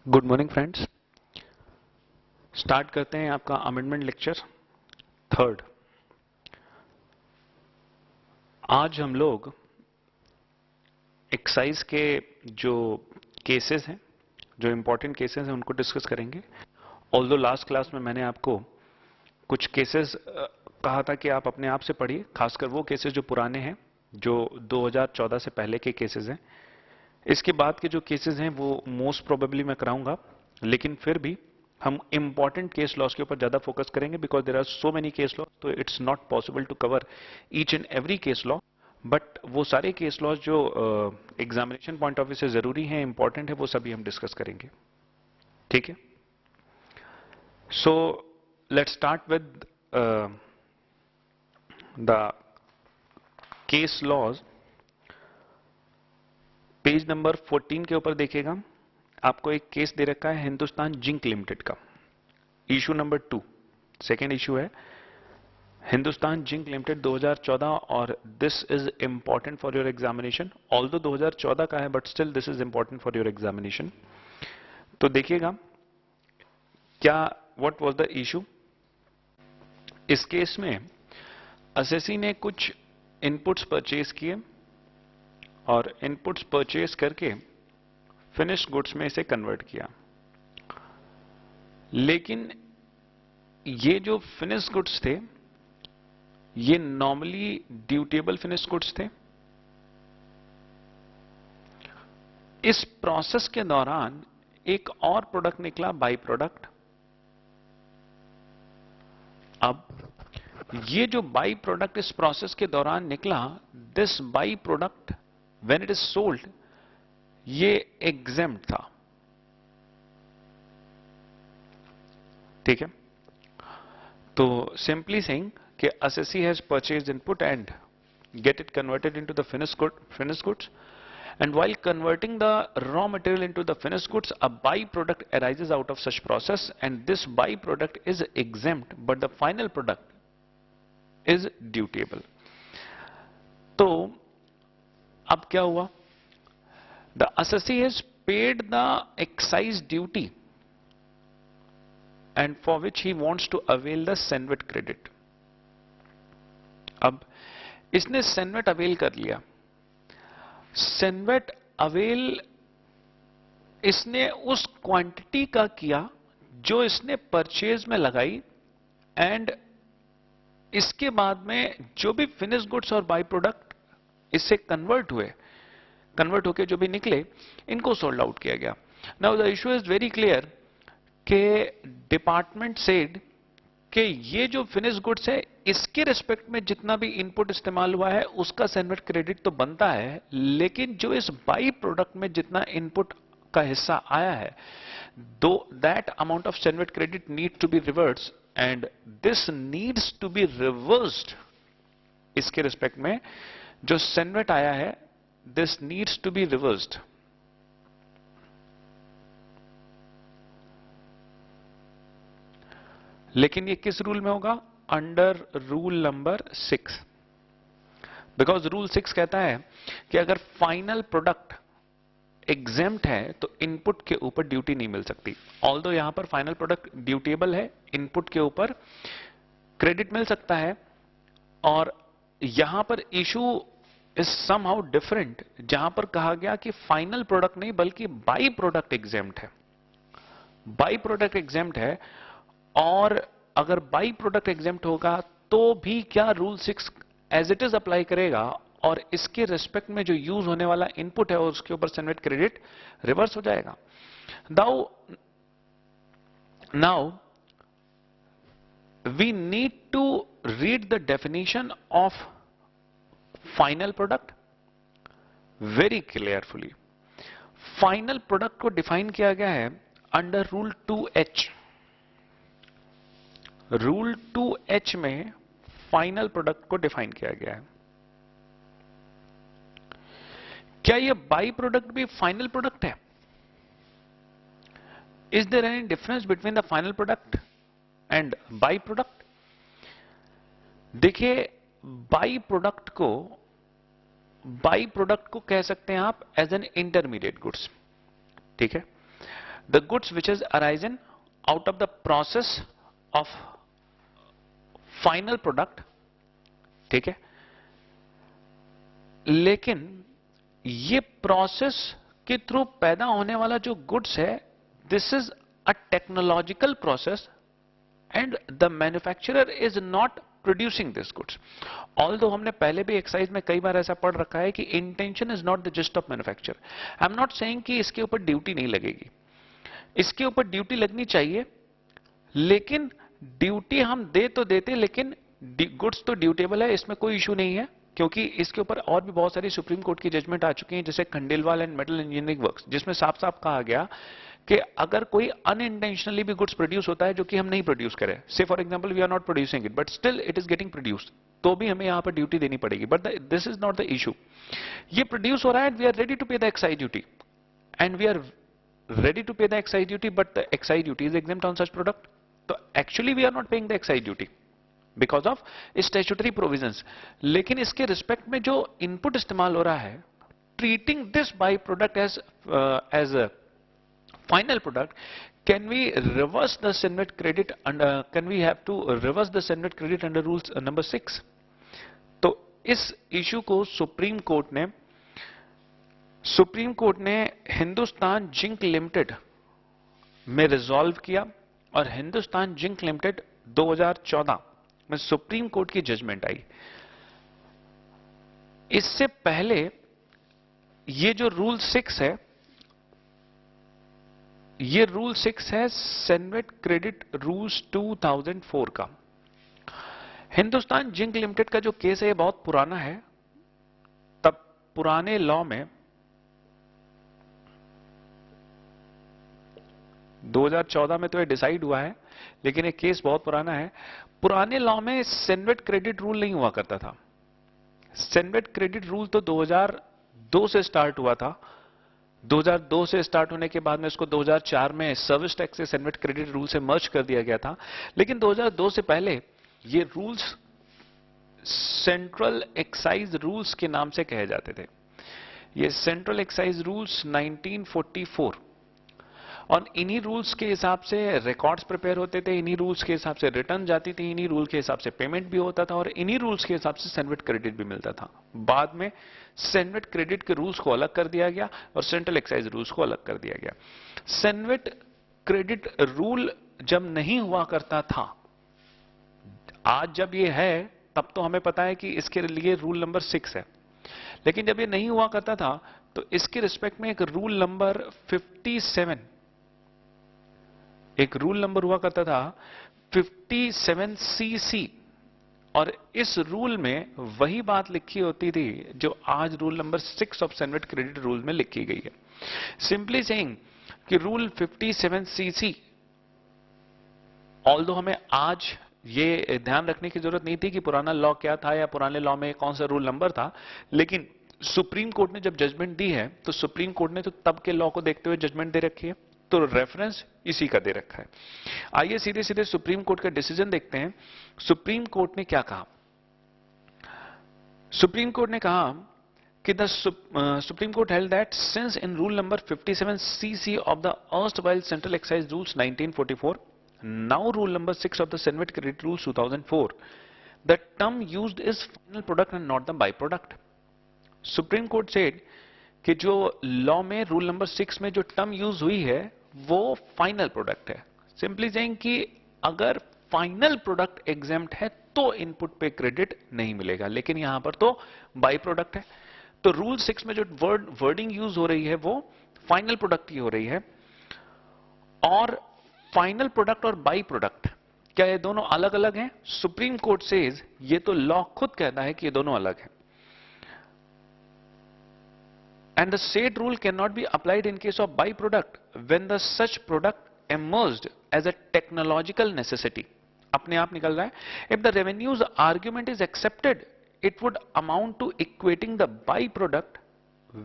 Good morning friends. Start करते हैं आपका अमेंडमेंट लेक्चर थर्ड। आज हम लोग एक्साइज के जो केसेस हैं, जो इंपॉर्टेंट केसेस हैं, उनको डिस्कस करेंगे। ऑल्दो लास्ट क्लास में मैंने आपको कुछ केसेस कहा था कि आप अपने आप से पढ़िए, खासकर वो केसेस जो पुराने हैं, जो 2014 से पहले के केसेस हैं। इसके बाद के जो केसेस हैं वो मोस्ट प्रोबेबली मैं कराऊंगा, लेकिन फिर भी हम इंपॉर्टेंट केस लॉस के ऊपर ज्यादा फोकस करेंगे, because there are so many case law, तो it's not possible to cover each and every case law. But वो सारे केस लॉज जो एग्जामिनेशन पॉइंट ऑफ व्यू से जरूरी हैं, इंपॉर्टेंट है, वो सभी हम डिस्कस करेंगे। ठीक है, so let's start with the case laws. Page number 14 के ऊपर देखिएगा, आपको एक केस दे रखा है हिंदुस्तान जिंक लिमिटेड का, इशू नंबर 2, सेकेंड इशू है हिंदुस्तान जिंक लिमिटेड 2014, और this is important for your examination. Although 2014 का है, but still this is important for your examination. तो देखिएगा क्या, व्हाट वाज द इशू। इस केस में असेसी ने कुछ इनपुट्स परचेज किए और इनपुट्स परचेज करके फिनिश गुड्स में इसे कन्वर्ट किया, लेकिन ये जो फिनिश गुड्स थे ये नॉर्मली ड्यूटेबल फिनिश गुड्स थे। इस प्रोसेस के दौरान एक और प्रोडक्ट निकला, बाई प्रोडक्ट। अब ये जो बाई प्रोडक्ट इस प्रोसेस के दौरान निकला, this by product when it is sold, ये एग्जेम्प्ट था। ठीक है, तो सिंपली सेइंग कि assessee has purchased input and get it converted into the finished goods, and while converting the raw material into the finished goods, a byproduct arises out of such process, and this byproduct is exempt, but the final product is dutiable. तो अब क्या हुआ, the assessee has paid the excise duty and for which he wants to avail the Senvet credit. अब इसने CENVAT avail कर लिया। CENVAT avail इसने उस क्वांटिटी का किया जो इसने परचेज में लगाई, एंड इसके बाद में जो भी फिनिश गुड्स और बाई प्रोडक्ट इससे कन्वर्ट होके जो भी निकले, इनको सोल्ड आउट किया गया। Now the issue is very clear कि डिपार्टमेंट सेड कि ये जो फिनिश गुड्स है, इसके रिस्पेक्ट में जितना भी इनपुट इस्तेमाल हुआ है उसका सेनवेट क्रेडिट तो बनता है, लेकिन जो इस बाई प्रोडक्ट में जितना इनपुट का हिस्सा आया है, दो that amount of cenvat credit need to be reverse, and this needs to be reversed. इसके रिस्पेक्ट में जो सेनवेट आया है, this needs to be reversed. लेकिन ये किस रूल में होगा, under rule number 6, because rule 6 कहता है कि अगर फाइनल प्रोडक्ट एग्जेम्प्ट है तो इनपुट के ऊपर ड्यूटी नहीं मिल सकती। ऑल्दो यहां पर फाइनल प्रोडक्ट ड्यूटेबल है, इनपुट के ऊपर क्रेडिट मिल सकता है, और यहां पर इशू इज समहाउ डिफरेंट, जहां पर कहा गया कि फाइनल प्रोडक्ट नहीं बल्कि बाई प्रोडक्ट एग्जेम्प्ट है। बाई प्रोडक्ट एग्जेम्प्ट है, और अगर बाई प्रोडक्ट एग्जेम्प्ट होगा तो भी क्या rule 6 as it is apply करेगा, और इसके रिस्पेक्ट में जो यूज होने वाला इनपुट है उसके ऊपर सेनवेट क्रेडिट रिवर्स हो जाएगा। Now we need to read the definition of final product very carefully. Final product को डिफाइन किया गया है under rule 2H। Rule 2H में फाइनल प्रोडक्ट को डिफाइन किया गया है। क्या यह बाई प्रोडक्ट भी फाइनल प्रोडक्ट है? Is there any difference between the final product and by product? देखिए, बाई प्रोडक्ट को कह सकते हैं आप एज एन इंटरमीडिएट गुड्स। ठीक है, the goods which is arisen out of the process of final product, ठीक है। लेकिन ये प्रोसेस के थ्रू पैदा होने वाला जो गुड्स है, this is a technological process and the manufacturer is not producing this goods. Although हमने पहले भी एक्सरसाइज में कई बार ऐसा पढ़ रखा है कि intention is not the just of manufacture. I am not saying कि इसके ऊपर ड्यूटी नहीं लगेगी, इसके ऊपर ड्यूटी लगनी चाहिए, लेकिन ड्यूटी हम दे तो देते, लेकिन गुड्स तो ड्यूटेबल है, इसमें कोई इशू नहीं है, क्योंकि इसके ऊपर और भी बहुत सारी सुप्रीम कोर्ट की जजमेंट आ चुकी हैं, जैसे Khandelwal and metal engineering works, जिसमें साफ साफ कहा गया कि अगर कोई अनइंटेंशनली भी गुड्स प्रोड्यूस होता है जो कि हम नहीं प्रोड्यूस करें, say for example we are not producing it but still it is getting produced, तो भी हमें यहां पर ड्यूटी देनी पड़ेगी। But this is not the issue. ये प्रोड्यूस हो रहा है, we are ready to pay the excise duty and we are ready to pay the excise duty, but the excise duty is exempt on such product. So actually we are not paying the excise duty because of statutory provisions. लेकिन इसके respect में जो input इस्तेमाल हो रहा है, treating this byproduct as a final product, can we reverse the Senvet credit and can we have to reverse the Senvet credit under rules number 6? तो इस इशू को सुप्रीम कोर्ट ने हिंदुस्तान जिंक लिमिटेड में resolve किया और Hindustan zinc limited 2014 में supreme court की judgement आई। इससे पहले ये जो रूल 6 है, ये रूल 6 है सेन्वेट क्रेडिट रूल्स 2004 का। हिंदुस्तान जिंक लिमिटेड का जो केस है ये बहुत पुराना है। तब पुराने लॉ में 2014 में तो ये डिसाइड हुआ है, लेकिन ये केस बहुत पुराना है। पुराने लॉ में सेन्वेट क्रेडिट रूल नहीं हुआ करता था। सेन्वेट क्रेडिट रूल तो 2002 से स्टार्ट हुआ था। 2002 से स्टार्ट होने के बाद में इसको 2004 में सर्विस टैक्स से सेन्वेट क्रेडिट रूल से मर्ज कर दिया गया था। लेकिन 2002 से पहले ये रूल्स सेंट्रल एक्साइज रूल्स के नाम से कहे जाते थे। ये सेंट्रल एक्साइज रूल्स 1944, और इन्हीं रूल्स के हिसाब से रिकॉर्ड्स प्रिपेयर होते थे, इन्हीं रूल्स के हिसाब से रिटर्न जाती थी, इन्हीं रूल के हिसाब से पेमेंट भी होता था और इन्हीं रूल्स के हिसाब से सेन्वेट क्रेडिट भी मिलता था। बाद में सेन्वेट क्रेडिट के रूल्स को अलग कर दिया गया और सेंट्रल एक्साइज रूल्स को अलग कर दिया गया। सेन्वेट क्रेडिट रूल जब नहीं हुआ करता था, आज जब ये है तब तो हमें पता है कि इसके लिए रूल नंबर 6 है, लेकिन जब ये नहीं हुआ करता था तो इसके रिस्पेक्ट में एक रूल नंबर 57, एक रूल नंबर हुआ करता था 57cc, और इस रूल में वही बात लिखी होती थी जो आज rule number 6 of CENVAT credit rule में लिखी गई है। सिंपली सेइंग कि रूल 57cc, ऑल्दो हमें आज ये ध्यान रखने की जरूरत नहीं थी कि पुराना लॉ क्या था या पुराने लॉ में कौन सा रूल नंबर था, लेकिन सुप्रीम कोर्ट ने जब जजमेंट दी है तो सुप्रीम कोर्ट ने तो तब के लॉ को देखते हुए जजमेंट दे रखी है, तो रेफरेंस इसी का दे रखा है। आइए सीधे सीधे सुप्रीम कोर्ट का डिसीजन देखते हैं। सुप्रीम कोर्ट ने क्या कहा? सुप्रीम कोर्ट ने कहा कि the supreme court held that since in rule number 57cc of the erstwhile central excise rules 1944, now rule number 6 of the Senvet Credit Rules 2004, the term used is final product and not the byproduct. Supreme Court said कि जो law में rule number 6 में जो term use हुई है वो final product है। Simply saying कि अगर फाइनल प्रोडक्ट एग्जेम्प्ट है तो इनपुट पे क्रेडिट नहीं मिलेगा, लेकिन यहां पर तो बाई प्रोडक्ट है। तो रूल 6 में जो वर्डिंग यूज हो रही है वो फाइनल प्रोडक्ट की हो रही है। और फाइनल प्रोडक्ट और बाई प्रोडक्ट क्या ये दोनों अलग अलग हैं? सुप्रीम कोर्ट सेज ये तो लॉ खुद कहता है कि ये दोनों अलग हैं। And the said rule cannot be applied in case of byproduct when the such product emerged as a technological necessity. अपने आप निकल रहा है। If the revenues argument is accepted, it would amount to equating the byproduct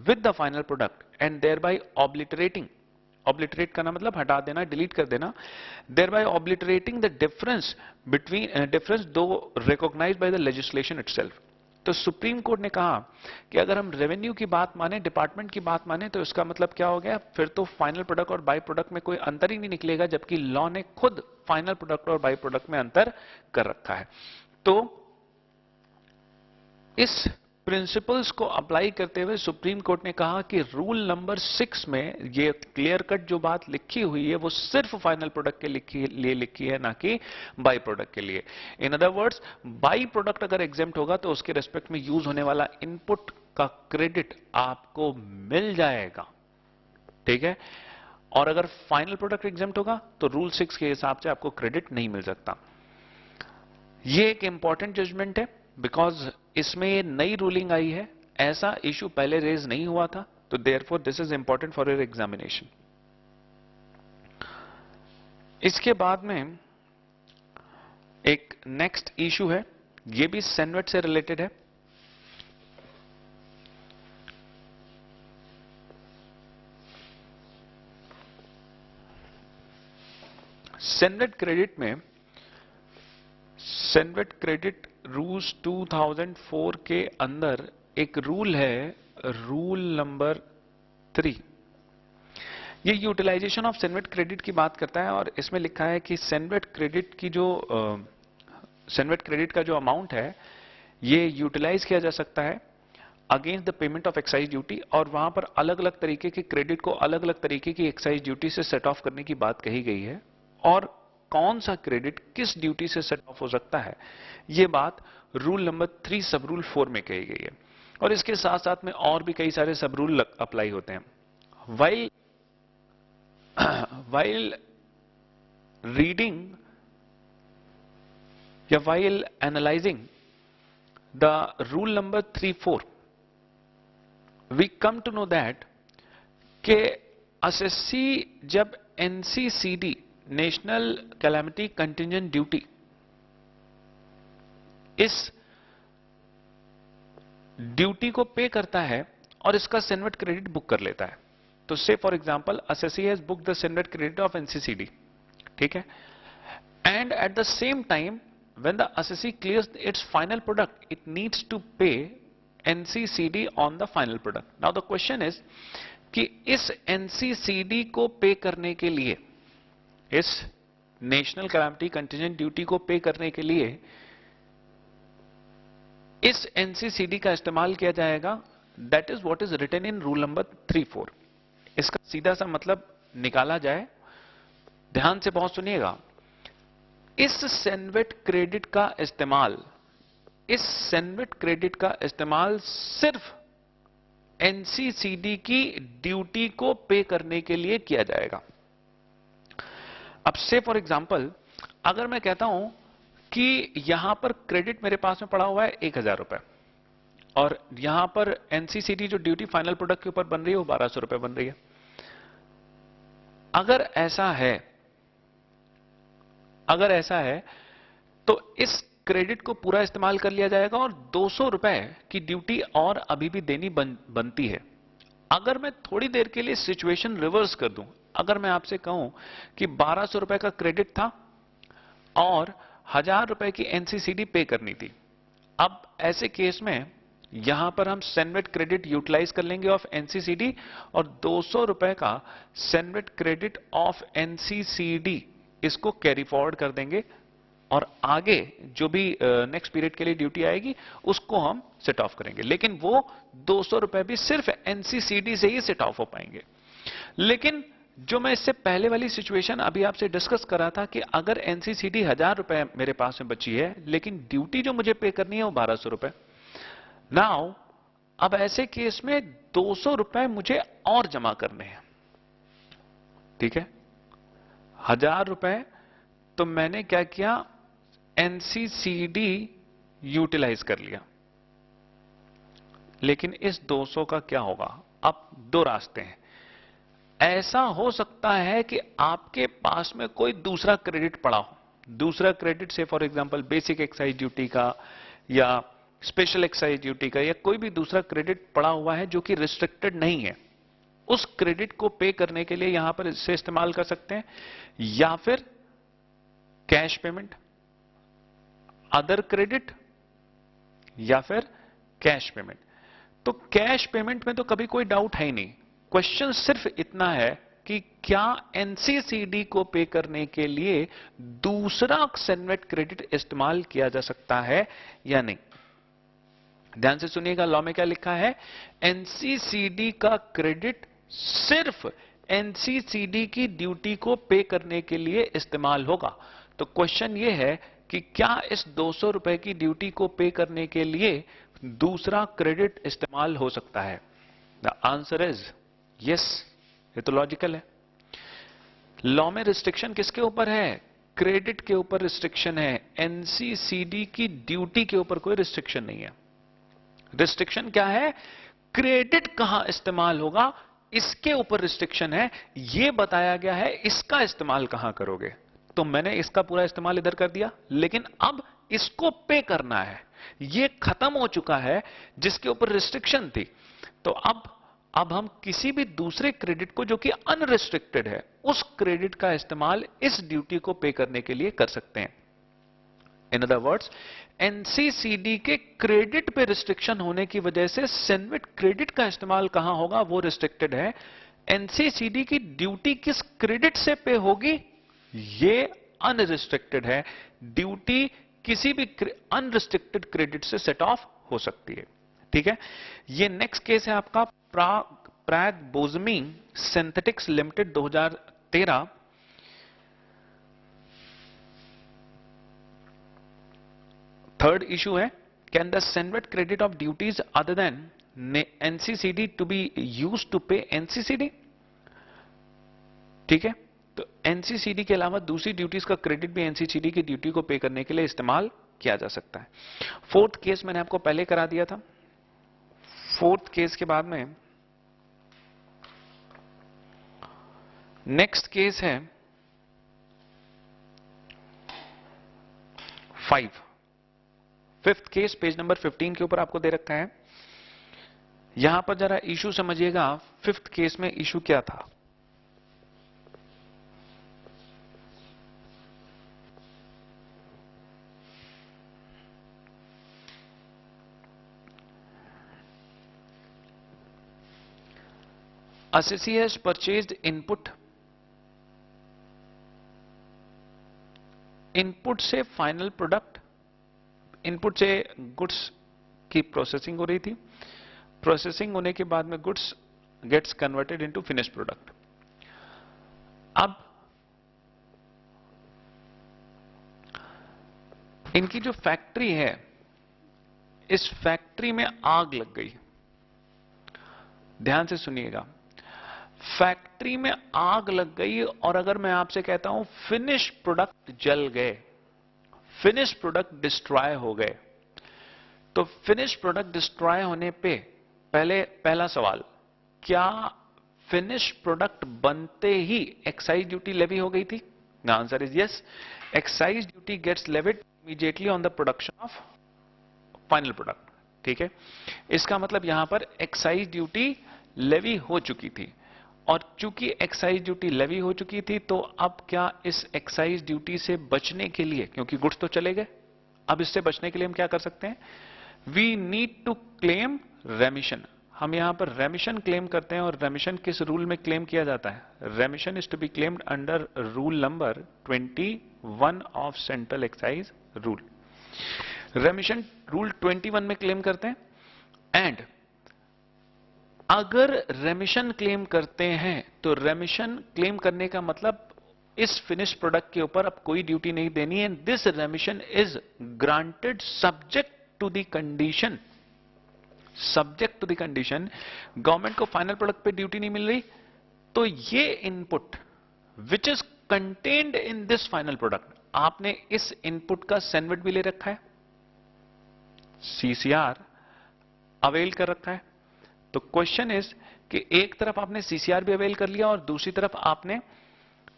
with the final product and thereby obliterating. Obliterate करना मतलब हटा देना, delete कर देना। Thereby obliterating the difference between difference though recognized by the legislation itself. तो supreme court ने कहा कि अगर हम रेवेन्यू की बात माने, डिपार्टमेंट की बात माने, तो इसका मतलब क्या हो गया, फिर तो फाइनल प्रोडक्ट और बाई प्रोडक्ट में कोई अंतर ही नहीं निकलेगा, जबकि लॉ ने खुद फाइनल प्रोडक्ट और बाई प्रोडक्ट में अंतर कर रखा है। तो इस प्रिंसिपल्स को अप्लाई करते हुए सुप्रीम कोर्ट ने कहा कि रूल नंबर 6 में ये क्लियर कट जो बात लिखी हुई है वो सिर्फ फाइनल प्रोडक्ट के लिए लिखी है, ना कि बाई प्रोडक्ट के लिए। In other words, by product अगर एग्जेम्प्ट होगा तो उसके रेस्पेक्ट में यूज होने वाला इनपुट का क्रेडिट आपको मिल जाएगा, ठीक है। और अगर फाइनल प्रोडक्ट एग्जेम्प्ट होगा तो रूल 6 के हिसाब से आपको क्रेडिट नहीं मिल सकता। ये एक इंपॉर्टेंट जजमेंट है, बिकॉज इसमें ये नई रूलिंग आई है, ऐसा इशू पहले रेज नहीं हुआ था, तो therefore this is important for your examination. इसके बाद में एक नेक्स्ट इशू है, ये भी सेनवेट से रिलेटेड है। सेनवेट क्रेडिट में, सेनवेट क्रेडिट रूल्स 2004 के अंदर एक रूल है, रूल नंबर 3। ये यूटिलाइजेशन ऑफ सेनवेट क्रेडिट की बात करता है, और इसमें लिखा है कि सेनवेट क्रेडिट की जो सेनवेट क्रेडिट का जो अमाउंट है ये यूटिलाइज किया जा सकता है against the payment of excise duty, और वहां पर अलग अलग तरीके के क्रेडिट को अलग अलग तरीके की एक्साइज ड्यूटी से सेट ऑफ करने की बात कही गई है, और कौन सा क्रेडिट किस ड्यूटी से सेट ऑफ हो सकता है, यह बात रूल नंबर 3 सब रूल 4 में कही गई है। और इसके साथ साथ में और भी कई सारे सब रूल अप्लाई होते हैं। while reading या while analyzing the rule number 3-4, we come to know that कि एसएससी जब NCCD, national calamity contingent duty, इस ड्यूटी को पे करता है और इसका सेनवेट क्रेडिट बुक कर लेता है, तो say for example SSC has book the CENVAT credit of NCCD, ठीक है, and at the same time when the SSC clears its final product, it needs to pay NCCD on the final product. Now the question is कि इस NCCD को पे करने के लिए, इस नेशनल कैलामिटी कंटिजेंट ड्यूटी को पे करने के लिए इस एनसीसीडी का इस्तेमाल किया जाएगा, that is what is written in rule number 3-4। इसका सीधा सा मतलब निकाला जाए, ध्यान से बहुत सुनिएगा, इस सेनवेट क्रेडिट का इस्तेमाल, इस सेनवेट क्रेडिट का इस्तेमाल सिर्फ एनसीसीडी की ड्यूटी को पे करने के लिए किया जाएगा। अब से फॉर एग्जांपल अगर मैं कहता हूं कि यहां पर क्रेडिट मेरे पास में पड़ा हुआ है 1000 रुपए, और यहां पर एनसीसीडी जो ड्यूटी फाइनल प्रोडक्ट के ऊपर बन रही है वो 1200 रुपए बन रही है। अगर ऐसा है तो इस क्रेडिट को पूरा इस्तेमाल कर लिया जाएगा और 200 रुपए की ड्यूटी और अभी भी देनी बनती है। अगर मैं थोड़ी देर के लिए सिचुएशन रिवर्स कर दूं, अगर मैं आपसे कहूं कि 1200 रुपए का क्रेडिट था और 1000 रुपए की एनसीसीडी पे करनी थी, अब ऐसे केस में यहां पर हम सेनवेट क्रेडिट यूटिलाइज कर लेंगे ऑफ एनसीसीडी, और 200 रुपए का सेनवेट क्रेडिट ऑफ एनसीसीडी इसको कैरी फॉरवर्ड कर देंगे, और आगे जो भी नेक्स्ट पीरियड के लिए ड्यूटी आएगी उसको हम सेट ऑफ करेंगे, लेकिन वो 200 रुपए भी सिर्फ एनसीसीडी से ही सेट ऑफ हो पाएंगे। लेकिन जो मैं इससे पहले वाली सिचुएशन अभी आपसे डिस्कस कर रहा था कि अगर एनसीसीडी 1000 रुपए मेरे पास में बची है लेकिन ड्यूटी जो मुझे पे करनी है वो 1200 रुपए, नाउ अब ऐसे केस में 200 रुपए मुझे और जमा करने हैं, ठीक है। 1000 रुपए तो मैंने क्या किया, एनसीसीडी यूटिलाइज कर लिया, लेकिन इस 200 का क्या होगा। अब दो रास्ते हैं, ऐसा हो सकता है कि आपके पास में कोई दूसरा क्रेडिट पड़ा हो, दूसरा क्रेडिट से for example basic excise duty का या स्पेशल एक्साइज ड्यूटी का, या कोई भी दूसरा क्रेडिट पड़ा हुआ है जो कि रिस्ट्रिक्टेड नहीं है, उस क्रेडिट को पे करने के लिए यहां पर इससे इस्तेमाल कर सकते हैं, या फिर कैश पेमेंट, अदर क्रेडिट, या फिर कैश पेमेंट। तो कैश पेमेंट में तो कभी कोई डाउट है ही नहीं। क्वेश्चन सिर्फ इतना है कि क्या एनसीसीडी को पे करने के लिए दूसरा सेनवेट क्रेडिट इस्तेमाल किया जा सकता है या नहीं। ध्यान से सुनिएगा, लॉ में क्या लिखा है, एनसीसीडी का क्रेडिट सिर्फ एनसीसीडी की ड्यूटी को पे करने के लिए इस्तेमाल होगा। तो क्वेश्चन ये है कि क्या इस 200 रुपए की ड्यूटी को पे करने के लिए दूसरा क्रेडिट इस्तेमाल हो सकता है। The answer is yes. ये तो लॉजिकल है। लॉ में रिस्ट्रिक्शन किसके ऊपर है, क्रेडिट के ऊपर रिस्ट्रिक्शन है, एनसीसीडी की ड्यूटी के ऊपर कोई रिस्ट्रिक्शन नहीं है। रिस्ट्रिक्शन क्या है, क्रेडिट कहां इस्तेमाल होगा, इसके ऊपर रिस्ट्रिक्शन है। यह बताया गया है इसका इस्तेमाल कहां करोगे। तो मैंने इसका पूरा इस्तेमाल इधर कर दिया, लेकिन अब इसको पे करना है, यह खत्म हो चुका है जिसके ऊपर रिस्ट्रिक्शन थी। तो अब हम किसी भी दूसरे क्रेडिट को जो कि अनरिस्ट्रिक्टेड है, उस क्रेडिट का इस्तेमाल इस ड्यूटी को पे करने के लिए कर सकते हैं। इन अदर वर्ड्स, एनसीसीडी के क्रेडिट पे रिस्ट्रिक्शन होने की वजह से सेनवेट क्रेडिट का इस्तेमाल कहां होगा वो रिस्ट्रिक्टेड है। एनसीसीडी की ड्यूटी किस क्रेडिट से पे होगी ये अनरिस्ट्रिक्टेड है। ड्यूटी किसी भी अनरिस्ट्रिक्टेड क्रेडिट से सेट ऑफ हो सकती है। ठीक है, ये नेक्स्ट केस है आपका Prag Bosimi synthetics limited 2013। Third issue है, can the CENVAT credit of duties other than NCCD to be used to pay NCCD. ठीक है, तो एनसीसीडी के अलावा दूसरी ड्यूटीज का क्रेडिट भी एनसीसीडी की ड्यूटी को पे करने के लिए इस्तेमाल किया जा सकता है। फोर्थ केस मैंने आपको पहले करा दिया था। फोर्थ केस के बाद में नेक्स्ट केस है 5। फिफ्थ केस पेज नंबर 15 के ऊपर आपको दे रखा है। यहां पर जरा इशू समझिएगा, फिफ्थ केस में इशू क्या था। Assessee has purchased input से फाइनल प्रोडक्ट, इनपुट से गुड्स की प्रोसेसिंग हो रही थी, प्रोसेसिंग होने के बाद में goods gets converted into finished product. अब इनकी जो फैक्ट्री है, इस फैक्ट्री में आग लग गई। ध्यान से सुनिएगा, फैक्ट्री में आग लग गई और अगर मैं आपसे कहता हूं फिनिश प्रोडक्ट जल गए, फिनिश प्रोडक्ट डिस्ट्रॉय हो गए, तो फिनिश प्रोडक्ट डिस्ट्रॉय होने पे पहला सवाल, क्या फिनिश प्रोडक्ट बनते ही एक्साइज ड्यूटी लेवी हो गई थी? The answer is yes. Excise duty gets levied immediately on the production of final product. ठीक है, इसका मतलब यहां पर एक्साइज ड्यूटी लेवी हो चुकी थी, और चूंकि एक्साइज ड्यूटी लेवी हो चुकी थी तो अब क्या इस एक्साइज ड्यूटी से बचने के लिए, क्योंकि गुड्स तो चले गए, अब इससे बचने के लिए हम क्या कर सकते हैं, we need to claim remission. हम यहां पर रेमिशन क्लेम करते हैं, और रेमिशन किस रूल में क्लेम किया जाता है? Remission is to be claimed under rule number 21 of central excise rule. Remission rule 21 में क्लेम करते हैं। एंड अगर रेमिशन क्लेम करते हैं तो रेमिशन क्लेम करने का मतलब इस फिनिश प्रोडक्ट के ऊपर अब कोई ड्यूटी नहीं देनी है। This remission is granted subject to the condition, subject to the condition government को फाइनल प्रोडक्ट पे ड्यूटी नहीं मिल रही, तो ये input which is contained in this final product, आपने इस इनपुट का सेनवेट भी ले रखा है, सीसीआर अवेल कर रखा है। तो क्वेश्चन इज कि एक तरफ आपने सीसीआर भी अवेल कर लिया और दूसरी तरफ आपने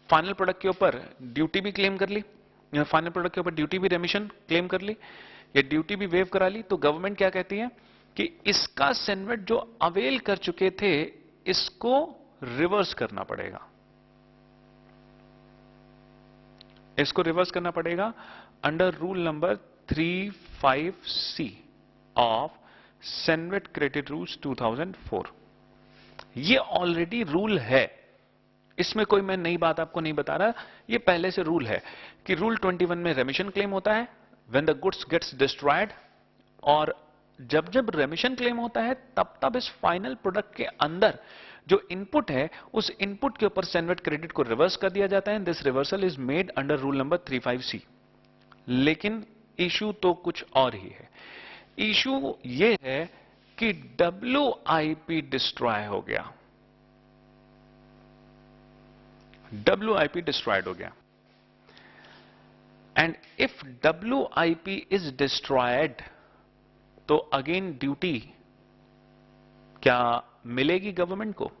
फाइनल प्रोडक्ट के ऊपर ड्यूटी भी क्लेम कर ली, फाइनल प्रोडक्ट के ऊपर ड्यूटी भी रेमिशन क्लेम कर ली, या ड्यूटी भी वेव करा ली। तो गवर्नमेंट क्या कहती है कि इसका सेनवेट जो अवेल कर चुके थे इसको रिवर्स करना पड़ेगा, इसको रिवर्स करना पड़ेगा under rule number 35C of cenvat credit rules 2004। ये ऑलरेडी रूल है, इसमें कोई मैं नई बात आपको नहीं बता रहा, ये पहले से रूल है कि रूल 21 में रेमिशन क्लेम होता है when the goods gets destroyed, और जब जब रेमिशन क्लेम होता है तब तब इस फाइनल प्रोडक्ट के अंदर जो इनपुट है उस इनपुट के ऊपर सेनवेट क्रेडिट को रिवर्स कर दिया जाता है। This reversal is made under rule number 35C। लेकिन इशू तो कुछ और ही है। इशू ये है कि WIP डिस्ट्रॉय हो गया, WIP डिस्ट्रॉयड हो गया, and if WIP is destroyed तो अगेन ड्यूटी क्या मिलेगी गवर्नमेंट को?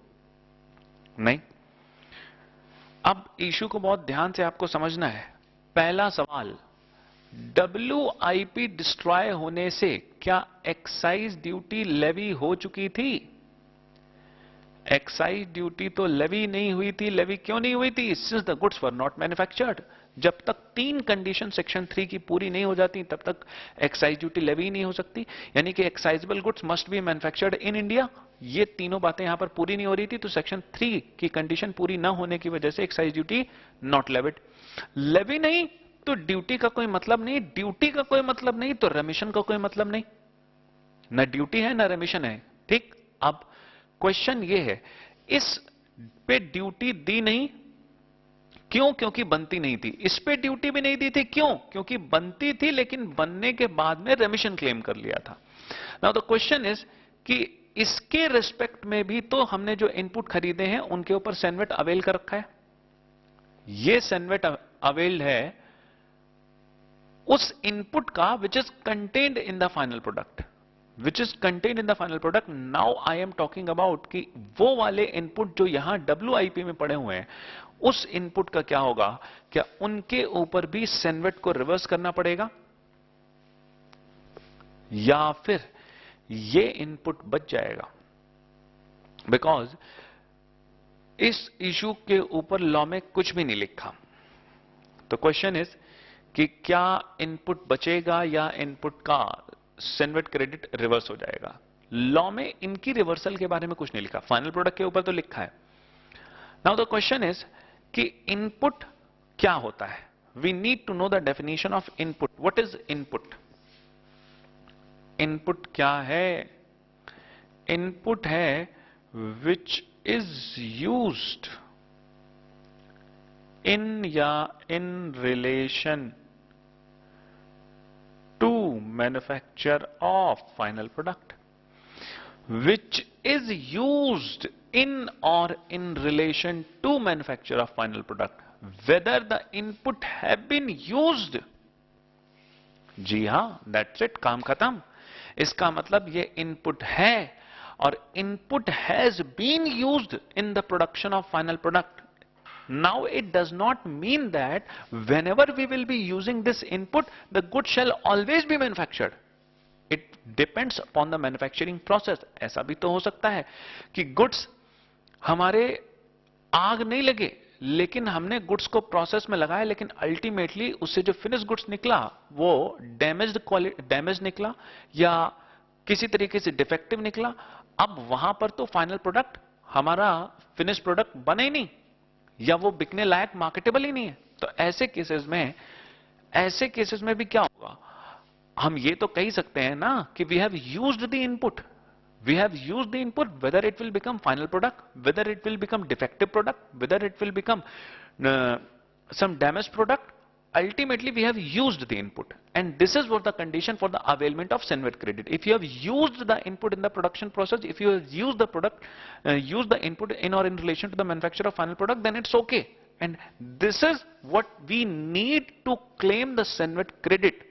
नहीं। अब इशू को बहुत ध्यान से आपको समझना है। पहला सवाल, WIP डिस्ट्रॉय होने से क्या एक्साइज ड्यूटी लेवी हो चुकी थी? एक्साइज ड्यूटी तो लेवी नहीं हुई थी। लेवी क्यों नहीं हुई थी? Since the goods were not manufactured. जब तक 3 कंडीशन सेक्शन 3 की पूरी नहीं हो जाती तब तक एक्साइज ड्यूटी लेवी नहीं हो सकती। यानी कि excisable goods must be manufactured in India. ये तीनों बातें यहां पर पूरी नहीं हो रही थी, तो सेक्शन 3 की कंडीशन पूरी ना होने की वजह से excise duty not levied. Levy नहीं तो ड्यूटी का कोई मतलब नहीं, ड्यूटी का कोई मतलब नहीं तो रेमिशन का कोई मतलब नहीं। ना ड्यूटी है ना रेमिशन है। ठीक। अब क्वेश्चन ये है, इस पे ड्यूटी दी नहीं, क्यों? क्योंकि बनती नहीं थी। इस पे ड्यूटी भी नहीं दी थी, क्यों? क्योंकि बनती थी लेकिन बनने के बाद में रेमिशन क्लेम कर लिया था। नाउ द क्वेश्चन इज कि इसके रिस्पेक्ट में भी तो हमने जो इनपुट खरीदे हैं उनके ऊपर सेनवेट अवेल कर रखा है। ये सेनवेट अवेल्ड है उस इनपुट का विच is contained in the final product, which is contained in the final product. Now I am talking about कि वो वाले इनपुट जो यहां WIP में पड़े हुए हैं, उस इनपुट का क्या होगा? क्या उनके ऊपर भी सेनवेट को रिवर्स करना पड़ेगा या फिर ये इनपुट बच जाएगा? बिकॉज इस इशू के ऊपर लॉ में कुछ भी नहीं लिखा। तो क्वेश्चन इज कि क्या इनपुट बचेगा या इनपुट का सेनवेट क्रेडिट रिवर्स हो जाएगा? लॉ में इनकी रिवर्सल के बारे में कुछ नहीं लिखा, फाइनल प्रोडक्ट के ऊपर तो लिखा है। नाउ द क्वेश्चन इज कि इनपुट क्या होता है? We need to know the definition of input. What is input? Input क्या है? इनपुट है विच इज यूज्ड इन या in relation to manufacture of final product, which is used in or in relation to manufacture of final product, whether the input have been used। जी हां, that's it, काम खत्म। इसका मतलब ये input है और input has been used in the production of final product. Now it does not mean that whenever we will be using this input, the good shall always be manufactured. It depends upon the manufacturing process। ऐसा भी तो हो सकता है कि goods हमारे आग नहीं लगे लेकिन हमने गुड्स को प्रोसेस में लगाया, लेकिन अल्टीमेटली उससे जो फिनिश गुड्स निकला वो डैमेज निकला या किसी तरीके से डिफेक्टिव निकला। अब वहां पर तो फाइनल प्रोडक्ट हमारा फिनिश प्रोडक्ट बने ही नहीं या वो बिकने लायक मार्केटेबल ही नहीं है। तो ऐसे केसेस में भी क्या होगा? हम ये तो कह सकते हैं ना कि we have used the input, we have used the input, whether it will become final product, whether it will become defective product, whether it will become some damage product, ultimately we have used the input, and this is what the condition for the availment of Senvet credit. If you have used the input in the production process, if you have used the product, used the input in or in relation to the manufacture of final product, then it's okay. And this is what we need to claim the Senvet credit.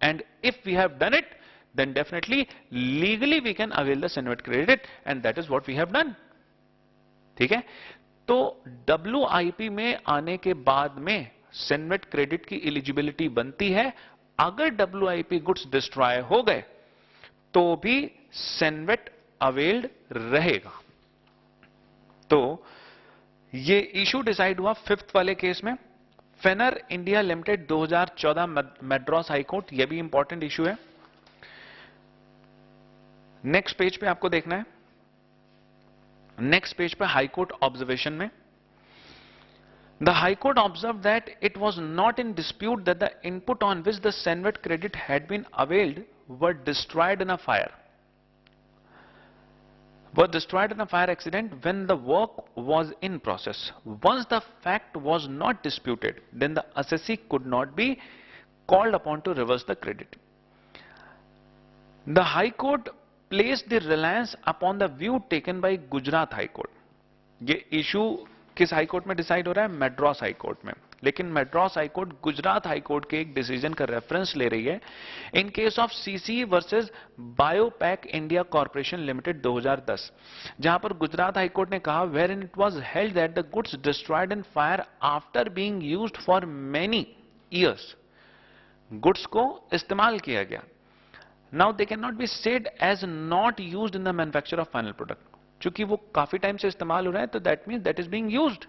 And if we have done it, then definitely legally we can avail the Senvet credit, and that is what we have done. ठीक है? तो WIP में आने के बाद में CENVAT credit की eligibility बनती है। अगर WIP गुड्स डिस्ट्रॉय हो गए तो भी सेनवेट अवेल्ड रहेगा। तो ये इशू डिसाइड हुआ 5th वाले केस में, Fenner India limited 2014 Madras high court. ये भी इंपॉर्टेंट इशू है। नेक्स्ट पेज पे आपको देखना है, नेक्स्ट पेज पे हाई कोर्ट ऑब्जर्वेशन में the High Court observed that it was not in dispute that the input on which the Senvet credit had been availed were destroyed in a fire. Were destroyed in a fire accident when the work was in process. Once the fact was not disputed, then the assessee could not be called upon to reverse the credit. The High Court placed the reliance upon the view taken by Gujarat High Court. ये issue किस high court में decide हो रहा है? Madras high court में। लेकिन Madras high court Gujarat high court के एक डिसीजन का रेफरेंस ले रही है in case of CC versus Biopack India corporation limited 2010, जहां पर गुजरात हाई कोर्ट ने कहा wherein it was held that the goods destroyed in fire after being used for many years, goods को इस्तेमाल किया गया। Now they can not be said as not used in the manufacture of final product, चूंकि वो काफी time से इस्तेमाल हो रहा है तो that means that is being used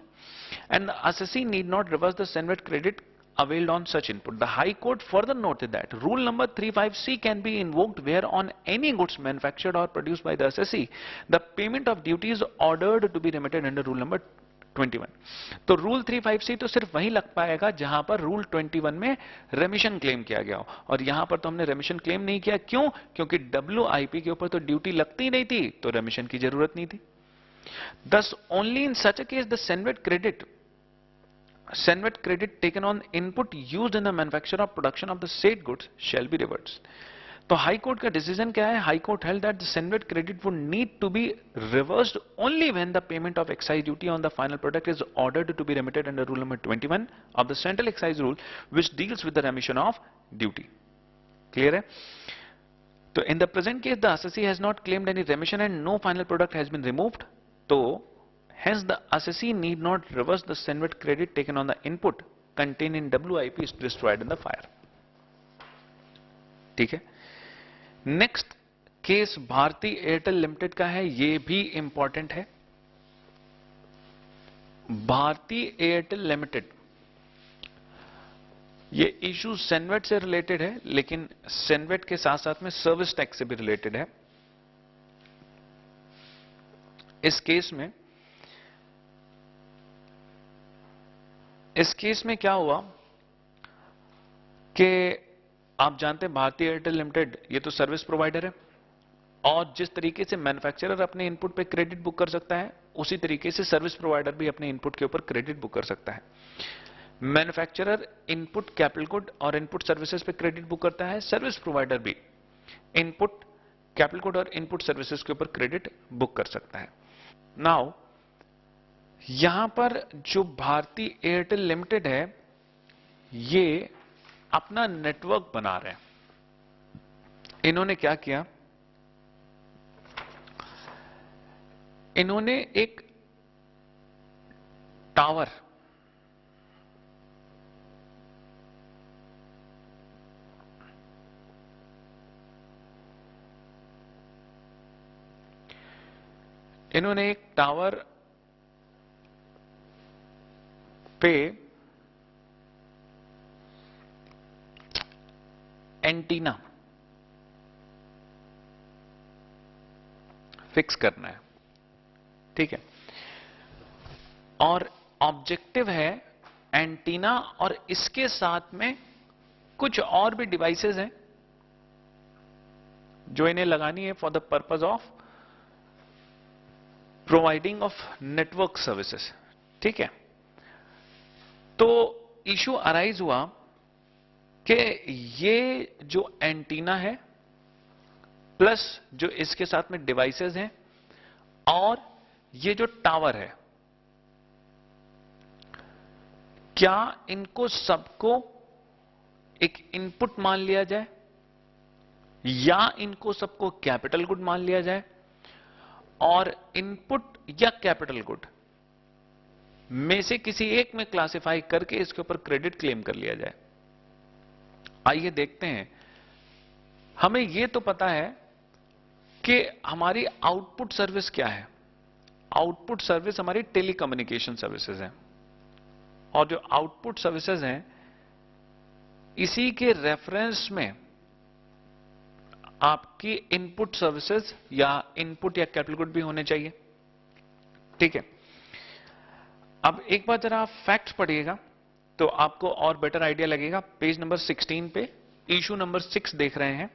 and the assessee need not reverse the CENVAT credit availed on such input. The High Court further noted that rule number 35C can be invoked where on any goods manufactured or produced by the assessee the payment of duty is ordered to be remitted under rule number 21. तो rule 35C तो सिर्फ वही लग पाएगा जहां पर rule 21 में रेमिशन claim किया गया हो, और यहां पर तो हमने रेमिशन क्लेम नहीं किया। क्यों? क्योंकि WIP के ऊपर तो ड्यूटी लगती नहीं थी, तो रेमिशन की जरूरत नहीं थी। Thus only in such a case the Senvet credit taken on input used in the manufacture or production of the said goods shall be reversed. तो हाई कोर्ट का डिसीजन क्या है? High court held that the CENVAT credit would need to be reversed only when the payment of excise duty on the final product is ordered to be remitted under rule number 21 of the central excise rule which deals with the remission of duty. Clear है? तो in the present case the assessee has not claimed any remission and no final product has been removed, तो hence the assessee need not reverse the Senvet credit taken on the input contained in WIP is destroyed in the fire. ठीक है? Next case Bharti Airtel limited का है, ये भी important है। Bharti Airtel limited, ये issue cenvat से रिलेटेड है, लेकिन सेनवेट के साथ साथ में सर्विस टैक्स से भी रिलेटेड है। इस केस में क्या हुआ कि आप जानते हैं भारतीय एयरटेल लिमिटेड ये तो सर्विस प्रोवाइडर है, और जिस तरीके से मैन्युफैक्चरर अपने इनपुट पे क्रेडिट बुक कर सकता है, उसी तरीके से सर्विस प्रोवाइडर भी अपने इनपुट के ऊपर क्रेडिट बुक कर सकता है। मैन्युफैक्चरर इनपुट कैपिटल गुड और इनपुट सर्विसेज पे क्रेडिट बुक करता है, सर्विस प्रोवाइडर भी इनपुट कैपिटल गुड और इनपुट सर्विसेज के ऊपर क्रेडिट बुक कर सकता है। नाउ यहां पर जो भारती एयरटेल लिमिटेड है ये अपना नेटवर्क बना रहे हैं। इन्होंने क्या किया? इन्होंने एक टावर पे एंटीना फिक्स करना है। ठीक है? और ऑब्जेक्टिव है एंटीना और इसके साथ में कुछ और भी डिवाइसेस हैं जो इन्हें लगानी है for the purpose of providing of network services. ठीक है? तो इशू अराइज हुआ कि ये जो एंटीना है प्लस जो इसके साथ में डिवाइसेस हैं और ये जो टावर है, क्या इनको सबको एक इनपुट मान लिया जाए या इनको सबको कैपिटल गुड मान लिया जाए, और इनपुट या कैपिटल गुड में से किसी एक में क्लासिफाई करके इसके ऊपर क्रेडिट क्लेम कर लिया जाए। आइए देखते हैं। हमें यह तो पता है कि हमारी आउटपुट सर्विस क्या है। आउटपुट सर्विस हमारी टेलीकम्युनिकेशन सर्विसेज है, और जो आउटपुट सर्विसेज हैं इसी के रेफरेंस में आपकी इनपुट सर्विसेज या इनपुट या कैपिटल गुड भी होने चाहिए। ठीक है, अब एक बार जरा आप फैक्ट्स पढ़िएगा तो आपको और बेटर आइडिया लगेगा। पेज नंबर 16 पे इशू नंबर 6 देख रहे हैं।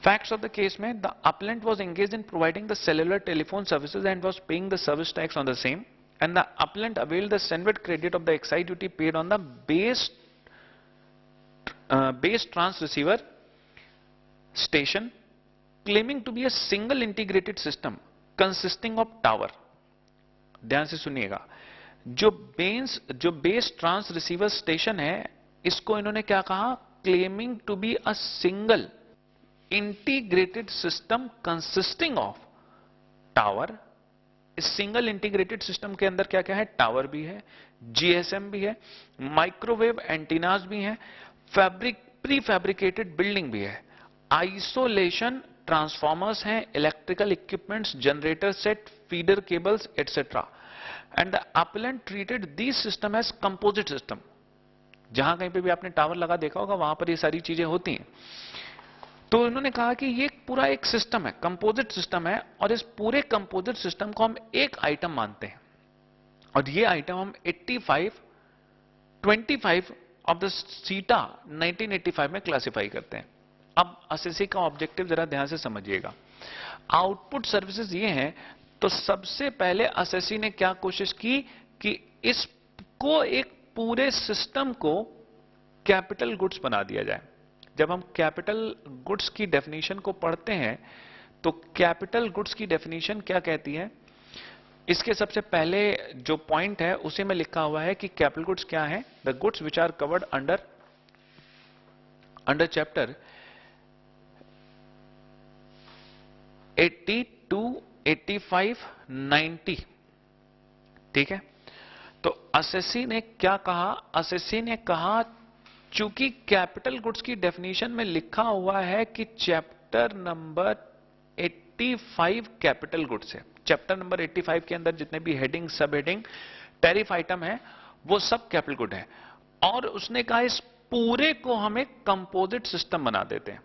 Facts of the case में the appellant was engaged in providing the cellular telephone services and was paying the service tax on the same, and the appellant availed the Senvet credit of the excise duty paid on the base trans receiver station, claiming to be a single integrated system consisting of tower. ध्यान से सुनिएगा, जो base trans receiver station है इसको इन्होंने क्या कहा, claiming to be a single integrated system consisting of tower. इस सिंगल इंटीग्रेटेड सिस्टम के अंदर क्या क्या है, टावर भी है, जीएसएम भी है, माइक्रोवेव एंटीनास भी है, प्री फैब्रिकेटेड बिल्डिंग भी है, आइसोलेशन ट्रांसफॉर्मर्स हैं, electrical equipments, generator set, feeder cables etcetera, and the appellant treated these system as composite system। जहां कहीं पे भी आपने टावर लगा देखा होगा वहां पर ये सारी चीजें होती हैं। तो इन्होंने कहा कि ये पूरा एक सिस्टम है, कंपोजिट सिस्टम है, और इस पूरे कंपोजिट सिस्टम को हम एक आइटम मानते हैं, और ये आइटम हम 25 ऑफ द सीटा 1985 में क्लासिफाई करते हैं। अब एसएससी का ऑब्जेक्टिव जरा ध्यान से समझिएगा। आउटपुट सर्विसेज ये हैं, तो सबसे पहले एसएससी ने क्या कोशिश की कि इसको एक पूरे सिस्टम को कैपिटल गुड्स बना दिया जाए। जब हम कैपिटल गुड्स की डेफिनेशन को पढ़ते हैं तो कैपिटल गुड्स की डेफिनेशन क्या कहती है, इसके सबसे पहले जो पॉइंट है उसी में लिखा हुआ है कि कैपिटल गुड्स क्या है, the goods which are covered under chapter 82, 85, 90। ठीक है, तो एसएससी ने क्या कहा, एसएससी ने कहा चूंकि कैपिटल गुड्स की डेफिनेशन में लिखा हुआ है कि चैप्टर नंबर 85 कैपिटल गुड्स है, चैप्टर नंबर 85 के अंदर जितने भी हेडिंग, सब हेडिंग, टैरिफ आइटम है वो सब कैपिटल गुड है, और उसने कहा इस पूरे को हम एक कंपोजिट सिस्टम बना देते हैं,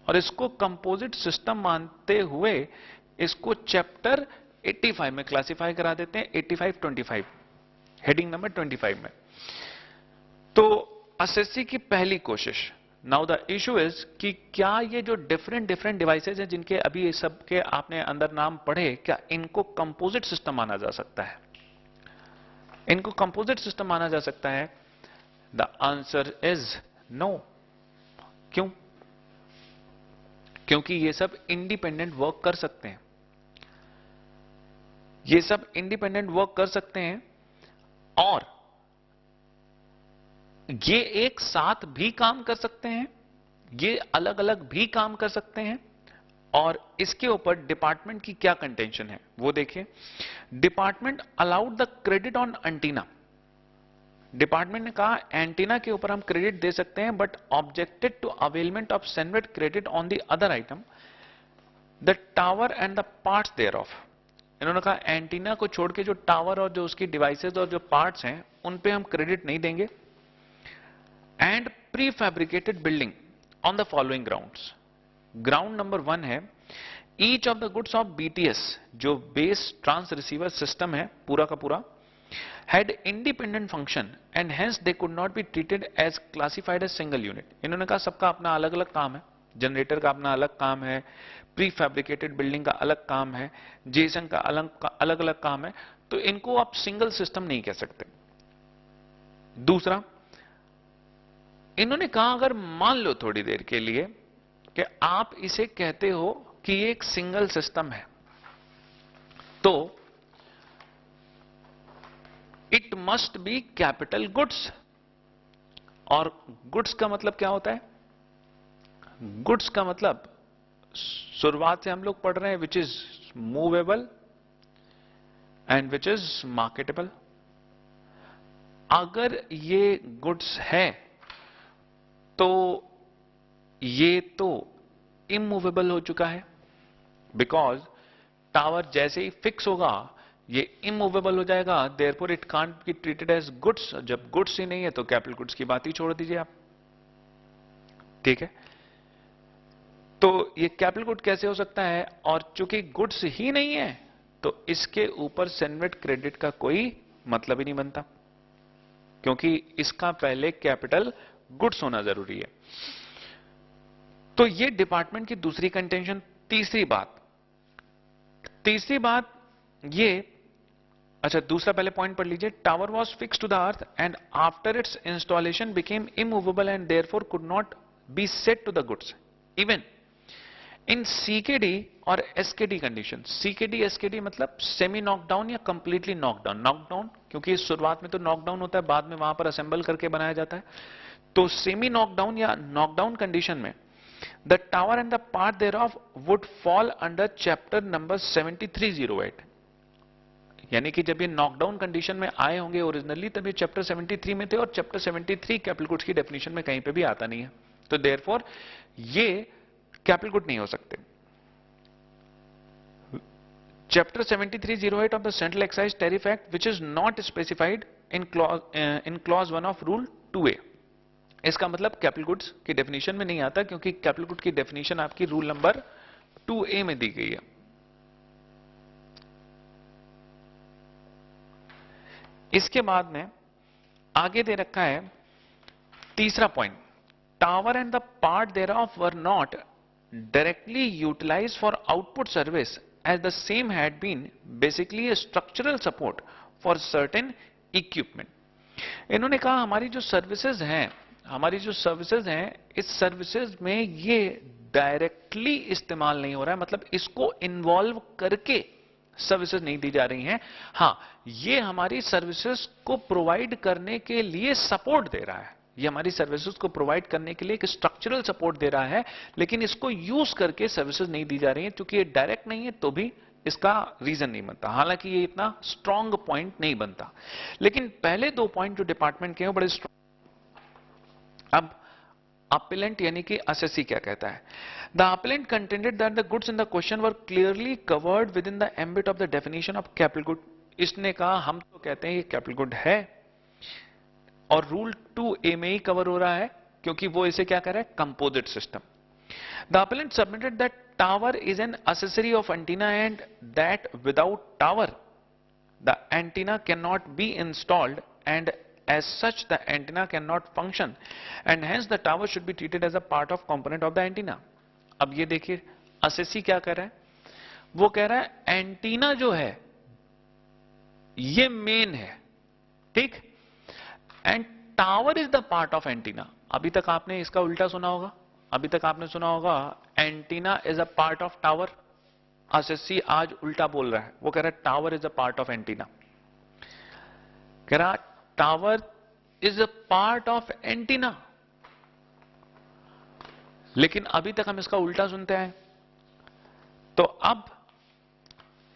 और इसको कंपोजिट सिस्टम मानते हुए इसको चैप्टर 85 में क्लासिफाई करा देते हैं, 85-25 हेडिंग नंबर 25 में। तो एसएससी की पहली कोशिश, नाउ द इशू इज कि क्या ये जो डिफरेंट डिवाइसेज हैं जिनके अभी ये सब के आपने अंदर नाम पढ़े, क्या इनको कंपोजिट सिस्टम माना जा सकता है, इनको कंपोजिट सिस्टम माना जा सकता है? The answer is no. क्यों? क्योंकि ये सब इंडिपेंडेंट वर्क कर सकते हैं, ये सब इंडिपेंडेंट वर्क कर सकते हैं, और ये एक साथ भी काम कर सकते हैं, ये अलग अलग भी काम कर सकते हैं। और इसके ऊपर डिपार्टमेंट की क्या कंटेंशन है वो देखिए। Department allowed the credit on antenna. Department ने कहा एंटीना के ऊपर हम क्रेडिट दे सकते हैं, but objected to availment of cenvat credit on the other item, the tower and the parts thereof. इन्होंने कहा एंटीना को छोड़ के जो टावर और जो उसकी डिवाइसेज और जो पार्ट्स हैं उन पे हम क्रेडिट नहीं देंगे। And pre fabricated building on the following grounds. Ground number 1 है each of the goods of BTS, जो बेस ट्रांस रिसीवर सिस्टम है पूरा का पूरा, had independent function and hence they could not be treated as classified as single unit। इन्होंने कहा सबका अपना अलग अलग काम है, जनरेटर का अपना अलग काम है, प्री फैब्रिकेटेड बिल्डिंग का अलग काम है, जेसन का अलग अलग काम है, तो इनको आप सिंगल सिस्टम नहीं कह सकते। दूसरा, इन्होंने कहा अगर मान लो थोड़ी देर के लिए कि आप इसे कहते हो कि ये एक सिंगल सिस्टम है, तो it must be capital goods. और गुड्स का मतलब क्या होता है? गुड्स का मतलब शुरुआत से हम लोग पढ़ रहे हैं which is movable and which is marketable. अगर ये गुड्स है तो ये तो इमूवेबल हो चुका है, बिकॉज टावर जैसे ही फिक्स होगा ये इमूवेबल हो जाएगा, therefore it can't be treated as goods. जब गुड्स ही नहीं है तो कैपिटल गुड्स की बात ही छोड़ दीजिए आप। ठीक है, तो ये कैपिटल गुड कैसे हो सकता है? और चूंकि गुड्स ही नहीं है तो इसके ऊपर सेनवेट क्रेडिट का कोई मतलब ही नहीं बनता, क्योंकि इसका पहले कैपिटल गुड्स होना जरूरी है। तो ये डिपार्टमेंट की दूसरी कंटेंशन। तीसरी बात ये, अच्छा दूसरा पहले पॉइंट पढ़ लीजिए। Tower was fix to the earth and after its installation became immovable and therefore could not be set to the goods even in CKD और एसकेडी कंडीशन। सीकेडी एसकेडी मतलब सेमी नॉकडाउन या completely knockdown. Knockdown क्योंकि शुरुआत में तो knockdown होता है, बाद में वहां पर असेंबल करके बनाया जाता है। तो सेमी नॉकडाउन या नॉकडाउन कंडीशन में the tower and the part thereof would fall under chapter number 7308। यानी कि जब ये नॉकडाउन कंडीशन में आए होंगे ओरिजिनली, तब ये चैप्टर 73 में थे, और चैप्टर 73 कैपिटल गुड्स की डेफिनेशन में कहीं पे भी आता नहीं है। तो देयरफॉर ये कैपिटल गुड नहीं हो सकते। Chapter 7308 of the central excise tariff act which is not specified in clause 1 of rule 2A। इसका मतलब कैपिटल गुड्स की डेफिनेशन में नहीं आता, क्योंकि कैपिटल गुड की डेफिनेशन आपकी रूल नंबर 2A में दी गई है। इसके बाद में आगे दे रखा है तीसरा point, tower and the part thereof were not directly utilized for output service as the same had been basically a structural support for certain equipment। इन्होंने कहा हमारी जो सर्विसेज हैं, इस सर्विसेज में ये डायरेक्टली इस्तेमाल नहीं हो रहा है, मतलब इसको इन्वॉल्व करके सर्विसेज नहीं दी जा रही हैं। हां, ये हमारी सर्विसेज को प्रोवाइड करने के लिए सपोर्ट दे रहा है, ये हमारी सर्विसेज को प्रोवाइड करने के लिए एक स्ट्रक्चरल सपोर्ट दे रहा है, लेकिन इसको यूज करके सर्विसेज नहीं दी जा रही है। क्योंकि ये डायरेक्ट नहीं है तो भी इसका रीजन नहीं बनता, हालांकि ये इतना स्ट्रांग पॉइंट नहीं बनता। लेकिन पहले दो पॉइंट जो डिपार्टमेंट के हैं बड़े स्ट्रांग। अब अपीलेंट यानी कि असेसी क्या कहता है? The appellate contended that the goods in the question were clearly covered with in the ambit of the definition of capital good. इसने कहा हम तो कहते हैं ये कैपिटल गुड है और रूल 2A में ही कवर हो रहा है, क्योंकि वो इसे क्या कह रहा है? Composite system. The appellate submitted that tower is an accessory of antenna and that without tower the antenna can not be installed and as such the antenna cannot function and hence the tower should be treated as a part of component of the antenna। अब ये देखिए assessee क्या कर रहा है, वो कह रहा है एंटीना जो है ये मेन है, ठीक, and tower is the part of antenna. अभी तक आपने इसका उल्टा सुना होगा, अभी तक आपने सुना होगा antenna is a part of tower. Assessee आज उल्टा बोल रहा है, वो कह रहा है tower is a part of antenna, कह रहा tower is a part of antenna. लेकिन अभी तक हम इसका उल्टा सुनते हैं। तो अब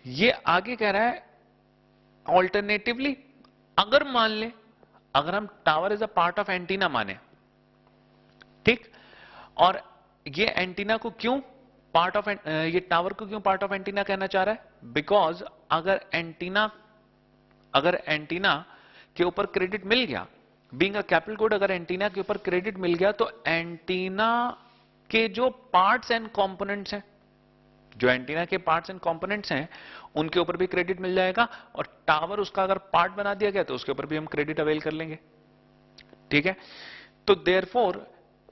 ये आगे कह रहा है ऑल्टरनेटिवली अगर मान ले, अगर हम tower is a part of antenna माने, ठीक, और ये एंटीना को क्यों पार्ट ऑफ, ये टावर को क्यों पार्ट ऑफ एंटीना कहना चाह रहा है? बिकॉज अगर एंटीना के ऊपर क्रेडिट मिल गया, बीइंग अ कैपिटल गुड, अगर एंटीना के ऊपर क्रेडिट मिल गया तो एंटीना के जो पार्ट्स एंड कंपोनेंट्स हैं, जो एंटीना के पार्ट्स एंड कंपोनेंट्स हैं, उनके ऊपर भी क्रेडिट मिल जाएगा, और टावर उसका अगर पार्ट बना दिया गया तो उसके ऊपर भी हम क्रेडिट अवेल कर लेंगे, ठीक है। तो देयरफॉर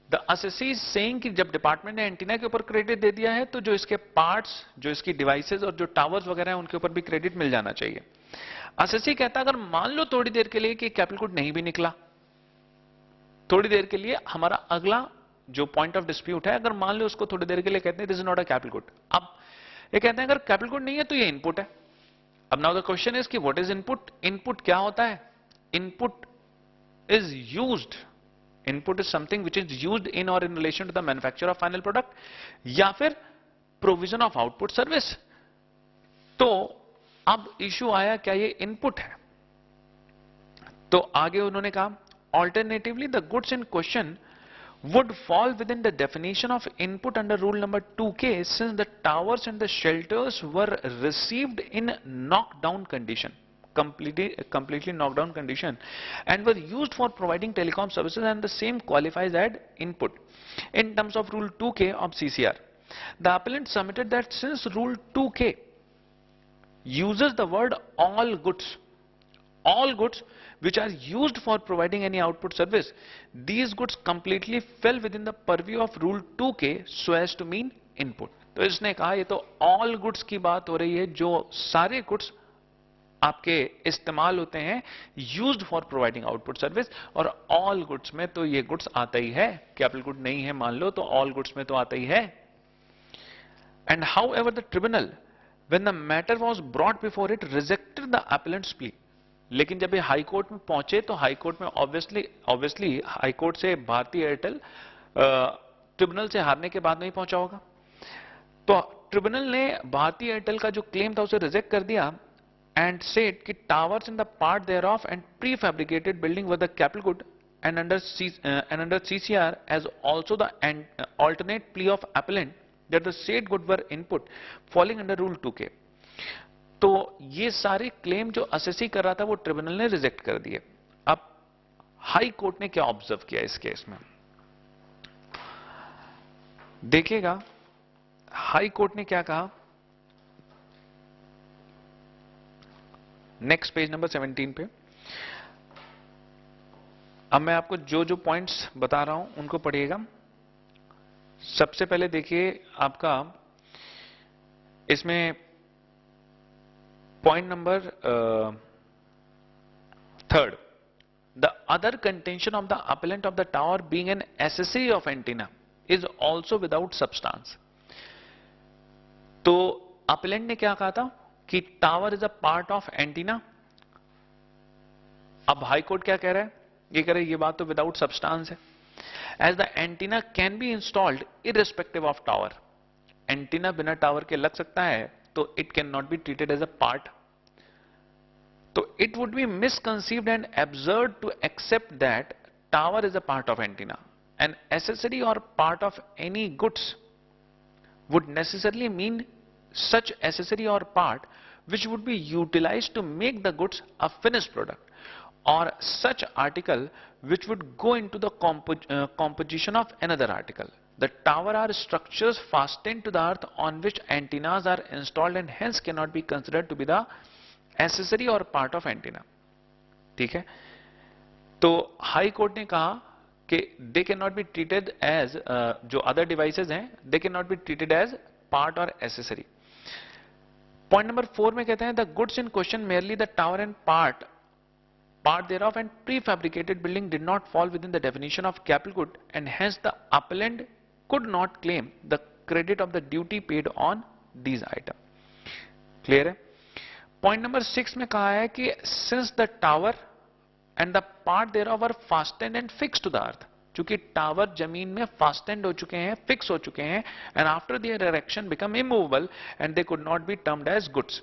द असेसी सेइंग कि जब डिपार्टमेंट ने एंटीना के ऊपर क्रेडिट दे दिया है तो जो इसके पार्ट्स, जो इसकी डिवाइसेस और जो टावर्स वगैरह हैं उनके ऊपर भी क्रेडिट मिल जाना चाहिए। असेसी कहता अगर मान लो थोड़ी देर के लिए कि कैपिटल गुड नहीं भी निकला, थोड़ी देर के लिए हमारा अगला जो पॉइंट ऑफ डिस्प्यूट है, अगर मान लो उसको थोड़ी देर के लिए कहते हैं this is not a capital good. अब ये कहते हैं अगर कैपिटल गुड नहीं है तो ये इनपुट है। अब नाउ द क्वेश्चन इज कि व्हाट इज इनपुट? इनपुट क्या होता है? Input is used, input is something which is used in or in relation to the manufacture of final product या फिर प्रोविजन ऑफ आउटपुट सर्विस। तो अब issue आया क्या ये इनपुट है? तो आगे उन्होंने कहा alternatively the goods in question would fall within the definition of input under rule number 2K since the towers and the shelters were received in knockdown condition। completely knocked down condition and were used for providing telecom services, and the same qualifies as input in terms of rule 2K of CCR. The appellant submitted that since rule 2K uses the word all goods which are used for providing any output service, these goods completely fell within the purview of rule 2K so as to mean input. तो इसने कहा ये तो all goods की बात हो रही है, जो सारे goods आपके इस्तेमाल होते हैं used for providing output service, और ऑल गुड्स में तो ये गुड्स आता ही है, कैपिटल गुड नहीं है मान लो तो ऑल गुड्स में तो आता ही है. And however the tribunal when the matter was brought before it rejected the appellants plea. लेकिन जब ये हाई कोर्ट में पहुंचे तो हाई कोर्ट में ऑब्वियसली हाई कोर्ट से भारतीय एयरटेल ट्रिब्यूनल से हारने के बाद नहीं पहुंचा होगा, तो ट्रिब्यूनल ने भारतीय एयरटेल का जो क्लेम था उसे रिजेक्ट कर दिया and said कि towers in the part thereof and prefabricated building were the capital good, and under CCR as also the alternate plea of appellant that the said good were input falling under rule 2K. तो ये सारे claim जो assessee कर रहा था वो tribunal ने reject कर दिए. अब हाई कोर्ट ने क्या ऑब्जर्व किया इस केस में, देखिएगा हाई कोर्ट ने क्या कहा. नेक्स्ट पेज नंबर 17 पे. अब मैं आपको जो जो पॉइंट्स बता रहा हूं उनको पढ़िएगा. सबसे पहले देखिए आपका इसमें point number 3rd, the other contention of the appellate of the tower being an accessory of antenna is also without substance. तो अपीलेंट ने क्या कहा था कि tower is a part of antenna. अब हाई कोर्ट क्या कह रहा है, ये कह रहे ये बात तो विदाउट सब्सटेंस है. As the antenna can be installed irrespective of tower. Antenna बिना टावर के लग सकता है तो it can not be treated as a part. तो it would be misconceived and absurd to accept that tower is a part of antenna. An accessory और part of any goods would necessarily mean such accessory or part which would be utilized to make the goods a finished product, or such article which would go into the composition of another article. The tower are structures fastened to the earth on which antennas are installed and hence cannot be considered to be the accessory or part of antenna. ठीक है, तो high court ने कहा कि they can not be treated as, जो other devices हैं they can not be treated as part और accessory. Point number 4 में कहते हैं the goods in question merely the tower and part thereof and prefabricated building did not fall within the definition of capital good, and hence the appellant could not claim the credit of the duty paid on these item. Clear है. Point number 6 में कहा है कि since the tower and the part thereof are fastened and fixed to the earth, चूंकि tower जमीन में fastened हो चुके हैं, फिक्स हो चुके हैं, and after their erection become immovable and they could not be termed as goods.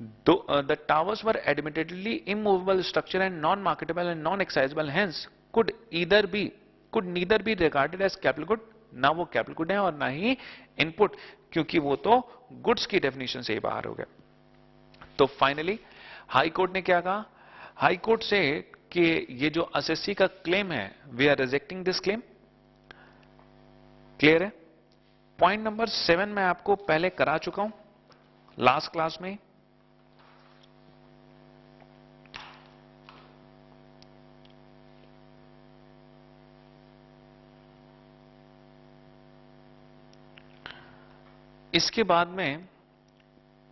The towers were admittedly immovable structure and non marketable and non excisable, hence could neither be regarded as capital good. ना वो capital good है और ना ही input, क्योंकि वो तो goods की definition से ही बाहर हो गए. तो फाइनली हाई कोर्ट ने क्या कहा, हाई कोर्ट से कि ये जो असेसी का क्लेम है we are rejecting this claim. Clear है. पॉइंट नंबर 7 मैं आपको पहले करा चुका हूं लास्ट क्लास में. इसके बाद में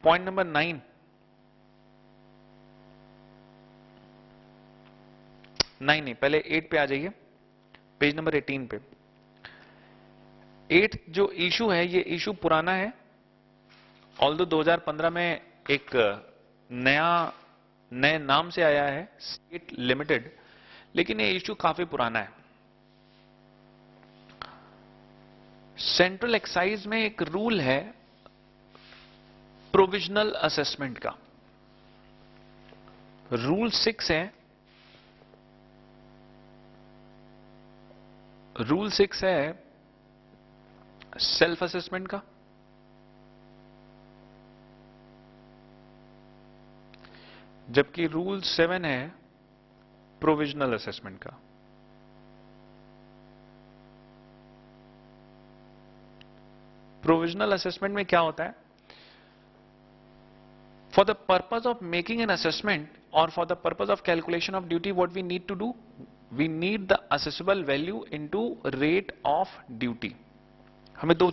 पॉइंट नंबर 9, नहीं पहले 8 पे आ जाइए, पेज नंबर 18 पे. 8 जो इशू है ये इशू पुराना है, ऑल्दो 2015 में एक नए नाम से आया है स्टेट लिमिटेड, लेकिन ये इशू काफी पुराना है. सेंट्रल एक्साइज में एक रूल है प्रोविजनल असेसमेंट का, रूल 6 है. रूल 6 है सेल्फ असेसमेंट का. जबकि रूल 7 है प्रोविजनल असेसमेंट का। प्रोविजनल असेसमेंट में क्या होता है? For the purpose of making an assessment और for the purpose of calculation of duty, what we need to do, we need the assessable value into rate of duty. हमें दो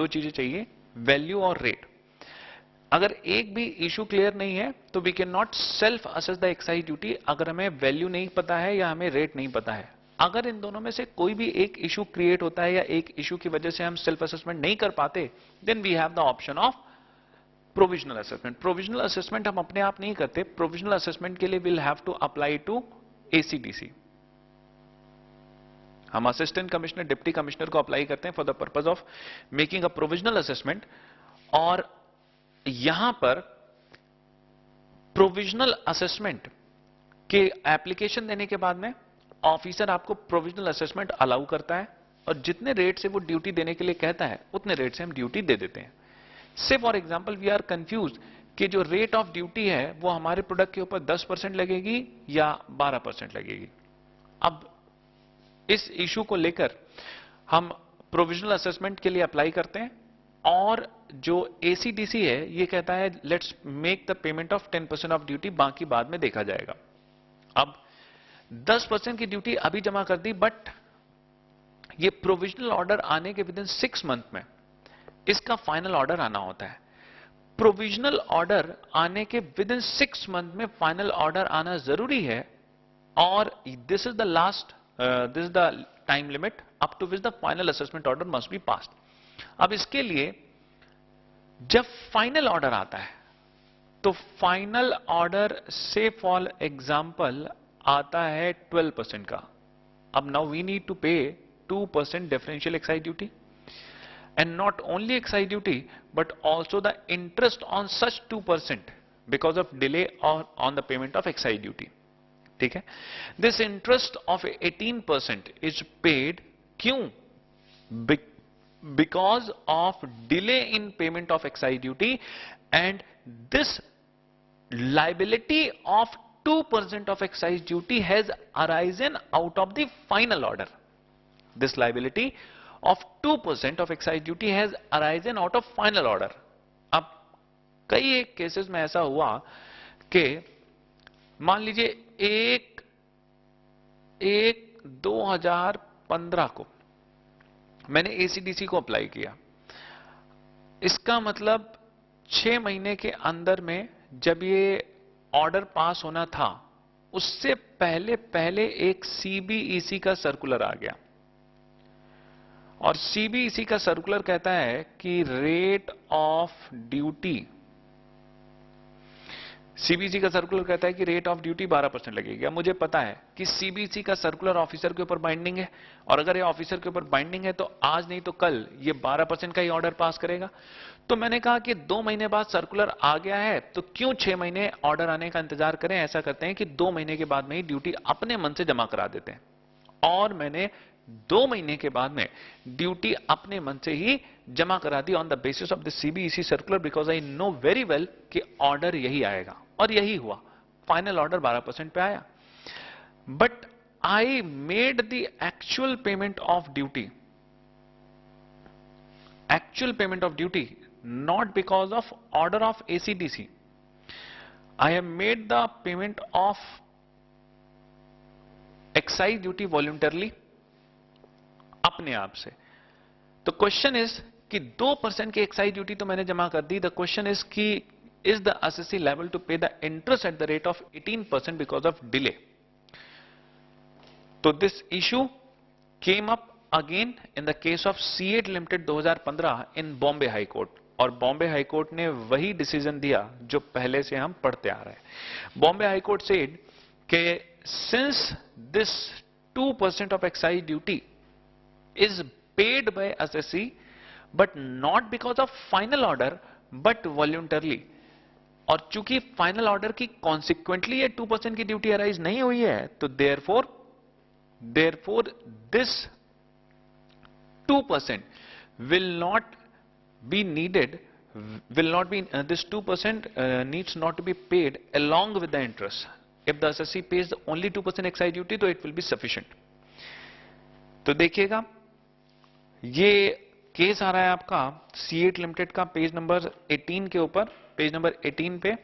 चीजें चाहिए, वैल्यू और रेट। अगर एक भी इशू क्लियर नहीं है तो we can not self assess the excise duty, अगर हमें वैल्यू नहीं पता है या हमें रेट नहीं पता है। अगर इन दोनों में से कोई भी एक इशू क्रिएट होता है या एक इशू की वजह से हम सेल्फ असेसमेंट नहीं कर पाते, then we have the option of provisional assessment. Provisional assessment हम अपने आप नहीं करते, प्रोविजनल असेसमेंट के लिए will have to apply to AC DC. हम असिस्टेंट कमिश्नर, डिप्टी कमिश्नर को अप्लाई करते हैं for the purpose of making a provisional assessment. और यहां पर प्रोविजनल असेसमेंट के एप्लीकेशन देने के बाद में ऑफिसर आपको प्रोविजनल असेसमेंट अलाउ करता है, और जितने रेट से वो ड्यूटी देने के लिए कहता है उतने रेट से हम ड्यूटी दे देते हैं। Say for example we are confuse कि जो रेट ऑफ ड्यूटी है वो हमारे प्रोडक्ट के ऊपर 10% लगेगी या 12% लगेगी। अब इस इशू को लेकर हम प्रोविजनल असेसमेंट के लिए अप्लाई करते हैं, और जो एसीडीसी है ये कहता है let's make the payment of 10% of duty, बाकी बाद में देखा जाएगा। अब 10% की ड्यूटी अभी जमा कर दी, बट ये प्रोविजनल ऑर्डर आने के विद इन 6 मंथ में इसका फाइनल ऑर्डर आना होता है। प्रोविजनल ऑर्डर आने के विद इन 6 मंथ में फाइनल ऑर्डर आना जरूरी है, और this is the last, this is the time limit up to which the final assessment order must be passed. अब इसके लिए जब फाइनल ऑर्डर आता है तो फाइनल ऑर्डर से फॉर एग्जांपल आता है 12% का। अब नाउ वी नीड टू पे 2% differential excise duty, and not only excise duty but also the interest on such 2% because of delay on the payment of excise duty. ठीक है? This interest of 18% is paid क्यों? Because of delay in payment of excise duty, and this liability of 2% of excise duty has arisen out of the final order. This liability of 2% of excise duty has arisen out of final order. अब कई एक cases में ऐसा हुआ कि मान लीजिए एक 2015 को मैंने एसीडीसी को अप्लाई किया। इसका मतलब 6 महीने के अंदर में जब ये ऑर्डर पास होना था उससे पहले एक सीबीईसी का सर्कुलर आ गया, और सीबीईसी का सर्कुलर कहता है कि रेट ऑफ ड्यूटी, सीबीईसी का सर्कुलर कहता है कि रेट ऑफ ड्यूटी 12% लगेगी। अब मुझे पता है कि सीबीईसी का सर्कुलर ऑफिसर के ऊपर बाइंडिंग है, और अगर ये ऑफिसर के ऊपर बाइंडिंग है तो आज नहीं तो कल ये 12% का ही ऑर्डर पास करेगा। तो मैंने कहा कि 2 महीने बाद सर्कुलर आ गया है तो क्यों 6 महीने ऑर्डर आने का इंतजार करें, ऐसा करते हैं कि 2 महीने के बाद में ही ड्यूटी अपने मन से जमा करा देते हैं। और मैंने 2 महीने के बाद में ड्यूटी अपने मन से ही जमा करा दी on the basis of the CBEC circular, because I know very well कि ऑर्डर यही आएगा, और यही हुआ। फाइनल ऑर्डर 12% पे आया, but I made the actual payment of duty, actual payment of duty, not because of order of ACDC. I have made the payment of excise duty voluntarily, अपने आप से। तो क्वेश्चन इज कि 2% की excise duty तो मैंने जमा कर दी। द क्वेश्चन इज कि is the assessee liable to pay the interest at the rate of 18% because of delay. तो this issue came up again in the case of C8 limited 2015 in Bombay high court, और Bombay high court ने वही decision दिया जो पहले से हम पढ़ते आ रहे हैं। बॉम्बे हाई कोर्ट सेड कि since this 2% of excise duty is paid by assessee but not because of final order but voluntarily, और चूंकि फाइनल ऑर्डर की कॉन्सिक्वेंटली ये 2% की ड्यूटी अराइज नहीं हुई है, तो therefore this 2% will not be needed will not be, this 2% needs not to be paid along with the interest. If the assessee pays only 2% excise duty, तो it will be sufficient. तो देखिएगा, ये case आ रहा है आपका C8 limited का page number 18 के ऊपर, पेज नंबर 18 पे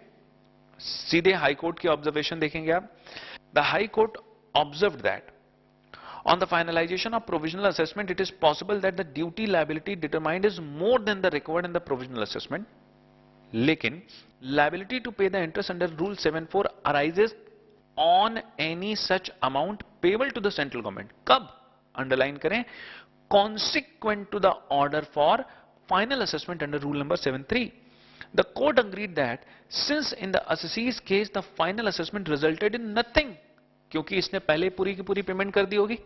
सीधे हाई कोर्ट की ऑब्जर्वेशन देखेंगे आप. The High court observed that on the finalization of provisional assessment, it is possible that the duty liability determined is more than the required in the provisional assessment. लेकिन liability to pay the interest under Rule 74 arises on any such amount payable to the central government. कब? Underline करें. Consequent to the order for final assessment under Rule number 73. The court agreed that since in the assessee's case the final assessment resulted in nothing, क्योंकि इसने पहले पूरी की पूरी payment कर दी होगी.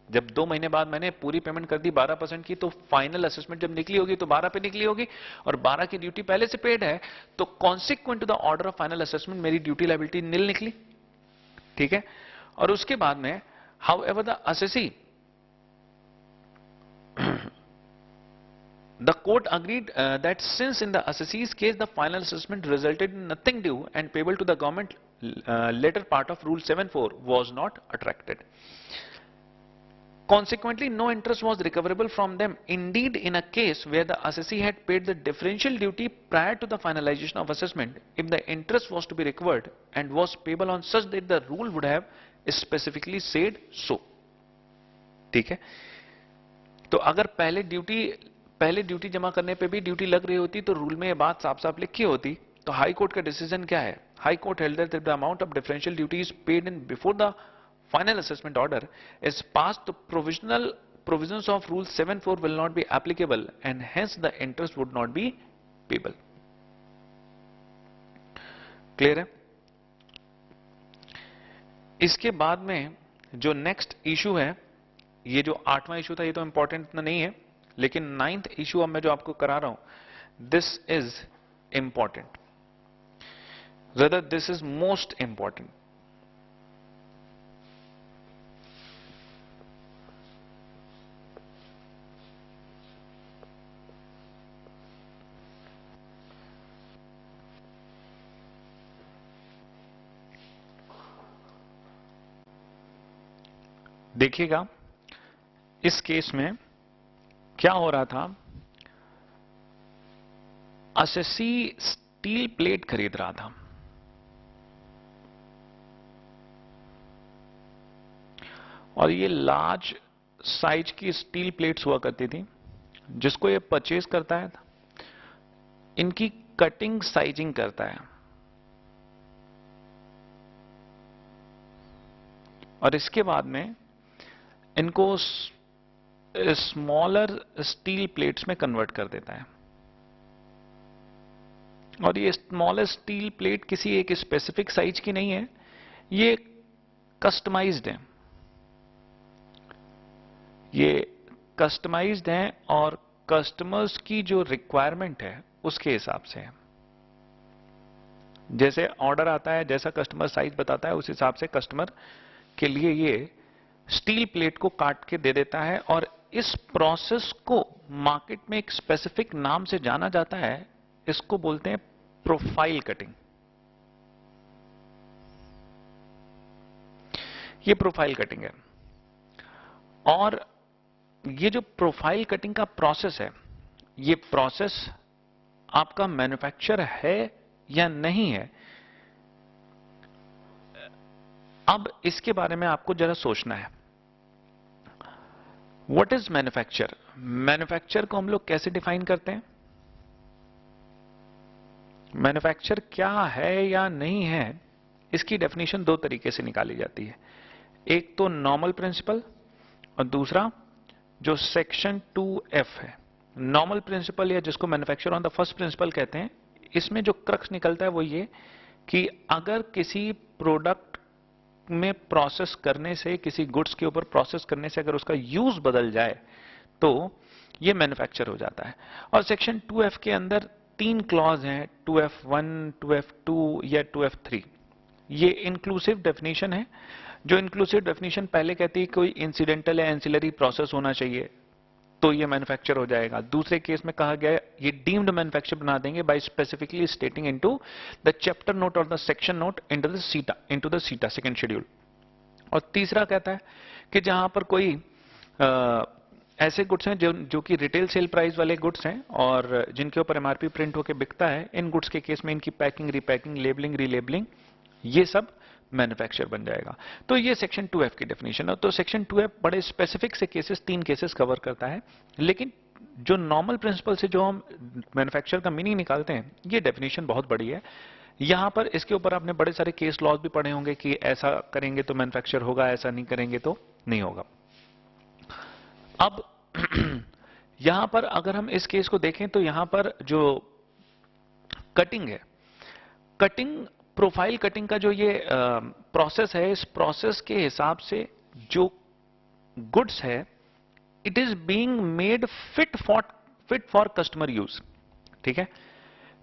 जब 2 महीने बाद मैंने पूरी पेमेंट कर दी 12% की, तो फाइनल असेसमेंट जब निकली होगी तो 12 पे निकली होगी, और 12 की ड्यूटी पहले से पेड है, तो consequent to the order of final assessment मेरी ड्यूटी लायबिलिटी निल निकली. ठीक है. और उसके बाद में however the assessee, the court agreed that since in the assessee's case the final assessment resulted in nothing due and payable to the government, later part of Rule 74 was not attracted. Consequently, no interest was recoverable from them. Indeed, in a case where the assessee had paid the differential duty prior to the finalization of assessment, if the interest was to be recovered and was payable on such date, the rule would have specifically said so. ठीक है. तो अगर पहले duty जमा करने पे भी duty लग रही होती तो रूल में ये बात साफ साफ लिखी होती. तो हाई कोर्ट का डिसीजन क्या है? High court held that the amount of differential duty is paid in before the final assessment order is passed, the provisions of Rule 74 will not be applicable and hence the interest would not be payable. Clear है? इसके बाद में जो next issue है, ये जो 8वां issue था, ये तो इंपॉर्टेंट इतना नहीं है, लेकिन 9th इशू अब मैं जो आपको करा रहा हूं, this is important, rather this is most important. देखिएगा, इस केस में क्या हो रहा था, असेसी स्टील प्लेट खरीद रहा था और ये लार्ज साइज की स्टील प्लेट्स हुआ करती थी. जिसको ये परचेज करता है, इनकी कटिंग साइजिंग करता है और इसके बाद में इनको स्मॉलर स्टील प्लेट्स में कन्वर्ट कर देता है. और ये स्मॉलर स्टील प्लेट किसी एक स्पेसिफिक साइज की नहीं है, ये कस्टमाइज्ड है. ये कस्टमाइज्ड है और कस्टमर्स की जो रिक्वायरमेंट है उसके हिसाब से है. जैसे ऑर्डर आता है, जैसा कस्टमर साइज बताता है, उस हिसाब से कस्टमर के लिए ये स्टील प्लेट को काट के दे देता है. और इस प्रोसेस को मार्केट में एक स्पेसिफिक नाम से जाना जाता है, इसको बोलते हैं प्रोफाइल कटिंग. ये प्रोफाइल कटिंग है. और ये जो प्रोफाइल कटिंग का प्रोसेस है, ये प्रोसेस आपका मैन्युफैक्चर है या नहीं है, अब इसके बारे में आपको जरा सोचना है. What is manufacture? मैन्युफैक्चर को हम लोग कैसे डिफाइन करते हैं? मैन्युफैक्चर क्या है या नहीं है, इसकी डेफिनेशन 2 तरीके से निकाली जाती है. एक तो नॉर्मल प्रिंसिपल और दूसरा जो सेक्शन 2F है. नॉर्मल प्रिंसिपल या जिसको manufacture on the first principle कहते हैं, इसमें जो क्रक्स निकलता है वो ये कि अगर किसी प्रोडक्ट में प्रोसेस करने से, किसी गुड्स के ऊपर प्रोसेस करने से अगर उसका यूज बदल जाए तो ये मैन्युफैक्चर हो जाता है. और सेक्शन 2F के अंदर 3 क्लॉज हैं, 2F1, 2F2 या 2F3. ये इंक्लूसिव डेफिनेशन है. जो इंक्लूसिव डेफिनेशन पहले कहती है कोई इंसिडेंटल या एंसिलरी प्रोसेस होना चाहिए, तो ये मैन्युफैक्चर हो जाएगा। दूसरे केस में कहा गया ये डीम्ड मैन्युफैक्चर बना देंगे by specifically stating into the chapter note और the section note into the CETA second schedule. और तीसरा कहता है कि जहां पर कोई ऐसे गुड्स हैं जो कि रिटेल सेल प्राइस वाले गुड्स हैं और जिनके ऊपर एमआरपी प्रिंट होकर बिकता है, इन गुड्स के केस में इनकी पैकिंग, रीपैकिंग, लेबलिंग, रीलेबलिंग, ये सब मैन्युफैक्चर बन जाएगा। तो ये सेक्शन 2F की डेफिनेशन है। तो सेक्शन 2F बड़े स्पेसिफिक से केसेस, 3 केसेस कवर करता है, लेकिन जो नॉर्मल प्रिंसिपल से जो हम मैन्युफैक्चर का मीनिंग निकालते हैं, ये डेफिनेशन बहुत बड़ी है। यहां पर इसके ऊपर आपने बड़े सारे केस लॉज भी पढ़े होंगे कि ऐसा करेंगे तो मैन्युफैक्चर होगा, ऐसा नहीं करेंगे तो नहीं होगा। अब यहां पर अगर हम इस केस को देखें तो यहां पर जो कटिंग है, कटिंग, प्रोफाइल कटिंग का जो ये प्रोसेस है, इस प्रोसेस के हिसाब से जो गुड्स है, it is being made fit for customer use. ठीक है,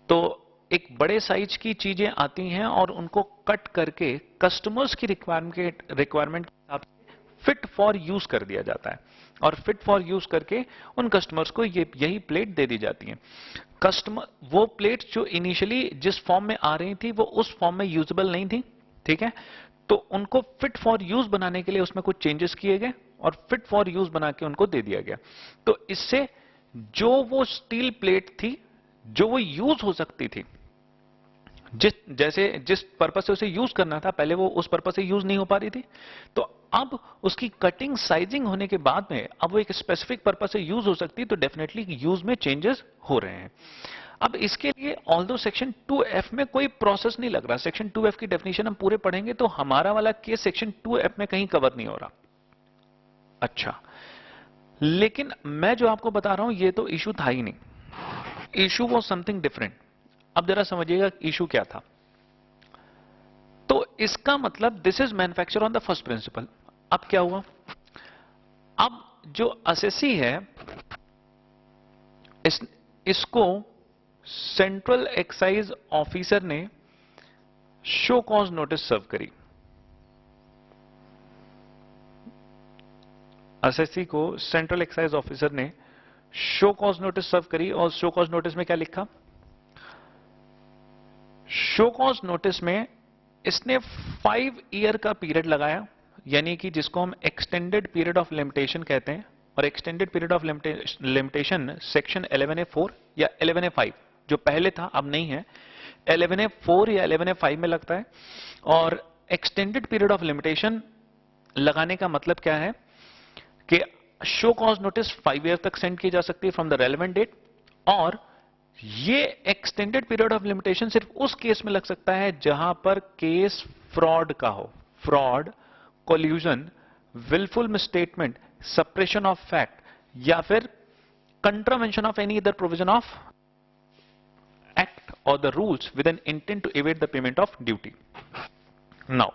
तो एक बड़े साइज की चीजें आती हैं और उनको कट करके कस्टमर्स की रिक्वायरमेंट के हिसाब से फिट फॉर यूज कर दिया जाता है और फिट फॉर यूज करके उन कस्टमर्स को यही प्लेट दे दी जाती है। कस्टमर, वो प्लेट जो इनिशियली जिस फॉर्म में आ रही थी वो उस फॉर्म में यूजेबल नहीं थी। ठीक है, तो उनको फिट फॉर यूज बनाने के लिए उसमें कुछ चेंजेस किए गए और फिट फॉर यूज बना के उनको दे दिया गया। तो इससे जो वो स्टील प्लेट थी जो वो यूज हो सकती थी, जिस पर्पज से उसे यूज करना था, पहले वो उस पर्पज से यूज नहीं हो पा रही थी, तो अब उसकी कटिंग, साइजिंग होने के बाद में अब वो एक स्पेसिफिक पर्पज से यूज हो सकती है, तो डेफिनेटली यूज में चेंजेस हो रहे हैं। अब इसके लिए ऑल्दो सेक्शन 2F में कोई प्रोसेस नहीं लग रहा, सेक्शन 2F की डेफिनेशन हम पूरे पढ़ेंगे तो हमारा वाला केस सेक्शन 2F में कहीं कवर नहीं हो रहा। अच्छा, लेकिन मैं जो आपको बता रहा हूं ये तो इशू था ही नहीं, इशू वॉज समथिंग डिफरेंट। अब जरा समझिएगा इशू क्या था। तो इसका मतलब this is manufacture on the first principle. अब क्या हुआ, अब जो असेसी है इसको सेंट्रल एक्साइज ऑफिसर ने शो कॉज नोटिस सर्व करी। असेसी को सेंट्रल एक्साइज ऑफिसर ने शो कॉज नोटिस सर्व करी और शो कॉज नोटिस में क्या लिखा, शो कॉज नोटिस में इसने 5 ईयर का पीरियड लगाया, यानी कि जिसको हम एक्सटेंडेड पीरियड ऑफ लिमिटेशन कहते हैं। और extended period of limitation section 11A4 या 11A5 जो पहले था अब नहीं है, 11A4 या 11A5 में लगता है। और एक्सटेंडेड पीरियड ऑफ लिमिटेशन लगाने का मतलब क्या है कि शो कॉज नोटिस 5 ईयर तक सेंड की जा सकती है फ्रॉम द रेलेवेंट डेट, और ये एक्सटेंडेड पीरियड ऑफ लिमिटेशन सिर्फ उस केस में लग सकता है जहां पर केस फ्रॉड का हो, fraud, collusion, wilful misstatement, suppression of fact या फिर contravention of any other provision of act और the rules with an intent to evade the payment of duty. Now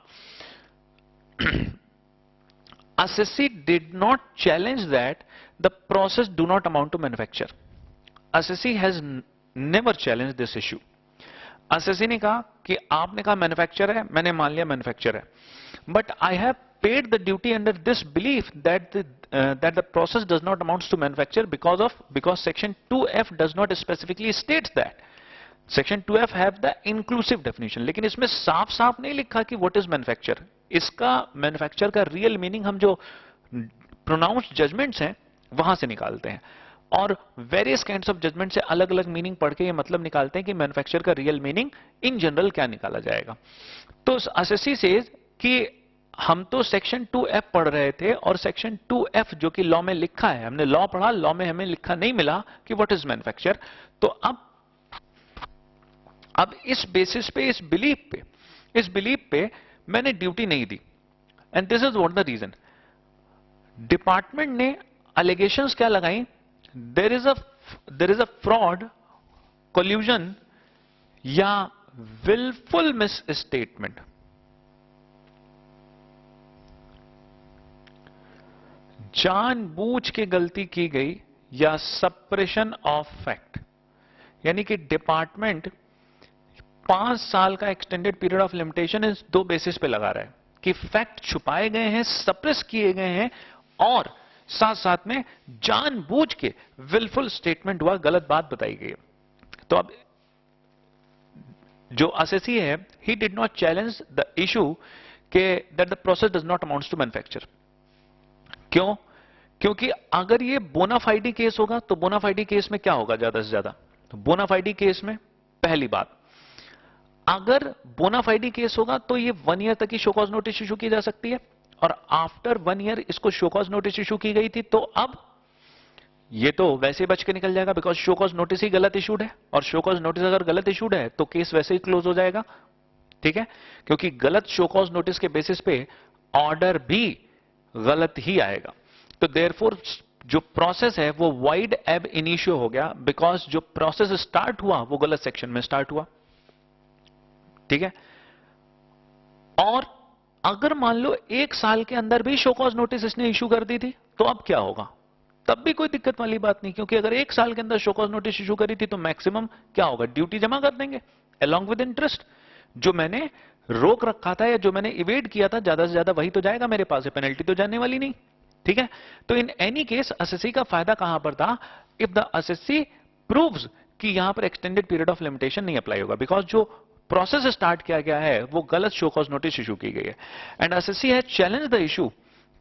assessee did not challenge that the process do not amount to manufacture. Assessee has never challenged this issue. Assessee ने कहा कि आपने कहा manufacture है, मैंने मान लिया manufacture है, but I have paid the duty under this belief that the process does not amounts to manufacture because section 2F does not specifically states that. Section 2F have the inclusive definition, लेकिन इसमें साफ साफ नहीं लिखा कि what is manufacture. इसका manufacture का real meaning हम जो प्रोनाउंस्ड जजमेंट्स हैं वहां से निकालते हैं, और वेरियस काइंड्स ऑफ जजमेंट से अलग अलग मीनिंग पढ़ के ये मतलब निकालते हैं कि मैन्युफैक्चर का रियल मीनिंग इन जनरल क्या निकाला जाएगा। तो असेसी सेज कि हम तो सेक्शन 2F पढ़ रहे थे और सेक्शन 2F जो कि लॉ में लिखा है, हमने लॉ पढ़ा, लॉ में हमें लिखा नहीं मिला कि व्हाट इज मैन्युफैक्चर। तो अब इस बेसिस पे, इस बिलीफ पे मैंने ड्यूटी नहीं दी, and this is what the reason. Department ने अलिगेशंस क्या लगाई, there is a fraud, collusion या विलफुल मिस स्टेटमेंट। जानबूझ के गलती की गई या सप्रेशन ऑफ फैक्ट, यानी कि डिपार्टमेंट 5 साल का एक्सटेंडेड पीरियड ऑफ लिमिटेशन इस 2 बेसिस पे लगा रहा है कि फैक्ट छुपाए गए हैं, सप्रेस किए गए हैं, और साथ साथ में जानबूझ के विलफुल स्टेटमेंट हुआ, गलत बात बताई गई। तो अब जो असेसी है, he did not challenge the issue के that the process does not amounts to manufacture. क्यों? क्योंकि अगर ये बोनाफाइडी केस होगा तो बोनाफाइडी केस में क्या होगा ज्यादा से ज्यादा? तो बोनाफाइडी केस में पहली बात, अगर बोनाफाइडी केस होगा तो ये 1 ईयर तक की शो कॉज नोटिस इशू की जा सकती है, और आफ्टर 1 ईयर इसको शो कॉज नोटिस इशू की गई थी, तो अब ये तो वैसे बच के निकल जाएगा, बिकॉज शो कॉज नोटिस ही गलत इशूड है, और शो कॉज नोटिस अगर गलत इशूड है तो केस वैसे ही क्लोज हो जाएगा। ठीक है, क्योंकि गलत शो कॉज नोटिस के बेसिस पे ऑर्डर भी गलत ही आएगा। तो देयरफॉर जो प्रोसेस है वो वाइड एब इनिशियो हो गया, बिकॉज जो प्रोसेस स्टार्ट हुआ वो गलत सेक्शन में स्टार्ट हुआ। ठीक है, और अगर मान लो 1 साल के अंदर भी शो कॉज नोटिस इसने इशू कर दी थी, तो अब क्या होगा? तब भी कोई दिक्कत वाली बात नहीं, क्योंकि अगर 1 साल के अंदर शो कॉज नोटिस इशू करी थी तो मैक्सिमम क्या होगा? ड्यूटी जमा कर देंगे अलॉन्ग विद इंटरेस्ट। जो मैंने रोक रखा था या जो मैंने इवेड किया था, ज्यादा से ज्यादा वही तो जाएगा मेरे पास, पेनल्टी तो जाने वाली नहीं। ठीक है, तो इन एनी केस असेसी का फायदा कहां पर था? इफ द असेसी प्रूव्स कि यहां पर एक्सटेंडेड पीरियड ऑफ लिमिटेशन नहीं अप्लाई होगा, बिकॉज जो प्रोसेस स्टार्ट किया गया है वो गलत शो कॉज नोटिस इशू की गई है। And assessee has challenge the issue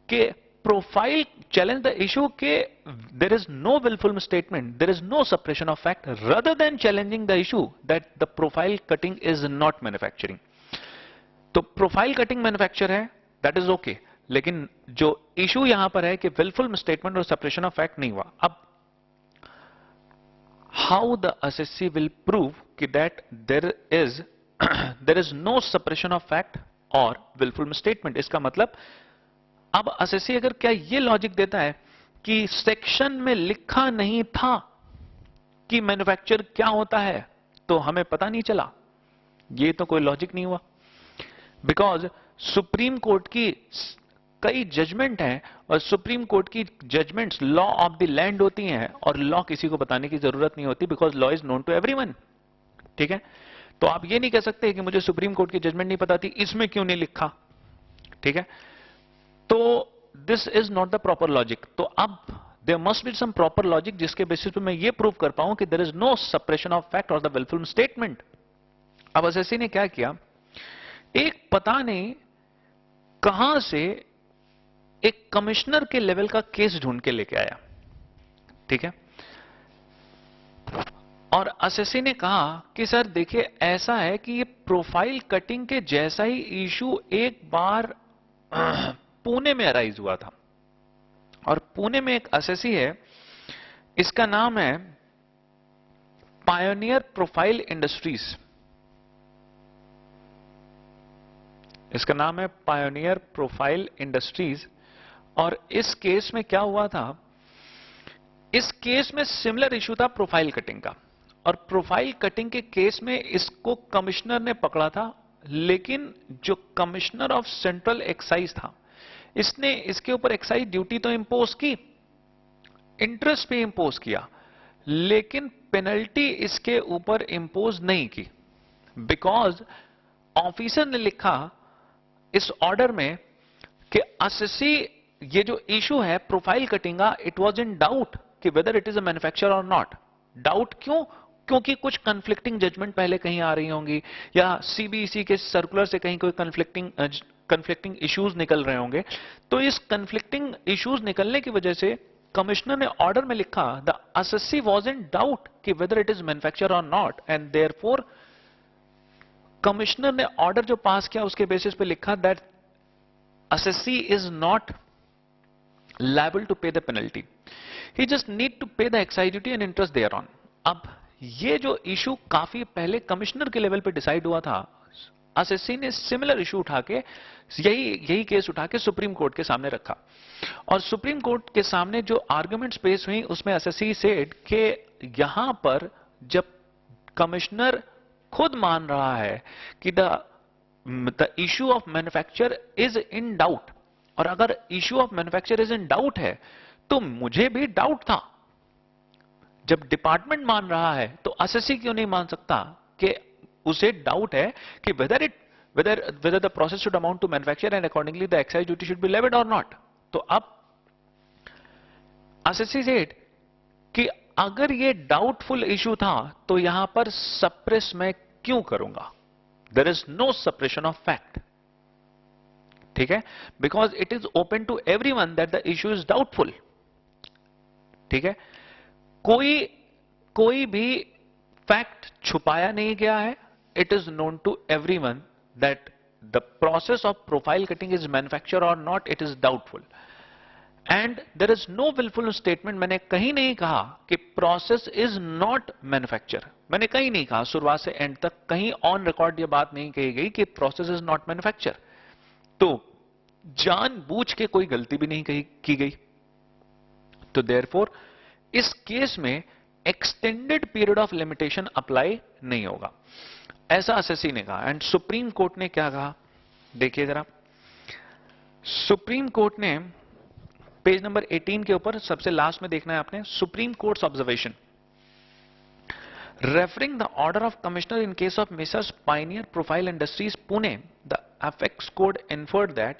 के प्रोफाइल, चैलेंज द इशू के there is no wilful statement, there is no suppression of fact, rather than challenging the issue that the profile cutting is not manufacturing. तो profile cutting manufacture है, that is okay, लेकिन जो issue यहां पर है कि wilful statement और suppression of fact नहीं हुआ। अब how the assessee will prove कि that there is no suppression of fact और विलफुल स्टेटमेंट? इसका मतलब अब असेसी अगर क्या ये लॉजिक देता है कि सेक्शन में लिखा नहीं था कि मैन्युफैक्चर क्या होता है तो हमें पता नहीं चला, ये तो कोई लॉजिक नहीं हुआ। बिकॉज सुप्रीम कोर्ट की कई जजमेंट हैं, और सुप्रीम कोर्ट की judgements law of the land होती हैं, और लॉ किसी को बताने की जरूरत नहीं होती, because law is known to everyone. ठीक है, तो आप ये नहीं कह सकते कि मुझे सुप्रीम कोर्ट की जजमेंट नहीं पता थी, इसमें क्यों नहीं लिखा। ठीक है, तो this is not the proper logic. तो अब there must be some proper logic जिसके बेसिस पे मैं ये प्रूव कर पाऊं कि there is no suppression of fact और द विलफुल स्टेटमेंट। अब असेसी ने क्या किया, एक पता नहीं कहां से एक कमिश्नर के लेवल का केस ढूंढ के लेके आया। ठीक है, और असेसी ने कहा कि सर देखिए ऐसा है कि ये प्रोफाइल कटिंग के जैसा ही इशू एक बार पुणे में अराइज हुआ था, और पुणे में एक असेसी है, इसका नाम है पायोनियर प्रोफाइल इंडस्ट्रीज। इसका नाम है पायोनियर प्रोफाइल इंडस्ट्रीज। और इस केस में क्या हुआ था, इस केस में सिमिलर इशू था प्रोफाइल कटिंग का, और प्रोफाइल कटिंग के केस में इसको कमिश्नर ने पकड़ा था, लेकिन जो कमिश्नर ऑफ सेंट्रल एक्साइज था, इसने इसके ऊपर एक्साइज ड्यूटी तो इंपोज की, इंटरेस्ट भी इंपोज किया, लेकिन पेनल्टी इसके ऊपर इंपोज नहीं की, बिकॉज ऑफिसर ने लिखा इस ऑर्डर में कि असेसी ये जो इशू है प्रोफाइल कटिंग का, इट वाज इन डाउट कि whether it is a manufacture और नॉट। डाउट क्यों? क्योंकि कुछ कंफ्लिक्टिंग जजमेंट पहले कहीं आ रही होंगी, या सीबीईसी के सर्कुलर से कहीं कोई कंफ्लिक्टिंग इश्यूज निकल रहे होंगे। तो इस कंफ्लिक्टिंग इश्यूज निकलने की वजह से कमिश्नर ने ऑर्डर में लिखा the assessee was in doubt कि वेदर इट इज मैन्युफैक्चर और नॉट, एंड देयरफॉर कमिश्नर ने ऑर्डर जो पास किया उसके बेसिस पे लिखा that assessee is not liable to pay the penalty, he just need to pay the excise duty and interest thereon। अब ये जो इशू काफी पहले कमिश्नर के लेवल पे डिसाइड हुआ था, असेसी ने सिमिलर इशू उठा के यही केस उठा के सुप्रीम कोर्ट के सामने रखा, और सुप्रीम कोर्ट के सामने जो आर्गुमेंट्स पेश हुई उसमें असेसी सेड कि यहां पर जब कमिश्नर खुद मान रहा है कि the issue of manufacture is in doubt, और अगर issue of manufacture is in doubt है तो मुझे भी डाउट था। जब डिपार्टमेंट मान रहा है तो असेसी क्यों नहीं मान सकता कि उसे डाउट है कि whether the process should amount to manufacture and accordingly the excise duty should be levied or not। तो अब असेसी सेड कि अगर ये डाउटफुल इशू था तो यहां पर सप्रेस मैं क्यों करूंगा? There is no suppression of fact, ठीक है, because it is open to everyone that the issue is doubtful, ठीक है। कोई कोई भी फैक्ट छुपाया नहीं गया है। It is known to everyone that the process of profile cutting is manufacture और not, it is doubtful and there is no wilful statement. मैंने कहीं नहीं कहा कि प्रोसेस इज नॉट मैन्युफैक्चर, मैंने कहीं नहीं कहा, शुरुआत से एंड तक कहीं ऑन रिकॉर्ड ये बात नहीं कही गई कि प्रोसेस इज नॉट मैन्युफैक्चर। तो जानबूझ के कोई गलती भी नहीं की गई। तो देयरफॉर इस केस में extended period of limitation apply नहीं होगा, ऐसा एसएससी ने कहा। एंड सुप्रीम कोर्ट ने क्या कहा, देखिए जरा। सुप्रीम कोर्ट ने पेज नंबर 18 के ऊपर सबसे लास्ट में देखना है आपने, supreme courts observation referring the order of commissioner in case of Messrs Pioneer Profile Industries Pune, the apex code inferred that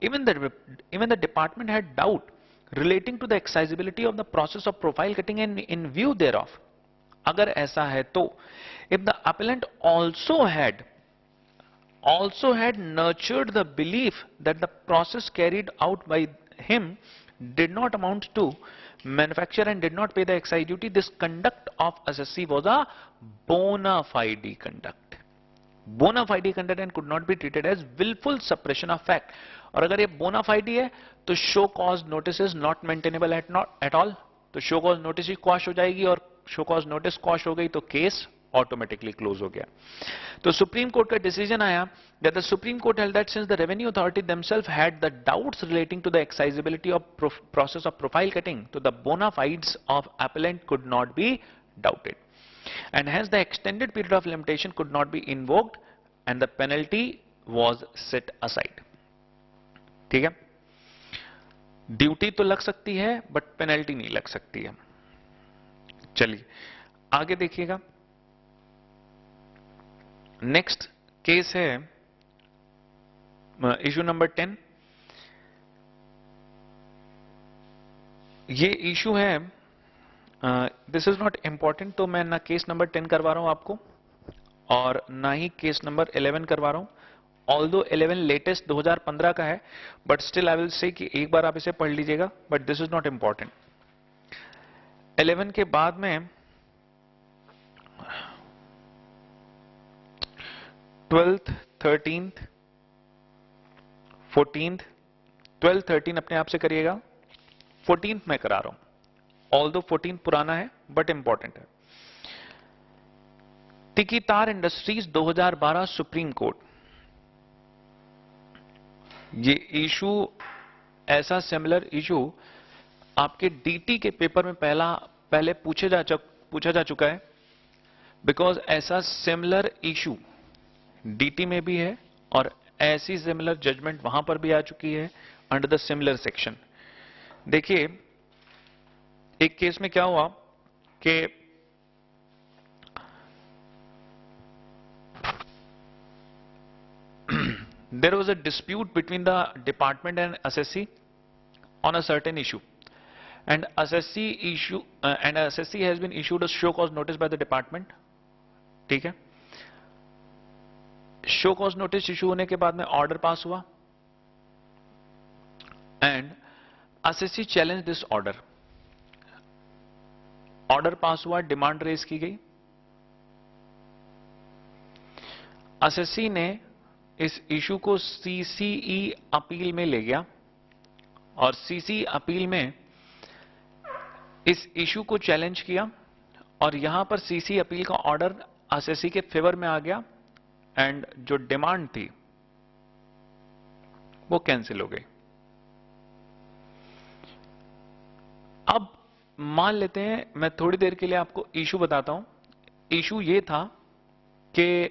even the department had doubt relating to the accessibility of the process of profile cutting and in view thereof, अगर ऐसा है तो if the appellant also had nurtured the belief that the process carried out by him did not amount to manufacture and did not pay the excise duty, this conduct of assessee was a bona fide conduct. Bona fide conduct and could not be treated as willful suppression of fact. और अगर ये bona fide है तो show cause notice is not maintainable at all. तो show cause notice ही quash हो जाएगी और show cause notice quash हो गई तो केस ऑटोमेटिकली क्लोज हो गया। तो सुप्रीम कोर्ट का डिसीजन आया that the Supreme Court held that since the revenue authority themselves had the doubts relating to the excisability of process of profile cutting, so the bona fides of appellant could not be doubted, and hence the extended period of limitation could not be invoked, and the penalty was set aside. ठीक है, duty तो लग सकती है but penalty नहीं लग सकती है। चलिए आगे देखिएगा, नेक्स्ट केस है इशू नंबर 10। ये इशू है, दिस इज नॉट इंपॉर्टेंट, तो मैं ना केस नंबर 10 करवा रहा हूं आपको और ना ही केस नंबर 11 करवा रहा हूं। ऑल्दो 11 लेटेस्ट 2015 का है, but still I will say कि एक बार आप इसे पढ़ लीजिएगा, but this is not important. 11 के बाद में 12th, 13th, 14th, 12th, 13 अपने आप से करिएगा, 14th मैं करा रहा हूं, ऑल्दो 14th पुराना है बट इंपॉर्टेंट है। तिकीतार इंडस्ट्रीज 2012 सुप्रीम कोर्ट, ये इशू ऐसा सिमिलर इशू आपके डीटी के पेपर में पहले पूछा जा चुका है, बिकॉज ऐसा सिमिलर इशू डीटी में भी है और ऐसी सिमिलर जजमेंट वहां पर भी आ चुकी है अंडर द सिमिलर सेक्शन। देखिए एक केस में क्या हुआ कि there was a dispute between the department and assessee on a certain issue, and assessee has been issued a show cause notice by the department, ठीक है। शो कॉज नोटिस इशू होने के बाद में ऑर्डर पास हुआ and assessee challenge this order, order pass हुआ, demand raise की गई, असेसी ने इस इशू को सीसीई अपील में ले गया और सीसीई अपील में इस इशू को चैलेंज किया और यहां पर सीसीई अपील का ऑर्डर असेसी के फेवर में आ गया एंड जो डिमांड थी वो कैंसिल हो गई। अब मान लेते हैं, मैं थोड़ी देर के लिए आपको इशू बताता हूं। इशू ये था कि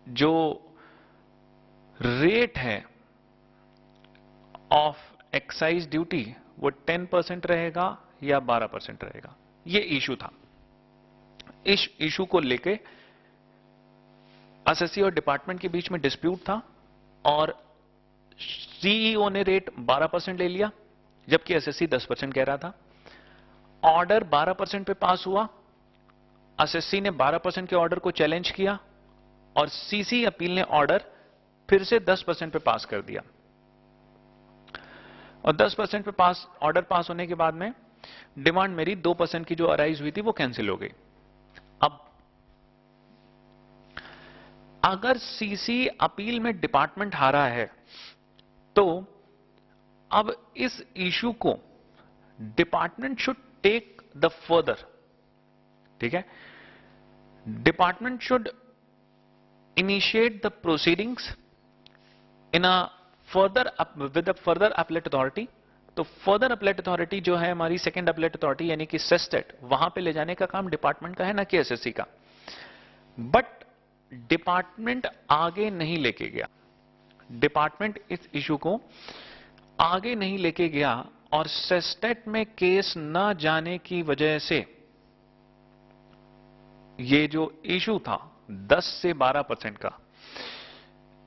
जो रेट है ऑफ एक्साइज ड्यूटी वो 10% रहेगा या 12% रहेगा, ये इशू था। इस इशू को लेके एसएससी और डिपार्टमेंट के बीच में डिस्प्यूट था और सीईओ ने रेट 12% ले लिया जबकि एसएससी 10% कह रहा था। ऑर्डर 12% पे पास हुआ, एसएससी ने 12% के ऑर्डर को चैलेंज किया और सीसी अपील ने ऑर्डर फिर से 10% पे पास कर दिया। और 10% पे ऑर्डर पास होने के बाद में डिमांड मेरी 2% की जो अराइज हुई थी वो कैंसिल हो गई। अब अगर सीसी अपील में डिपार्टमेंट हारा है तो अब इस इशू को department should take the further, ठीक है, department should initiate the proceedings in a further with a further appellate authority. तो फर्दर अपीलेट अथॉरिटी जो है हमारी सेकंड अपीलेट अथॉरिटी यानी कि सेस्टेट, वहां पे ले जाने का काम डिपार्टमेंट का है, ना कि एसएससी का। बट डिपार्टमेंट आगे नहीं लेके गया, डिपार्टमेंट इस इशू को आगे नहीं लेके गया और सेस्टेट में केस न जाने की वजह से ये जो इशू था 10 से 12% का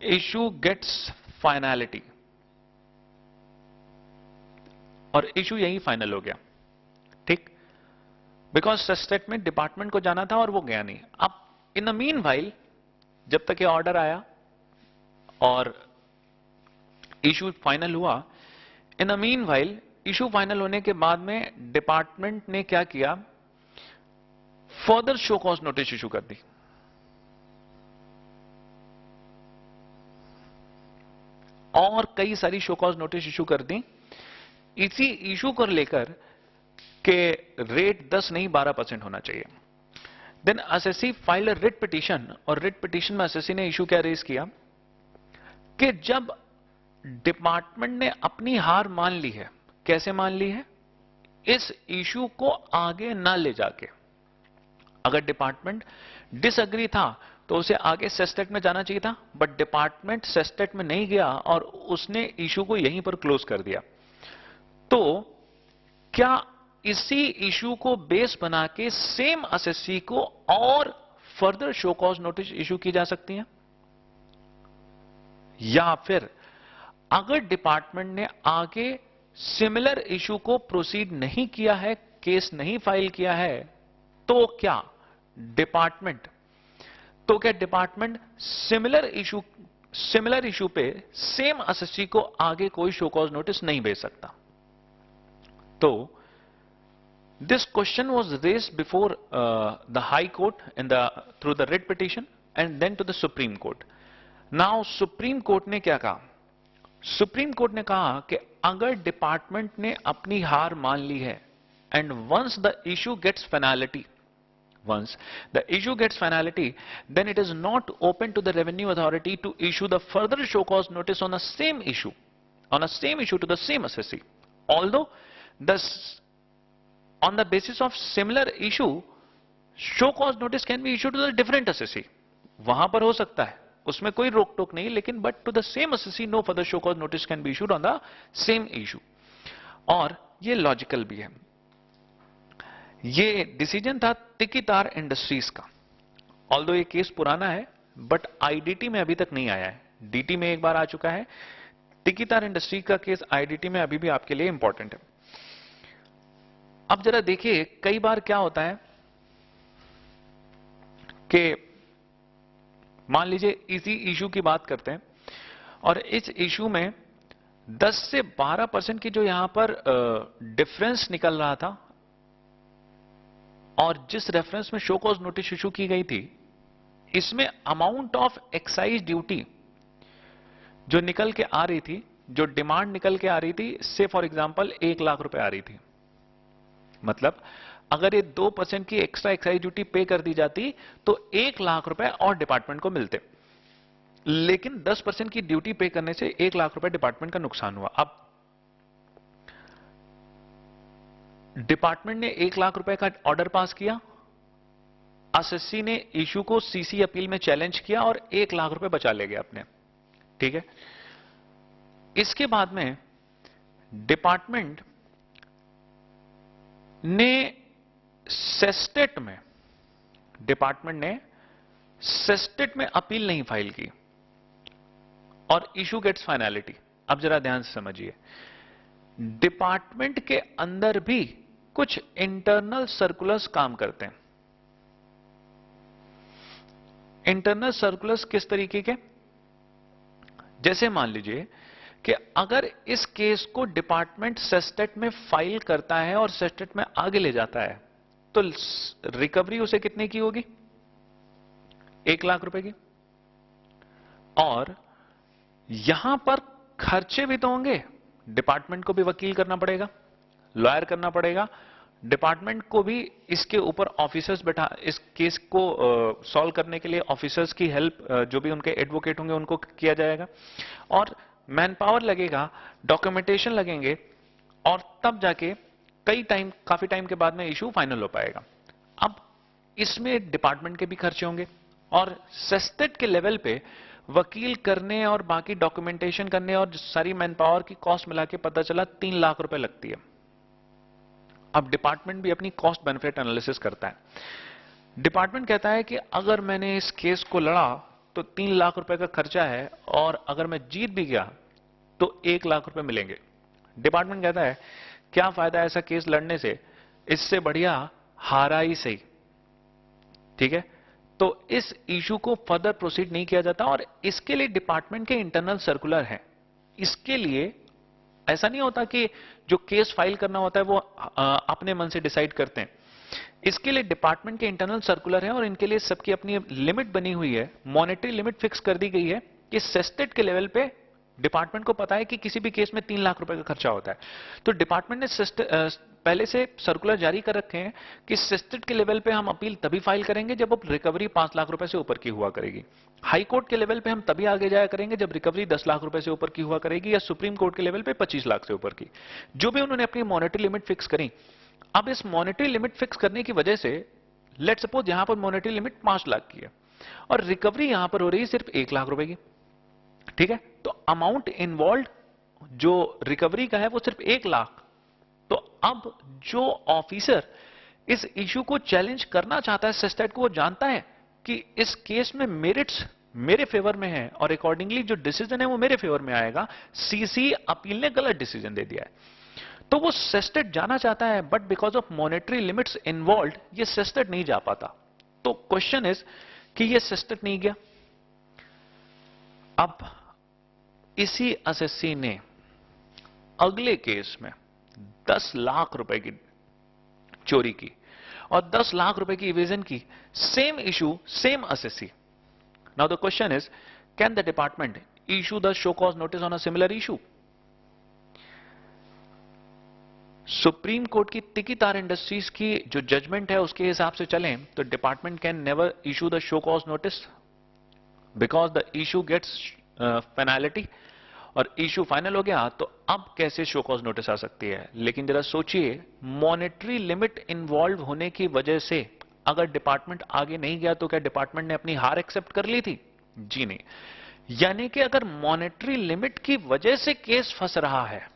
इशू गेट्स फाइनलिटी और इशू यही फाइनल हो गया, ठीक, बिकॉज सेस्टेट में डिपार्टमेंट को जाना था और वो गया नहीं। अब इन द मीन वाइल जब तक ये ऑर्डर आया और इशू फाइनल हुआ, in the mean while issue final होने के बाद में डिपार्टमेंट ने क्या किया, further show cause notice issue कर दी। और कई सारी शो कॉज नोटिस इशू कर दी इसी इशू को लेकर के रेट 10 नहीं 12% होना चाहिए। Then SSC file a writ petition और रिट पिटीशन में एसएससी ने इशू क्या रेज किया कि जब डिपार्टमेंट ने अपनी हार मान ली है, कैसे मान ली है, इस इशू को आगे ना ले जाके, अगर डिपार्टमेंट डिसएग्री था तो उसे आगे सेस्टेट में जाना चाहिए था, बट डिपार्टमेंट सेस्टेट में नहीं गया और उसने इशू को यहीं पर क्लोज कर दिया। तो क्या इसी इशू को बेस बना के सेम एसएससी को और further show cause notice issue की जा सकती है, या फिर अगर डिपार्टमेंट ने आगे सिमिलर इशू को प्रोसीड नहीं किया है, केस नहीं फाइल किया है, तो क्या डिपार्टमेंट सिमिलर इशू पे सेम एसएससी को आगे कोई शो कॉज नोटिस नहीं भेज सकता। तो this question was raised before the High Court through the writ petition and then to the Supreme Court. Now Supreme Court ने क्या कहा? Supreme Court ने कहा कि अगर डिपार्टमेंट ने अपनी हार मान ली है and once the issue gets finality, then it is not open to the Revenue Authority to issue the further show cause notice on the same issue to the same assessee. Although on the basis of similar issue, show cause notice can be issued to the different assessee. वहां पर हो सकता है, उसमें कोई रोक टोक नहीं, लेकिन but to the same assessee no further show cause notice can be issued on the same issue. और ये लॉजिकल भी है। ये डिसीजन था टिकितार इंडस्ट्रीज का। ऑल्दो ये केस पुराना है बट आईडीटी में अभी तक नहीं आया है, डीटी में एक बार आ चुका है। टिकितार इंडस्ट्री का केस आईडीटी में अभी भी आपके लिए इंपॉर्टेंट है। अब जरा देखिए, कई बार क्या होता है कि मान लीजिए इसी इशू की बात करते हैं और इस इशू में 10 से 12% की जो यहां पर डिफरेंस निकल रहा था और जिस रेफरेंस में शो कॉज नोटिस इशू की गई थी, इसमें अमाउंट ऑफ एक्साइज ड्यूटी जो निकल के आ रही थी, जो डिमांड निकल के आ रही थी, से फॉर एग्जांपल 1 लाख रुपए आ रही थी। मतलब अगर ये 2% की एक्स्ट्रा एक्साइज ड्यूटी पे कर दी जाती तो 1 लाख रुपए और डिपार्टमेंट को मिलते, लेकिन 10% की ड्यूटी पे करने से 1 लाख रुपए डिपार्टमेंट का नुकसान हुआ। अब डिपार्टमेंट ने 1 लाख रुपए का ऑर्डर पास किया, एसएससी ने इशू को सीसी अपील में चैलेंज किया और 1 लाख रुपए बचा ले गया अपने, ठीक है। इसके बाद में डिपार्टमेंट ने सेस्टेट में अपील नहीं फाइल की और इशू गेट्स फाइनलिटी। अब जरा ध्यान से समझिए, डिपार्टमेंट के अंदर भी कुछ इंटरनल सर्कुलर्स काम करते हैं। इंटरनल सर्कुलर्स किस तरीके के? जैसे मान लीजिए कि अगर इस केस को डिपार्टमेंट सेस्टेट में फाइल करता है और सेस्टेट में आगे ले जाता है, तो रिकवरी उसे कितने की होगी? 1,00,000 रुपए की। और यहां पर खर्चे भी तो होंगे, डिपार्टमेंट को भी वकील करना पड़ेगा, लॉयर करना पड़ेगा, डिपार्टमेंट को भी इसके ऊपर ऑफिसर्स बैठा, इस केस को सॉल्व करने के लिए ऑफिसर्स की हेल्प, जो भी उनके एडवोकेट होंगे उनको किया जाएगा, और मैन पावर लगेगा, डॉक्यूमेंटेशन लगेंगे, और तब जाके काफी टाइम के बाद में इशू फाइनल हो पाएगा। अब इसमें डिपार्टमेंट के भी खर्चे होंगे, और सेस्टेट के लेवल पे वकील करने और बाकी डॉक्यूमेंटेशन करने और सारी मैन पावर की कॉस्ट मिला के पता चला 3,00,000 रुपए लगती है। अब डिपार्टमेंट भी अपनी कॉस्ट बेनिफिट एनालिसिस करता है। डिपार्टमेंट कहता है कि अगर मैंने इस केस को लड़ा तो 3,00,000 रुपए का खर्चा है, और अगर मैं जीत भी गया तो 1,00,000 रुपए मिलेंगे। डिपार्टमेंट कहता है क्या फायदा ऐसा केस लड़ने से, इससे बढ़िया हारा ही सही। ठीक है, तो इस इशू को फर्दर प्रोसीड नहीं किया जाता, और इसके लिए डिपार्टमेंट के इंटरनल सर्कुलर है। इसके लिए ऐसा नहीं होता कि जो केस फाइल करना होता है वो अपने मन से डिसाइड करते हैं। इसके लिए डिपार्टमेंट के इंटरनल सर्कुलर है, और इनके लिए सबकी अपनी लिमिट बनी हुई है, मॉनेटरी लिमिट फिक्स कर दी गई है कि सेस्टेट के लेवल पे डिपार्टमेंट को पता है कि किसी भी केस में 3,00,000 रुपए का खर्चा होता है। तो डिपार्टमेंट ने पहले से सर्कुलर जारी कर रखे हैं कि सेस्टेट के लेवल पे हम अपील तभी फाइल करेंगे जब रिकवरी 5,00,000 रुपए से ऊपर की हुआ करेगी। हाई कोर्ट के लेवल पे हम तभी आगे जाया करेंगे जब रिकवरी 10,00,000 रुपए से ऊपर की हुआ करेगी, या सुप्रीम कोर्ट के लेवल पे 25,00,000 से ऊपर की। जो भी उन्होंने अपनी मॉनेटरी लिमिट फिक्स करी। अब इस मॉनेटरी लिमिट फिक्स करने की वजह से लेट सपोज यहां पर मॉनेटरी लिमिट 5,00,000 की है, और रिकवरी यहां पर हो रही है सिर्फ 1,00,000 रुपए की। ठीक है, तो अमाउंट इन्वॉल्व जो रिकवरी का है वो सिर्फ 1,00,000। तो अब जो ऑफिसर इस इशू को चैलेंज करना चाहता है सेस्टेट को, वो जानता है कि इस केस में मेरिट्स मेरे फेवर में है, और अकॉर्डिंगली जो डिसीजन है वो मेरे फेवर में आएगा। सीसी अपील ने गलत डिसीजन दे दिया है, तो वो सेस्टेट जाना चाहता है, but because of monetary limits involve ये सेस्टेट नहीं जा पाता। तो क्वेश्चन इज कि ये सेस्टेट नहीं गया। अब इसी एसएससी ने अगले केस में 10,00,000 रुपए की चोरी की और 10,00,000 रुपए की इवेजन की, same issue same SSC. Now the question is, can the department issue the show cause notice on a similar issue? Supreme court की टिकीतार इंडस्ट्रीज की जो जजमेंट है उसके हिसाब से चलें तो department can never issue the show cause notice, because the issue gets penalty, और इशू फाइनल हो गया तो अब कैसे शो कॉज नोटिस आ सकती है? लेकिन जरा सोचिए, मॉनेटरी लिमिट इन्वॉल्व होने की वजह से अगर डिपार्टमेंट आगे नहीं गया तो क्या डिपार्टमेंट ने अपनी हार एक्सेप्ट कर ली थी? जी नहीं। यानी कि अगर मॉनेटरी लिमिट की वजह से केस फंस रहा है,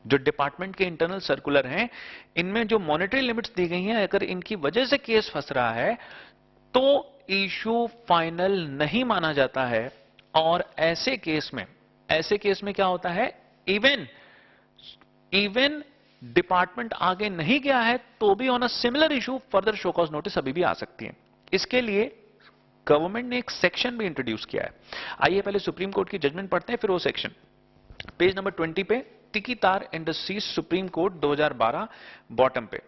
जो डिपार्टमेंट के इंटरनल सर्कुलर हैं इनमें जो मॉनेटरी लिमिट्स दी गई हैं, अगर इनकी वजह से केस फंस रहा है तो इशू फाइनल नहीं माना जाता है। और ऐसे केस में क्या होता है, इवन डिपार्टमेंट आगे नहीं गया है तो भी on a similar issue further show cause notice अभी भी आ सकती है। इसके लिए गवर्नमेंट ने एक सेक्शन भी इंट्रोड्यूस किया है। आइए पहले सुप्रीम कोर्ट की जजमेंट पढ़ते हैं, फिर वो सेक्शन। पेज नंबर 20 पे Tikitar industries supreme court 2012, bottom पे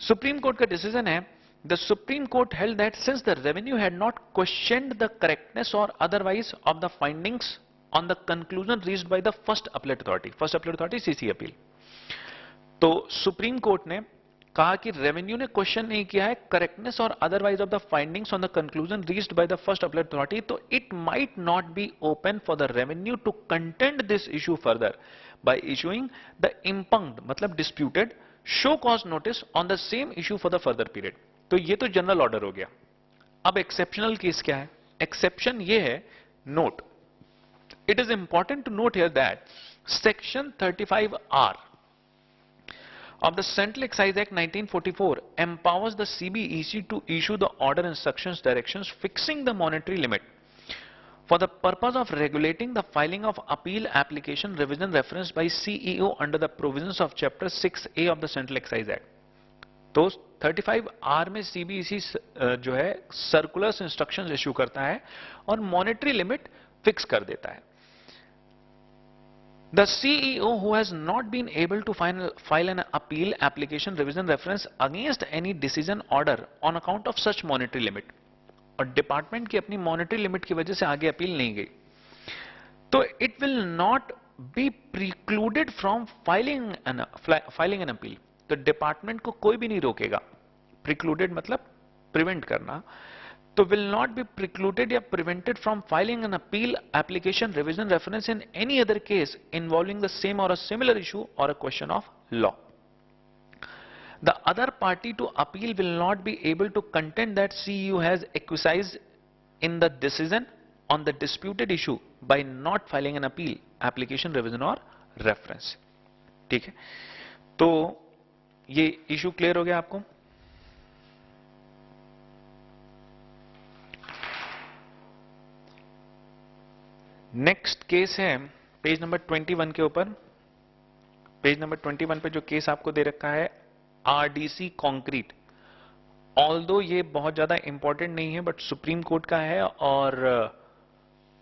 सुप्रीम कोर्ट का डिसीजन है, the supreme court held that since the revenue had not questioned the correctness और otherwise of the findings on the conclusion reached by the first appellate authority CC appeal. तो supreme court ने कहा कि revenue ने question नहीं किया है correctness और otherwise of the findings on the conclusion reached by the first appellate authority, तो it might not be open for the revenue to contend this issue further by issuing the impugned मतलब disputed show cause notice on the same issue for the further period। तो ये तो general order हो गया। अब exceptional case क्या है? Exception ये है, note, it is important to note here that section 35R of the Central Excise Act 1944 empowers the CBEC to issue the order, instructions, directions fixing the monetary limit for the purpose of regulating the filing of appeal application revision referenced by CEO under the provisions of chapter 6A of the Central Excise Act. तो 35R में CBEC जो है circulars instructions issue करता है और monetary limit fix कर देता है. The CEO who has not been able to file an appeal application revision reference against any decision order on account of such monetary limit, और department की अपनी monetary limit की वजह से आगे अपील नहीं गई, तो it will not be precluded from filing an appeal. तो डिपार्टमेंट को कोई भी नहीं रोकेगा. प्रिक्लूडेड मतलब प्रिवेंट करना. तो विल नॉट बी प्रिक्लूडेड या prevented from filing an appeal application revision reference in any other case involving the same और अ सिमिलर इशू और a question of law. The other party to appeal will not be able to contend that CEU has acquiesced in the decision on the disputed issue by not filing an appeal, application, revision or reference. ठीक है, तो ये issue clear हो गया आपको. Next case है page number 21 के ऊपर. पेज नंबर 21 पे जो केस आपको दे रखा है आरडीसी कंक्रीट. ऑल्दो ये बहुत ज्यादा इंपॉर्टेंट नहीं है बट सुप्रीम कोर्ट का है और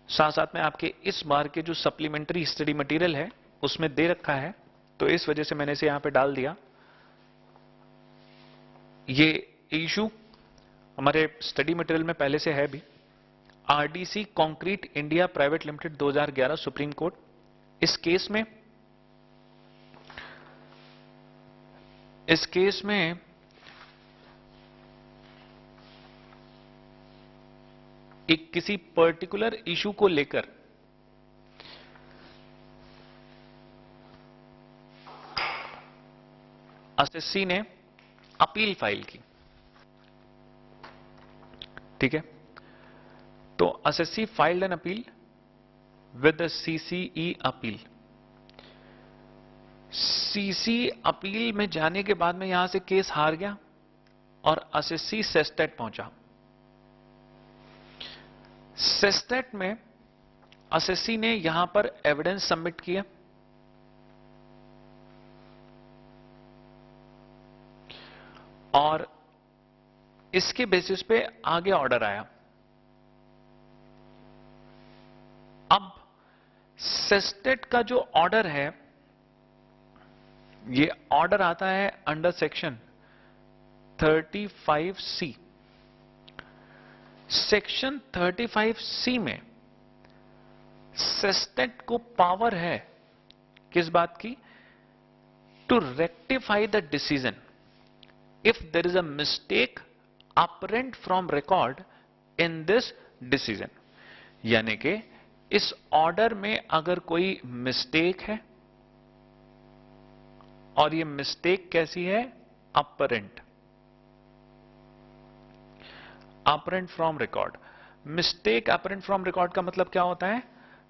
साथ साथ में आपके इस बार के जो सप्लीमेंट्री स्टडी मटेरियल है उसमें दे रखा है, तो इस वजह से मैंने इसे यहां पे डाल दिया. ये इशू हमारे स्टडी मटेरियल में पहले से है भी. RDC concrete India private limited 2011 supreme court. इस केस में एक किसी पर्टिकुलर इशू को लेकर एसएससी ने अपील फाइल की. ठीक है, तो SSC filed an appeal with the CCE appeal. CC appeal में जाने के बाद में यहां से केस हार गया और एसएससी सेस्टेट पहुंचा. सेस्टेट में एसएससी ने यहां पर एविडेंस सबमिट किया और इसके बेसिस पे आगे ऑर्डर आया. अब सेस्टेट का जो ऑर्डर है ये ऑर्डर आता है under section 35C. Section 35C में सेस्टेट को पावर है किस बात की? To rectify the decision if there is a mistake apparent from record in this decision. यानी कि इस ऑर्डर में अगर कोई मिस्टेक है और ये मिस्टेक कैसी है? Apparent. Apparent from record. Mistake apparent from record का मतलब क्या होता है?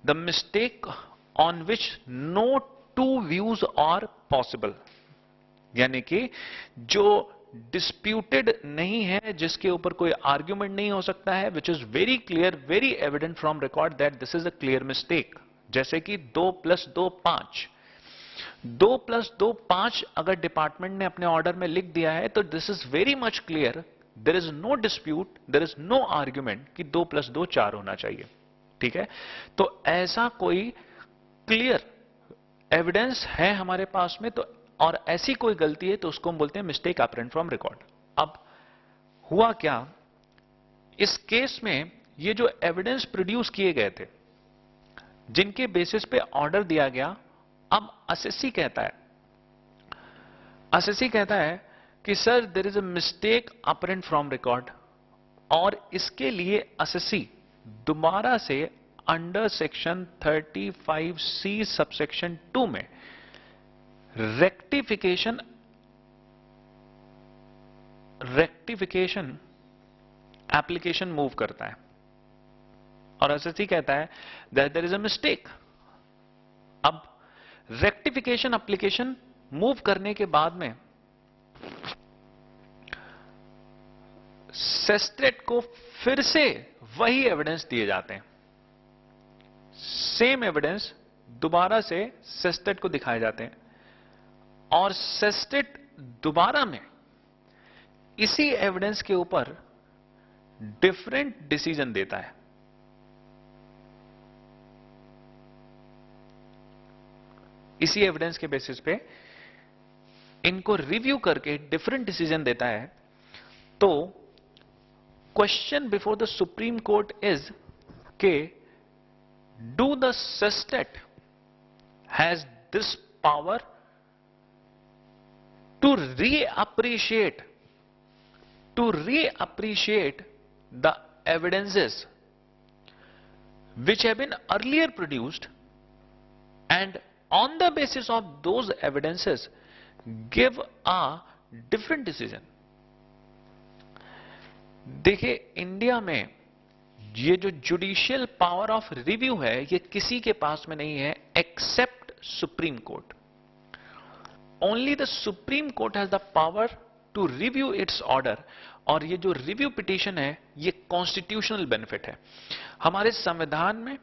The mistake on which no two views are possible. यानी कि जो डिस्प्यूटेड नहीं है, जिसके ऊपर कोई आर्ग्यूमेंट नहीं हो सकता है, which is very clear, very evident from record that this is a clear mistake. जैसे कि 2 + 2 5. 2 + 2 5 अगर डिपार्टमेंट ने अपने ऑर्डर में लिख दिया है तो this is very much clear. There is no dispute, there is no argument कि 2 + 2 4 होना चाहिए. ठीक है, तो ऐसा कोई क्लियर एविडेंस है हमारे पास में, तो और ऐसी कोई गलती है तो उसको हम बोलते हैं मिस्टेक अपरेंट फ्रॉम रिकॉर्ड. अब हुआ क्या इस केस में? ये जो एविडेंस प्रोड्यूस किए गए थे जिनके बेसिस पे ऑर्डर दिया गया, अब एसएससी कहता है कि sir there is a mistake apparent from record, और इसके लिए एसएससी दोबारा से अंडर सेक्शन 35C सबसेक्शन 2 में रेक्टिफिकेशन एप्लीकेशन मूव करता है और एसएससी कहता है that there is a mistake. अब रेक्टिफिकेशन एप्लीकेशन मूव करने के बाद में सेस्टेट को फिर से वही एविडेंस दिए जाते हैं. सेम एविडेंस दोबारा से सेस्टेट को दिखाए जाते हैं और सेस्टेट दोबारा में इसी एविडेंस के ऊपर डिफरेंट डिसीजन देता है। इसी एविडेंस के बेसिस पे इनको रिव्यू करके डिफरेंट डिसीजन देता है। तो question before the supreme court is के do the CESTAT has this power to reappreciate the evidences which have been earlier produced and on the basis of those evidences give a different decision। देखिए, India में ये जो judicial power of review है ये किसी के पास में नहीं है except Supreme Court. Only the supreme Court has the power to review its order. और ये जो रिव्यू पिटीशन है ये कॉन्स्टिट्यूशनल बेनिफिट है। हमारे संविधान में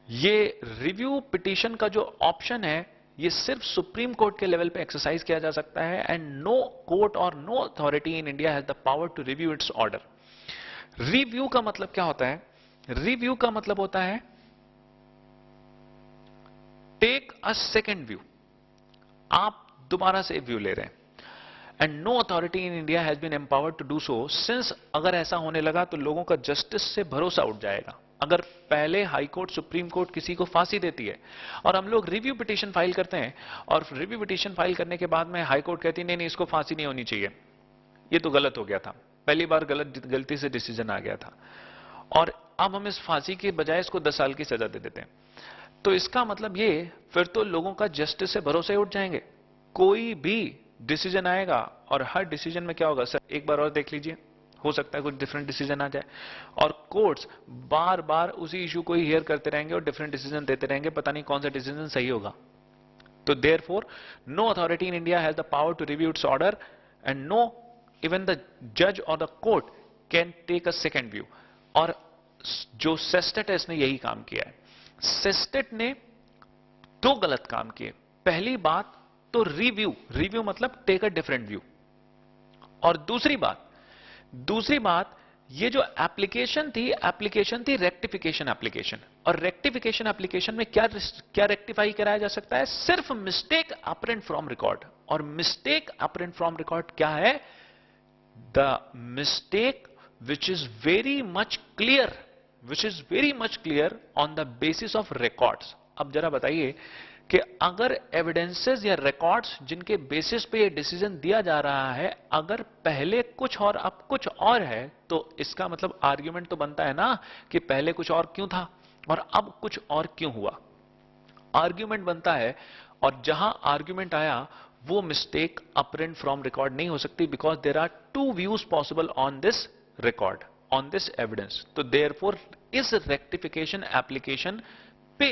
ये रिव्यू पिटीशन का जो ऑप्शन है ये सिर्फ सुप्रीम कोर्ट के लेवल पे एक्सरसाइज किया जा सकता है एंड नो कोर्ट और no authority in India has the power to review its order. Review का मतलब क्या होता है? रिव्यू का मतलब होता है टेक अ सेकेंड व्यू। आप दोबारा से व्यू ले रहे हैं and no authority in India has been empowered to do so since. अगर ऐसा होने लगा तो लोगों का जस्टिस से भरोसा उठ जाएगा। अगर पहले हाई कोर्ट सुप्रीम कोर्ट किसी को फांसी देती है और हम लोग रिव्यू पिटीशन फाइल करते हैं और रिव्यू पिटीशन फाइल करने के बाद में हाई कोर्ट कहती नहीं इसको फांसी नहीं होनी चाहिए, ये तो गलत हो गया था, पहली बार गलती से डिसीजन आ गया था और अब हम इस फांसी के बजाय इसको 10 साल की सजा दे देते हैं, तो इसका मतलब ये फिर तो लोगों का जस्टिस से भरोसे उठ जाएंगे। कोई भी डिसीजन आएगा और हर डिसीजन में क्या होगा, सर एक बार और देख लीजिए, हो सकता है कुछ डिफरेंट डिसीजन आ जाए। और कोर्ट्स बार बार उसी इशू को ही हियर करते रहेंगे और डिफरेंट डिसीजन देते रहेंगे, पता नहीं कौन सा डिसीजन सही होगा। तो therefore no authority in India has the power to review its order and no even the जज और the court can take a second view. और जो सेस्टेट है इसने यही काम किया है। सेस्टेट ने दो गलत काम किए। पहली बात तो रिव्यू मतलब टेक अ डिफरेंट व्यू, और दूसरी बात ये जो एप्लीकेशन थी रेक्टिफिकेशन एप्लीकेशन। और रेक्टिफिकेशन एप्लीकेशन में क्या रेक्टिफाई कराया जा सकता है? सिर्फ मिस्टेक अपरेंट फ्रॉम रिकॉर्ड। और मिस्टेक अपरेंट फ्रॉम रिकॉर्ड क्या है? The mistake which is very much clear on the basis of records। अब जरा बताइए कि अगर एविडेंसेस या रिकॉर्ड्स जिनके बेसिस पे ये डिसीजन दिया जा रहा है अगर पहले कुछ और अब कुछ और है, तो इसका मतलब आर्ग्यूमेंट तो बनता है ना कि पहले कुछ और क्यों था और अब कुछ और क्यों हुआ। आर्ग्यूमेंट बनता है और जहां आर्ग्यूमेंट आया वो मिस्टेक अपरेंट फ्रॉम रिकॉर्ड नहीं हो सकती, because there are two views possible on this record, on this evidence. तो देयरफॉर इस रेक्टिफिकेशन एप्लीकेशन पे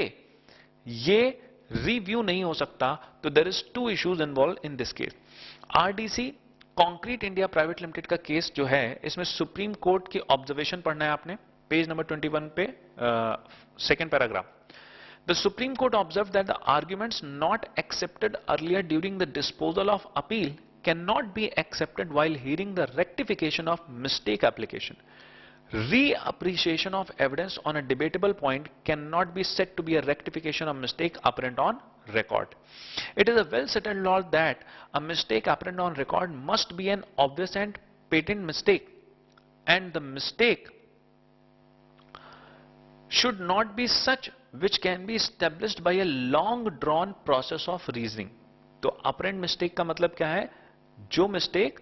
ये रिव्यू नहीं हो सकता। तो there is two issues involve in this case. RDC concrete India private limited का केस जो है, इसमें सुप्रीम कोर्ट की ऑब्जर्वेशन पढ़ना है आपने, पेज नंबर 21 पे second paragraph. The Supreme Court observed that the arguments not accepted earlier during the disposal of appeal cannot be accepted while hearing the rectification of mistake application. Reappreciation of evidence on a debatable point cannot be said to be a rectification of mistake apparent on record. It is a well settled law that a mistake apparent on record must be an obvious and patent mistake, and the mistake should not be such which can be established by a long drawn process of reasoning। तो apparent mistake का मतलब क्या है? जो mistake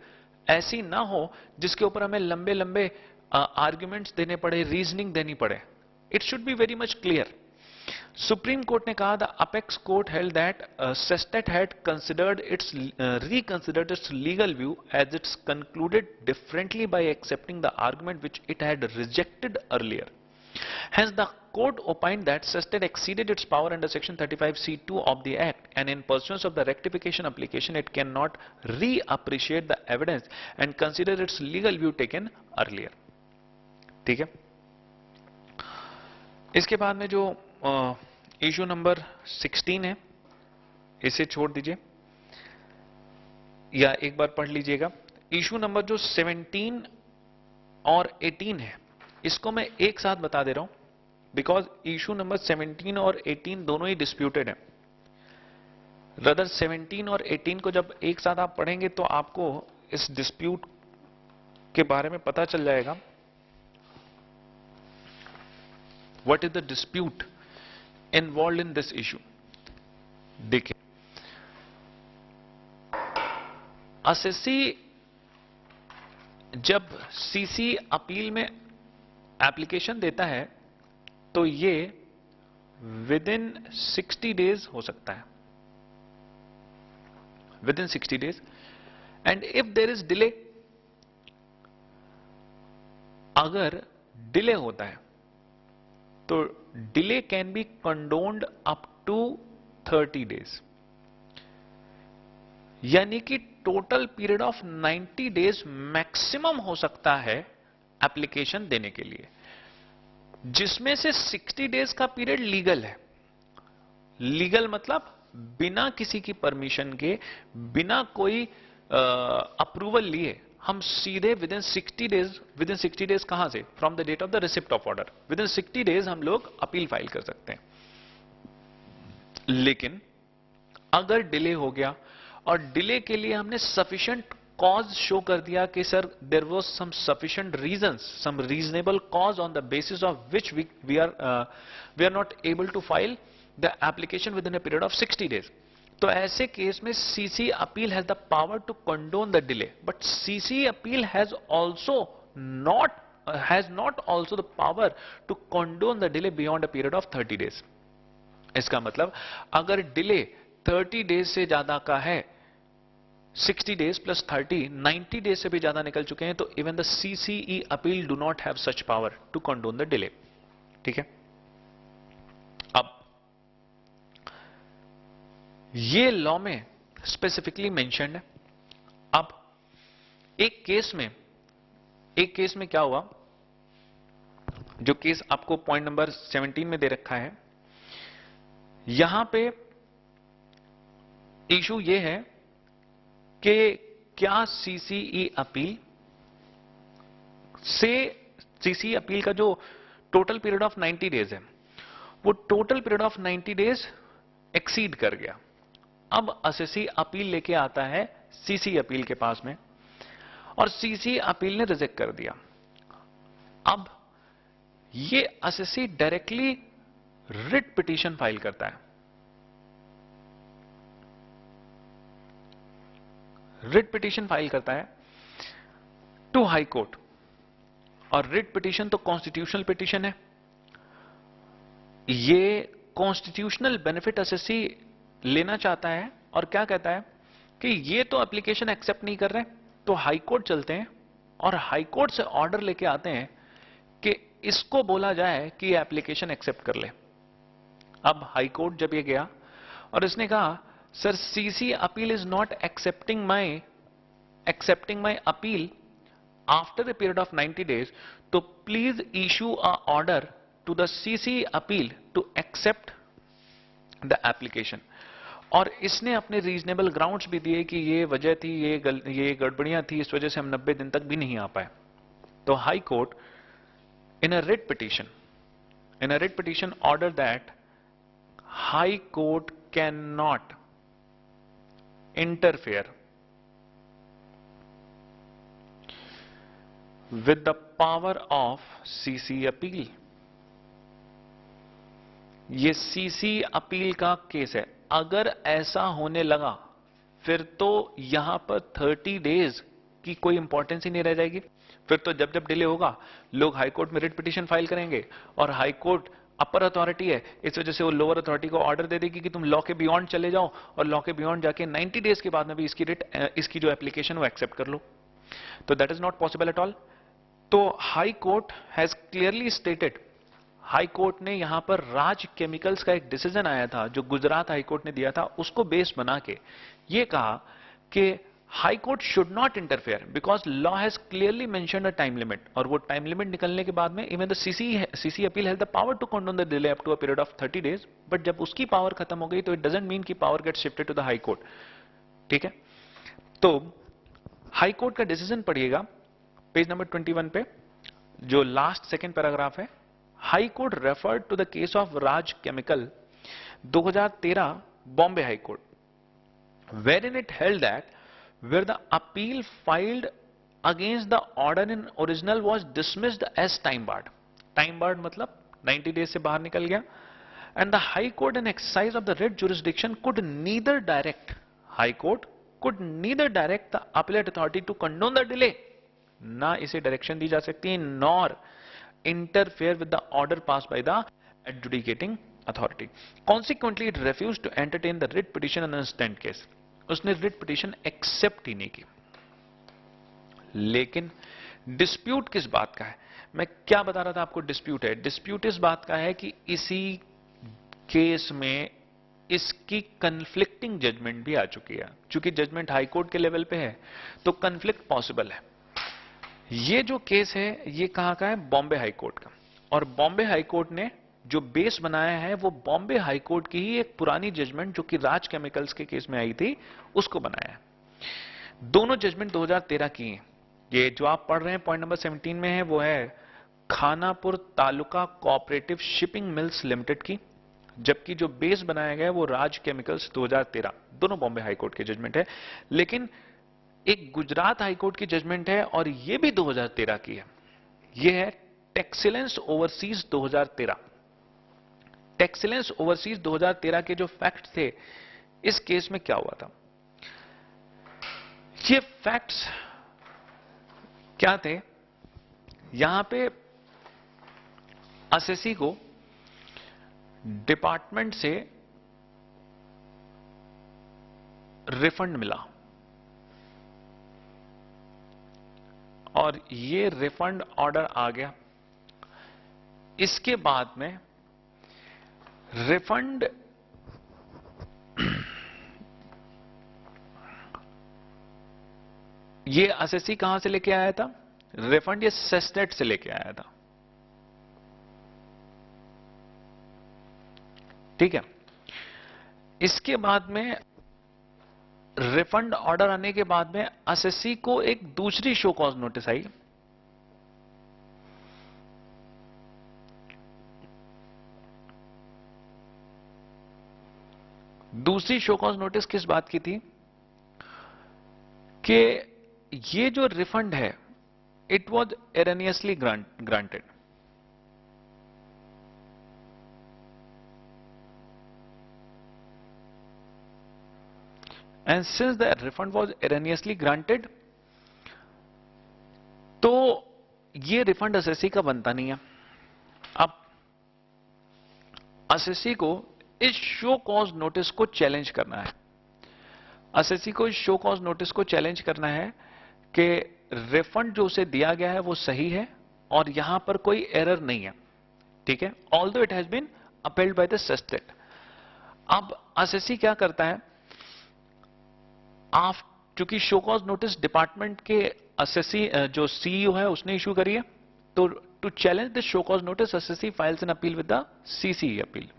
ऐसी ना हो जिसके ऊपर हमें लंबे लंबे आर्ग्यूमेंट्स देने पड़े, रीजनिंग देनी पड़े। It should be very much clear. Supreme court ने कहा the apex court held that sestet had considered it's reconsidered its legal view as it's concluded differently by accepting the argument which it had rejected earlier। Hence, the court opined that Sestet exceeded its power under section 35(c)(2) of the Act, and in pursuance of the rectification application, it cannot reappreciate the evidence and consider its legal view taken earlier। ठीक है। इसके बाद में जो issue number 16 है, इसे छोड़ दीजिए या एक बार पढ़ लीजिएगा। इशू नंबर जो 17 और 18 है, इसको मैं एक साथ बता दे रहा हूं बिकॉज इशू नंबर 17 और 18 दोनों ही डिस्प्यूटेड है। रदर 17 और 18 को जब एक साथ आप पढ़ेंगे तो आपको इस डिस्प्यूट के बारे में पता चल जाएगा। What is the dispute involve in this issue. देखिए, एसएससी जब सीसी अपील में एप्लीकेशन देता है तो ये विद इन 60 डेज हो सकता है, within 60 days. And if there is delay, अगर डिले होता है तो delay can be condoned up to 30 days, यानी कि total period of 90 days maximum हो सकता है एप्लीकेशन देने के लिए, जिसमें से 60 डेज का पीरियड लीगल है। लीगल मतलब बिना किसी की परमिशन के, बिना कोई अप्रूवल लिए हम सीधे विद इन 60 डेज कहां से? From the date of the receipt of order, within 60 days हम लोग अपील फाइल कर सकते हैं। लेकिन अगर डिले हो गया और डिले के लिए हमने सफिशिएंट कॉज शो कर दिया कि sir there was some sufficient reasons, some reasonable cause on the basis of which we are not able to file the application within a period of 60 days, तो ऐसे case में CC appeal has the power to condone the delay, but CC appeal has not also the power to condone the delay beyond a period of 30 days. इसका मतलब अगर delay 30 days से ज्यादा का है, 60 डेज प्लस 30, 90 डेज से भी ज्यादा निकल चुके हैं, तो even the CCE appeal do not have such power to condone the delay. ठीक है, अब ये लॉ में स्पेसिफिकली मेंशन्ड है। अब एक केस में क्या हुआ, जो केस आपको पॉइंट नंबर 17 में दे रखा है, यहां पे इशू ये है कि क्या सीसीई अपील का जो टोटल पीरियड ऑफ 90 डेज है, वो total period of 90 days exceed कर गया। अब एसएससी अपील लेके आता है सीसी अपील के पास में, और सीसी अपील ने रिजेक्ट कर दिया। अब ये SSC directly writ petition file करता है। रिट पिटीशन फाइल करता है टू हाई कोर्ट, और रिट पिटीशन तो कॉन्स्टिट्यूशनल पिटीशन है। ये कॉन्स्टिट्यूशनल बेनिफिट एसएससी लेना चाहता है, और क्या कहता है कि ये तो एप्लीकेशन एक्सेप्ट नहीं कर रहे, तो हाई कोर्ट चलते हैं और हाई कोर्ट से ऑर्डर लेके आते हैं कि इसको बोला जाए कि एप्लीकेशन एक्सेप्ट कर ले। अब हाई कोर्ट जब ये गया और इसने कहा sir CC appeal is not accepting my appeal after the period of 90 days, तो please issue a order to the CC appeal to accept the application. और इसने अपने रीजनेबल ग्राउंड्स भी दिए कि ये वजह थी, ये गड़बड़ियां थी, इस वजह से हम 90 दिन तक भी नहीं आ पाए। तो high court in a writ petition order that High Court cannot interfere with the power of CC appeal। ये सीसी अपील का केस है। अगर ऐसा होने लगा फिर तो यहां पर 30 डेज की कोई इंपॉर्टेंस ही नहीं रह जाएगी। फिर तो जब जब डिले होगा लोग हाई कोर्ट में रिट पिटीशन फाइल करेंगे, और हाई कोर्ट अपर अथॉरिटी है, इस वजह से वो लोअर अथॉरिटी को ऑर्डर दे देगी कि तुम लॉ के बियॉन्ड चले जाओ, और लॉ के बियॉन्ड जाके 90 डेज के बाद में भी इसकी जो एप्लीकेशन वो एक्सेप्ट कर लो। तो that is not possible at all. तो high court has clearly stated, high court ने यहां पर राज केमिकल्स का एक डिसीजन आया था जो गुजरात हाई कोर्ट ने दिया था, उसको बेस बना के ये कहा कि High Court should not interfere because law has clearly mentioned a time limit, और वो टाइम लिमिट निकलने के बाद में even the CC appeal has the power to condone the delay up to a period of 30 days, but जब उसकी power खत्म हो गई तो इट डजंट मीन कि power get shifted to the High Court. ठीक है, तो हाई कोर्ट का डिसीजन पढ़िएगा पेज नंबर 21 पे, जो लास्ट सेकेंड पैराग्राफ है। High Court referred to the case of Raj chemical 2013 Bombay high Court, wherein it held that where the appeal filed against the order in original was dismissed as time barred. Time barred मतलब 90 days से बाहर निकल गया, and the High Court in exercise of the writ jurisdiction could neither direct, High Court could neither direct the appellate authority to condone the delay, ना इसे direction दी जा सकती है, nor interfere with the order passed by the adjudicating authority. Consequently, it refused to entertain the writ petition in the instant case. उसने writ petition accept ही नहीं की। लेकिन dispute किस बात का है? मैं क्या बता रहा था आपको? डिस्प्यूट है, डिस्प्यूट इस बात का है कि इसी केस में इसकी कन्फ्लिक्टिंग जजमेंट भी आ चुकी है। चूंकि जजमेंट हाई कोर्ट के लेवल पे है तो कन्फ्लिक्ट पॉसिबल है। ये जो केस है ये कहां का है? बॉम्बे हाई कोर्ट का। और बॉम्बे हाई कोर्ट ने जो बेस बनाया है वो बॉम्बे हाई कोर्ट की ही एक पुरानी जजमेंट जो कि राज केमिकल्स के केस में आई थी उसको बनाया है। दोनों जजमेंट 2013 की हैं। ये जो आप पढ़ रहे हैं पॉइंट नंबर 17 में है वो है Khanapur taluka cooperative shipping mills limited की, जबकि जो बेस बनाया गया है वो राज केमिकल्स 2013। दोनों बॉम्बे हाई कोर्ट की जजमेंट है, लेकिन एक गुजरात हाई कोर्ट की जजमेंट है और ये भी 2013 की है। ये है टेक्सिलेंस ओवरसीज 2013। टेक्सिलेंस ओवरसीज 2013 के जो फैक्ट थे इस केस में क्या हुआ था? ये फैक्ट्स क्या थे? यहां पे असेसी को डिपार्टमेंट से रिफंड मिला और ये रिफंड ऑर्डर आ गया। इसके बाद में रिफंड ये असेसी कहां से लेके आया था? रिफंड ये सेस्टेट से लेके आया था। ठीक है, इसके बाद में रिफंड ऑर्डर आने के बाद में असेसी को एक दूसरी शो कॉज नोटिस आई। दूसरी शो कॉज नोटिस किस बात की थी? कि ये जो रिफंड है it was erroneously granted. And since the refund was erroneously granted तो ये रिफंड असेसी का बनता नहीं है। अब असेसी को इस शो कॉज नोटिस को चैलेंज करना है। असेसी को इस शो कॉज नोटिस को चैलेंज करना है कि रिफंड जो उसे दिया गया है वो सही है और यहां पर कोई एरर नहीं है। ठीक है, although it has been appealed by the CESTAT. अब असेसी क्या करता है? आप चूंकि शो कॉज नोटिस डिपार्टमेंट के असेसी जो सीईओ है उसने इशू करी है, तो to challenge this show cause notice assessee files an appeal with the CC appeal.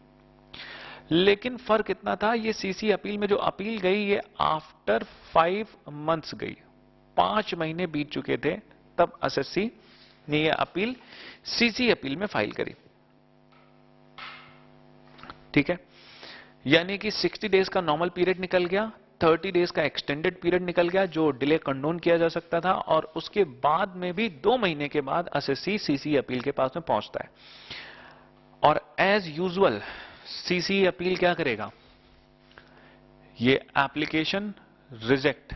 लेकिन फर्क इतना था, ये सीसी अपील में जो अपील गई ये आफ्टर 5 months गई। 5 महीने बीत चुके थे तब एसएससी ने ये अपील सीसी अपील में फाइल करी। ठीक है, यानी कि 60 डेज का नॉर्मल पीरियड निकल गया, 30 डेज का एक्सटेंडेड पीरियड निकल गया जो डिले कंडोन किया जा सकता था, और उसके बाद में भी 2 महीने के बाद एसएससी सीसी अपील के पास में पहुंचता है। और एज यूजुअल सीसी अपील क्या करेगा? ये एप्लीकेशन रिजेक्ट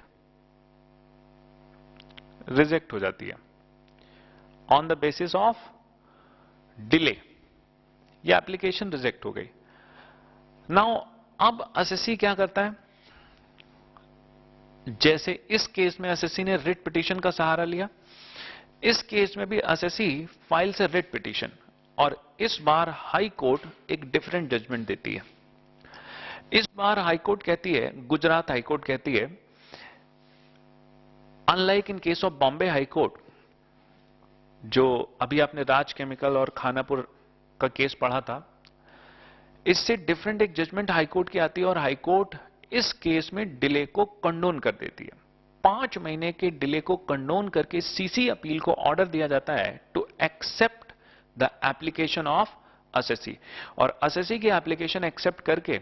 हो जाती है on the basis of delay. ये एप्लीकेशन रिजेक्ट हो गई। नाउ अब एसएससी क्या करता है? जैसे इस केस में एसएससी ने रिट पिटीशन का सहारा लिया, इस केस में भी एसएससी फाइल से रिट पिटीशन, और इस बार हाई कोर्ट एक डिफरेंट जजमेंट देती है। इस बार हाई कोर्ट कहती है, गुजरात हाई कोर्ट कहती है unlike in case of Bombay high court, जो अभी आपने राज केमिकल और खानापुर का केस पढ़ा था, इससे डिफरेंट एक जजमेंट हाईकोर्ट की आती है और हाईकोर्ट इस केस में डिले को कंडोन कर देती है। 5 महीने के डिले को कंडोन करके सीसी अपील को ऑर्डर दिया जाता है to accept the application of SSC, और एसएससी की एप्लीकेशन एक्सेप्ट करके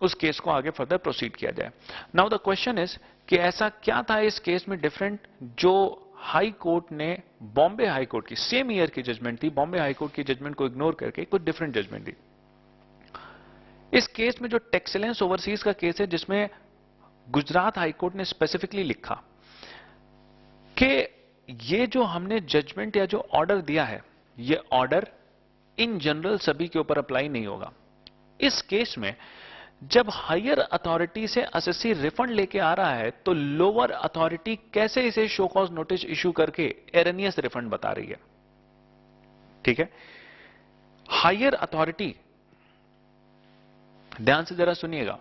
उस केस को आगे फर्दर प्रोसीड किया जाए। नाउ द क्वेश्चन इज कि ऐसा क्या था इस केस में डिफरेंट, जो हाई कोर्ट ने बॉम्बे हाई कोर्ट की सेम ईयर की जजमेंट थी, बॉम्बे हाई कोर्ट की जजमेंट को इग्नोर करके कुछ डिफरेंट जजमेंट दी। इस केस में जो टेक्सलेंस ओवरसीज का केस है, जिसमें गुजरात हाईकोर्ट ने स्पेसिफिकली लिखा कि ये जो हमने जजमेंट या जो ऑर्डर दिया है, ये ऑर्डर इन जनरल सभी के ऊपर अप्लाई नहीं होगा। इस केस में जब हायर अथॉरिटी से एसएससी रिफंड लेके आ रहा है, तो लोअर अथॉरिटी कैसे इसे शो कॉज नोटिस इशू करके एरनियस रिफंड बता रही है। ठीक है, हायर अथॉरिटी, ध्यान से जरा सुनिएगा,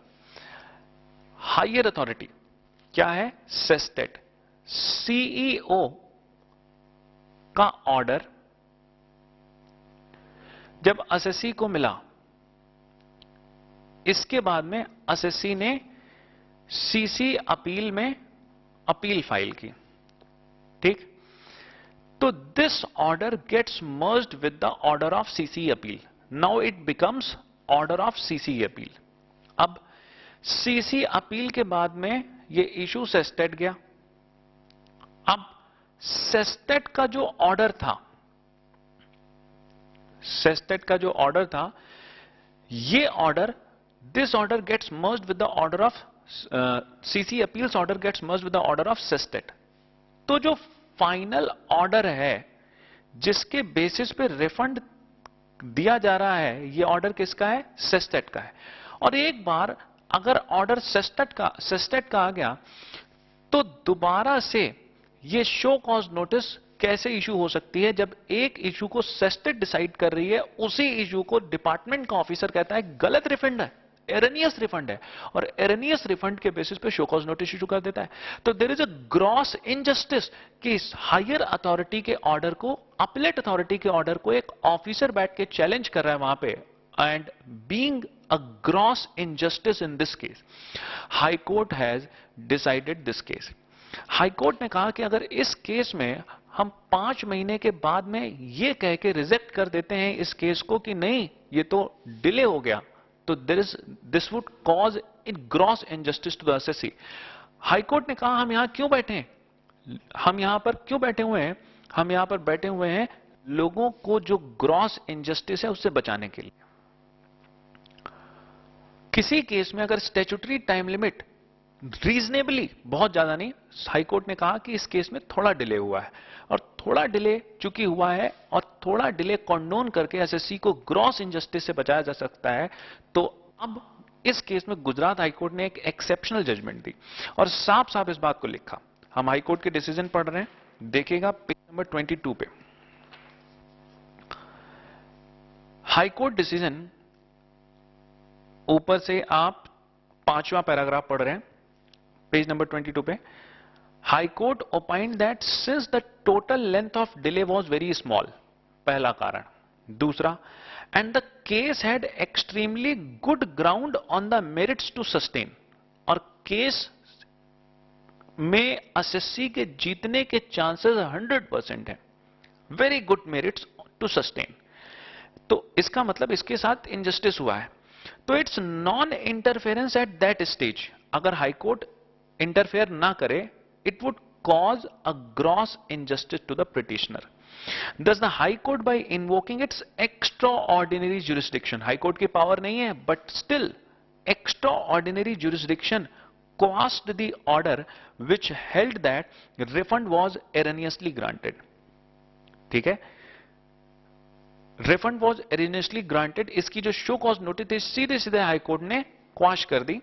हायर अथॉरिटी क्या है? सेस्टेट, सीईओ का ऑर्डर जब एसएससी को मिला, इसके बाद में एसएससी ने सीसी अपील में अपील फाइल की। ठीक, तो this order gets merged with the order of CC appeal. Now it becomes order of CC appeal. अब सीसी अपील के बाद में ये इशू सेस्टेट गया। अब सेस्टेट का जो ऑर्डर था, सेस्टेट का जो ऑर्डर था, ये order, this order gets merged with the order of CC appeals order gets merged with the order of sestet. तो जो फाइनल ऑर्डर है जिसके बेसिस पे रिफंड दिया जा रहा है, ये ऑर्डर किसका है? सेस्टेट का है। और एक बार अगर ऑर्डर सेस्टेट का आ गया, तो दोबारा से ये शो कॉज नोटिस कैसे इशू हो सकती है? जब एक इशू को सेस्टेट डिसाइड कर रही है, उसी इशू को डिपार्टमेंट का ऑफिसर कहता है गलत रिफंड है, एरनियस रिफंड है, और एरनियस रिफंड के बेसिस पे शो कॉज नोटिस इशू कर देता है। तो there is a gross injustice कि हायर अथॉरिटी के ऑर्डर को, अपीलेट अथॉरिटी के ऑर्डर को एक ऑफिसर बैठ के चैलेंज कर रहा है वहां पे, and being a gross injustice in this case, high court has decided this case. High court ने कहा कि अगर इस केस में हम 5 महीने के बाद में ये कह के रिजेक्ट कर देते हैं इस केस को कि नहीं, ये तो डिले हो गया, तो this would cause in gross injustice to the SSC. High court ने कहा हम यहां क्यों बैठे हैं, हम यहां पर क्यों बैठे हुए हैं? हम यहां पर बैठे हुए हैं लोगों को जो ग्रॉस इनजस्टिस है उससे बचाने के लिए। किसी केस में अगर स्टैट्यूटरी टाइम लिमिट रीजनेबली, बहुत ज्यादा नहीं, हाईकोर्ट ने कहा कि इस केस में थोड़ा डिले हुआ है, और थोड़ा डिले चूंकि हुआ है और थोड़ा डिले कंडोन करके एसएससी को ग्रॉस इनजस्टिस से बचाया जा सकता है, तो अब इस केस में गुजरात हाईकोर्ट ने एक एक्सेप्शनल जजमेंट दी और साफ साफ इस बात को लिखा। हम हाईकोर्ट के डिसीजन पढ़ रहे हैं, देखिएगा पेज नंबर 22 पे हाईकोर्ट डिसीजन, ऊपर से आप 5वां पैराग्राफ पढ़ रहे हैं, पेज नंबर 22 पे। High Court opined that since the total length of delay was very small, पहला कारण। दूसरा, and the case had extremely good ground on the merits to sustain, और केस में एसएससी के जीतने के चांसेस 100% है, very good merits to sustain. तो इसका मतलब इसके साथ इनजस्टिस हुआ है, तो it's non interference at that stage. अगर हाईकोर्ट इंटरफेयर ना करे, it would cause a gross injustice to the petitioner. Thus the High Court, by invoking its extraordinary jurisdiction, High Court की पावर नहीं है, but still extraordinary jurisdiction quashed the order which held that refund was erroneously granted. ठीक है, refund was erroneously granted, इसकी जो show cause notice थी सीधे सीधे हाई कोर्ट ने क्वाश कर दी।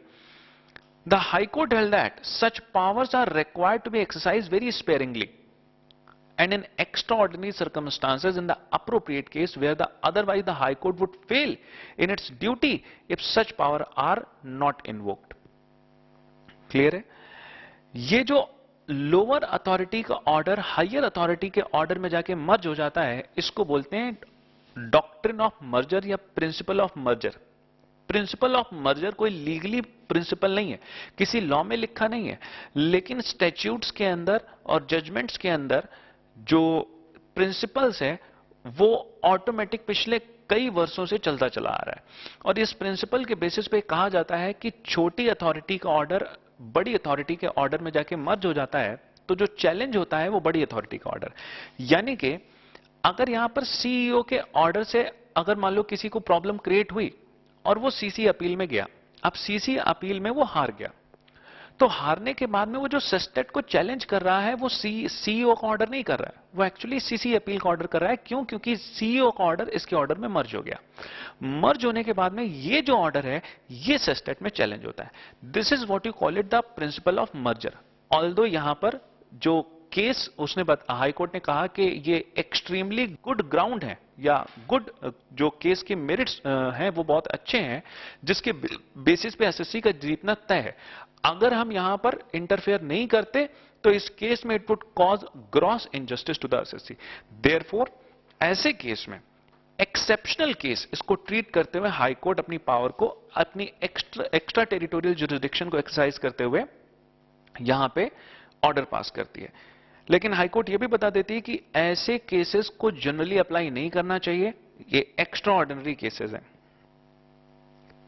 The High Court held that such powers are required to be exercised very sparingly and in extraordinary circumstances in the appropriate case where otherwise the High Court would fail in its duty if such power are not invoked. Clear है? ये जो lower authority का order higher authority के order में जाके मर्ज हो जाता है, इसको बोलते हैं डॉक्ट्रिन ऑफ मर्जर या principle of merger. Principle of merger कोई लीगली प्रिंसिपल नहीं है, किसी लॉ में लिखा नहीं है, लेकिन स्टैट्यूट्स के अंदर और जजमेंट्स के अंदर जो प्रिंसिपल्स है वो ऑटोमेटिक पिछले कई वर्षों से चलता चला आ रहा है। और इस प्रिंसिपल के बेसिस पे कहा जाता है कि छोटी अथॉरिटी का ऑर्डर बड़ी अथॉरिटी के ऑर्डर में जाके मर्ज हो जाता है, तो जो चैलेंज होता है वो बड़ी अथॉरिटी का ऑर्डर। यानी कि अगर यहां पर सीईओ के ऑर्डर से अगर मान लो किसी को प्रॉब्लम क्रिएट हुई और वो सीसी अपील में गया, अब सीसी अपील में वो हार गया, तो हारने के बाद में वो जो सस्टेट को चैलेंज कर रहा है वो सीईओ का ऑर्डर नहीं कर रहा है, वो एक्चुअली सीसी अपील का ऑर्डर कर रहा है। क्यों? क्योंकि सीईओ का ऑर्डर इसके ऑर्डर में मर्ज हो गया। मर्ज होने के बाद में ये जो ऑर्डर है ये सस्टेट में चैलेंज होता है। This is what you call it the principle of merger. Although यहां पर जो केस उसने हाई कोर्ट ने कहा कि ये एक्सट्रीमली गुड ग्राउंड है या गुड जो केस के मेरिट्स हैं वो बहुत अच्छे हैं, जिसके बेसिस पे एसएससी का जीतना तय है। अगर हम यहां पर इंटरफेयर नहीं करते तो इस केस में it would cause gross injustice to the SSC. Therefore ऐसे केस में एक्सेप्शनल केस इसको ट्रीट करते हुए हाई कोर्ट अपनी पावर को, अपनी एक्स्ट्रा टेरिटोरियल जुरिसडिक्शन को एक्सरसाइज करते हुए यहां पे ऑर्डर पास करती है। लेकिन हाईकोर्ट यह भी बता देती है कि ऐसे केसेस को जनरली अप्लाई नहीं करना चाहिए, ये एक्स्ट्रा ऑर्डिनरी केसेस हैं।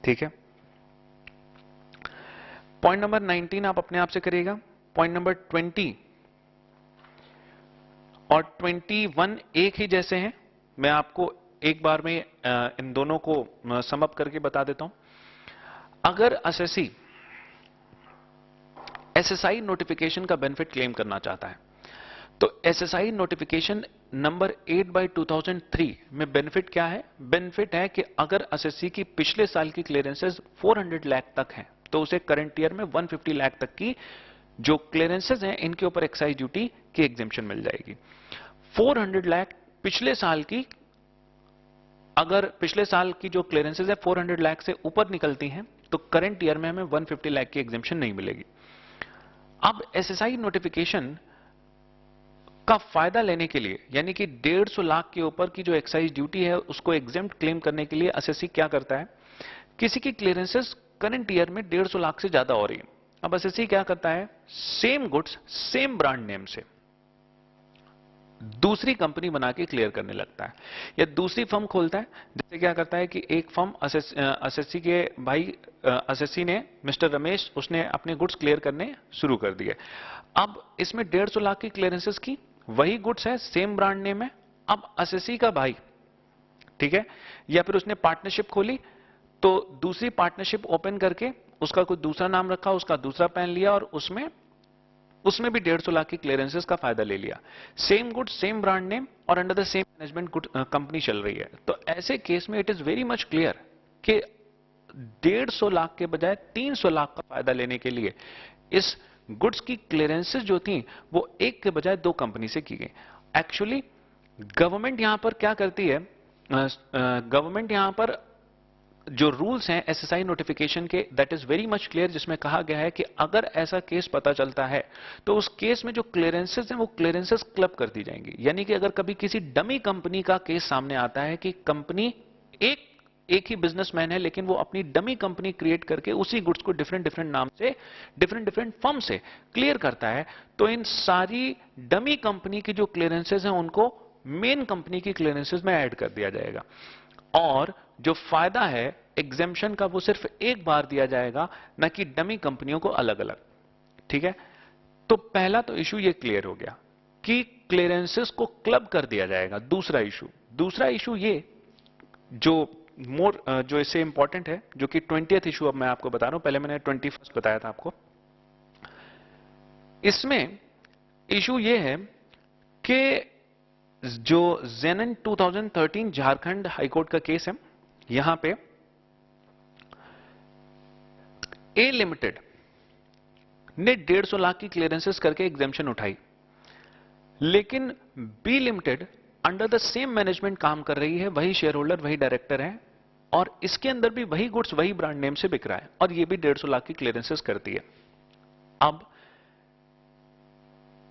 ठीक है, पॉइंट नंबर 19 आप अपने आप से करिएगा। पॉइंट नंबर 20 और 21 एक ही जैसे हैं, मैं आपको एक बार में इन दोनों को सम अप करके बता देता हूं। अगर एसएसआई नोटिफिकेशन का बेनिफिट क्लेम करना चाहता है तो एसएसआई नोटिफिकेशन नंबर 8/2003 में बेनिफिट क्या है? बेनिफिट है कि अगर एसएससी की पिछले साल की क्लियरेंसेस 400 लाख तक हैं तो उसे करंट ईयर में 150 लाख तक की जो क्लियरेंसेस हैं इनके ऊपर एक्साइज ड्यूटी की एग्जेम्पशन मिल जाएगी। 400 लाख पिछले साल की, अगर पिछले साल की जो क्लियरेंसेस है 400 लाख से ऊपर निकलती हैं तो करंट ईयर में हमें 150 लाख की एग्जेम्पशन नहीं मिलेगी। अब एसएसआई नोटिफिकेशन का फायदा लेने के लिए, यानी कि 150 लाख के ऊपर की जो एक्साइज ड्यूटी है उसको एग्जेम्प्ट क्लेम करने के लिए एसएससी क्या करता है, किसी की क्लियरेंसेस करंट ईयर में 150 लाख से ज्यादा हो रही है, अब एसएससी क्या करता है, same goods same brand name से दूसरी कंपनी बना के क्लियर करने लगता है या दूसरी फर्म खोलता है। जैसे क्या करता है कि एक फर्म एसएससी के भाई एसएससी ने मिस्टर रमेश उसने अपने गुड्स क्लियर करने शुरू कर दिए। अब इसमें 150 लाख की क्लियरेंसेस की, वही गुड्स है सेम ब्रांड नेम है। अब एसएससी का भाई, ठीक है, या फिर उसने पार्टनरशिप खोली तो दूसरी पार्टनरशिप ओपन करके उसका कोई दूसरा नाम रखा, उसका दूसरा पैन लिया और उसमें भी 150 लाख की क्लियरेंसेस का फायदा ले लिया। Same good same brand name और under the same management good company चल रही है। तो ऐसे केस में it is very much clear कि 150 लाख के बजाय 300 लाख का फायदा लेने के लिए इस गुड्स की क्लियरेंसेस जो थी वो एक के बजाय दो कंपनी से की गई। एक्चुअली गवर्नमेंट यहां पर क्या करती है, गवर्नमेंट यहां पर जो रूल्स हैं एसएसआई नोटिफिकेशन के, that is very much clear, जिसमें कहा गया है कि अगर ऐसा केस पता चलता है तो उस केस में जो क्लियरेंसेस हैं वो क्लियरेंसेस क्लब कर दी जाएंगी। यानी कि अगर कभी किसी डमी कंपनी का केस सामने आता है कि कंपनी एक ही बिजनेसमैन है लेकिन वो अपनी डमी कंपनी क्रिएट करके उसी गुड्स को डिफरेंट डिफरेंट नाम से डिफरेंट फर्म से क्लियर करता है, तो इन सारी डमी कंपनी की जो क्लियरेंसेस हैं उनको मेन कंपनी की क्लियरेंसेस में ऐड कर दिया जाएगा और जो फायदा है एग्जेम्पशन का वो सिर्फ एक बार दिया जाएगा, न कि डमी कंपनियों को अलग अलग। ठीक है, तो पहला तो इशू ये क्लियर हो गया कि क्लियरेंसेस को क्लब कर दिया जाएगा। दूसरा इशू ये जो इससे इंपॉर्टेंट है, जो कि 20th इशू अब मैं आपको बता रहा हूं, पहले मैंने 21st बताया था आपको। इसमें इशू ये है कि जो जेनन 2013 झारखंड हाईकोर्ट का केस है, यहां पे ए लिमिटेड ने 150 लाख की क्लियरेंसेस करके एग्जेम्पशन उठाई, लेकिन B limited under the same management काम कर रही है, वही शेयर होल्डर वही डायरेक्टर है और इसके अंदर भी वही गुड्स वही ब्रांड नेम से बिक रहा है और ये भी 150 लाख की क्लियरेंसेस करती है। अब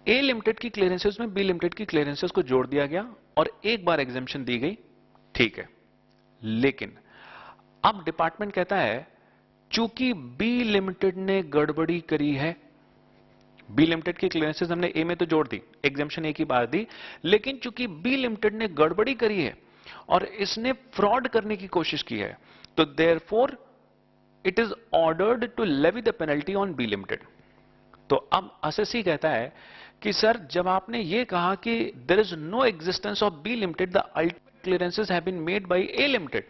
ए लिमिटेड की क्लियरेंसेस में बी लिमिटेड की क्लियरेंसेस को जोड़ दिया गया और एक बार एग्जेम्पशन दी गई, ठीक है। लेकिन अब डिपार्टमेंट कहता है चूंकि बी लिमिटेड ने गड़बड़ी करी है, बी लिमिटेड की क्लियरेंसेस हमने ए में तो जोड़ दी, एग्जेम्पशन एक ही बार दी, लेकिन चूंकि बी लिमिटेड ने गड़बड़ी करी है और इसने फ्रॉड करने की कोशिश की है, तो therefore it is ordered to levy the penalty on B limited. तो अब एसएससी कहता है कि सर जब आपने ये कहा कि there is no existence of B limited, the ultimate clearances have been made by A limited,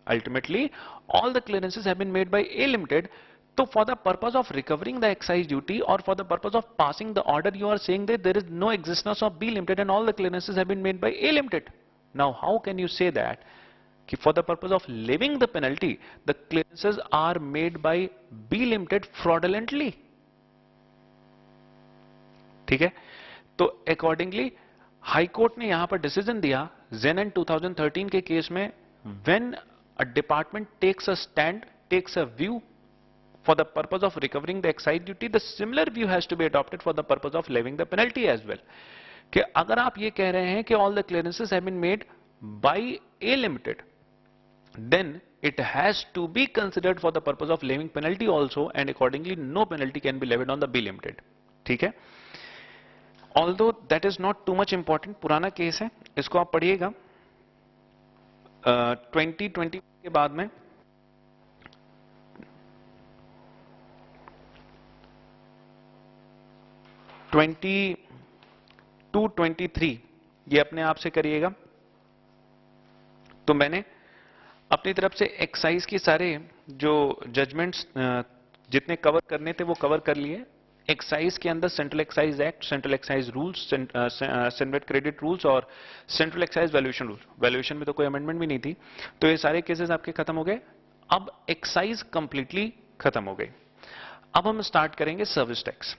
ultimately all the clearances have been made by A limited, so for the purpose of recovering the excise duty or for the purpose of passing the order, you are saying that there is no existence of B Limited and all the clearances have been made by A Limited. Now how can you say that for the purpose of levying the penalty, the clearances are made by B Limited fraudulently? ठीक है, तो accordingly high court ने यहां पर decision दिया जेन and 2013 के case में, when a department takes a stand, takes a view for the purpose of recovering the excise duty, the similar view has to be adopted for the purpose of levying the penalty as well. कि अगर आप ये कह रहे हैं कि all the clearances have been made by A Limited, then it has to be considered for the purpose of levying penalty also, and accordingly no penalty can be levied on the B Limited. ठीक है, although that is not too much important, पुराना case है, इसको आप पढ़िएगा 2020 के बाद में। टू 23 ये अपने आप से करिएगा। तो मैंने अपनी तरफ से एक्साइज की सारे जो जजमेंट्स जितने कवर करने थे वो कवर कर लिए। एक्साइज के अंदर central excise act, central excise rules, central credit rules और central excise valuation rule. Valuation में तो कोई अमेंडमेंट भी नहीं थी, तो ये सारे केसेस आपके खत्म हो गए। अब एक्साइज कंप्लीटली खत्म हो गई। अब हम स्टार्ट करेंगे सर्विस टैक्स।